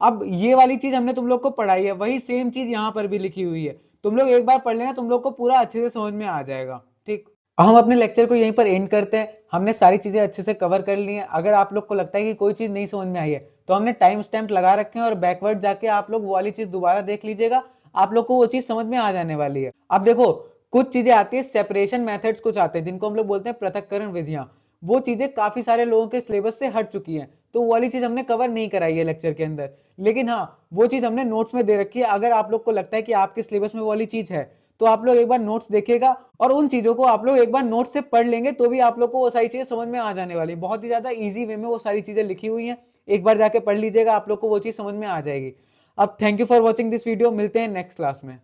अब ये वाली चीज हमने तुम लोग को पढ़ाई है, वही सेम चीज यहाँ पर भी लिखी हुई है। तुम लोग एक बार पढ़ लेना, तुम लोग को पूरा अच्छे से समझ में आ जाएगा, ठीक। अब हम अपने लेक्चर को यहीं पर एंड करते हैं। हमने सारी चीजें अच्छे से कवर कर ली हैं। अगर आप लोग को लगता है कि कोई चीज नहीं समझ में आई है तो हमने टाइम स्टैम्प लगा रखे हैं, और बैकवर्ड जाके आप लोग वो वाली चीज दोबारा देख लीजिएगा। आप लोग को वो चीज समझ में आ जाने वाली है। अब देखो, कुछ चीजें आती है सेपरेशन मेथड्स, कुछ आते हैं जिनको हम लोग बोलते हैं पृथक्करण विधियां। वो चीजें काफी सारे लोगों के सिलेबस से हट चुकी हैं, तो वो वाली चीज हमने कवर नहीं कराई है लेक्चर के अंदर। लेकिन हाँ, वो चीज हमने नोट्स में दे रखी है। अगर आप लोग को लगता है कि आपके सिलेबस में वो वाली चीज है तो आप लोग एक बार नोट्स देखिएगा, और उन चीजों को आप लोग एक बार नोट्स से पढ़ लेंगे तो भी आप लोग को वो सारी चीजें समझ में आ जाने वाली है। बहुत ही ज्यादा इजी वे में वो सारी चीजें लिखी हुई हैं। एक बार जाके पढ़ लीजिएगा, आप लोग को वो चीज समझ में आ जाएगी। अब thank you for watching this video, मिलते हैं नेक्स्ट क्लास में।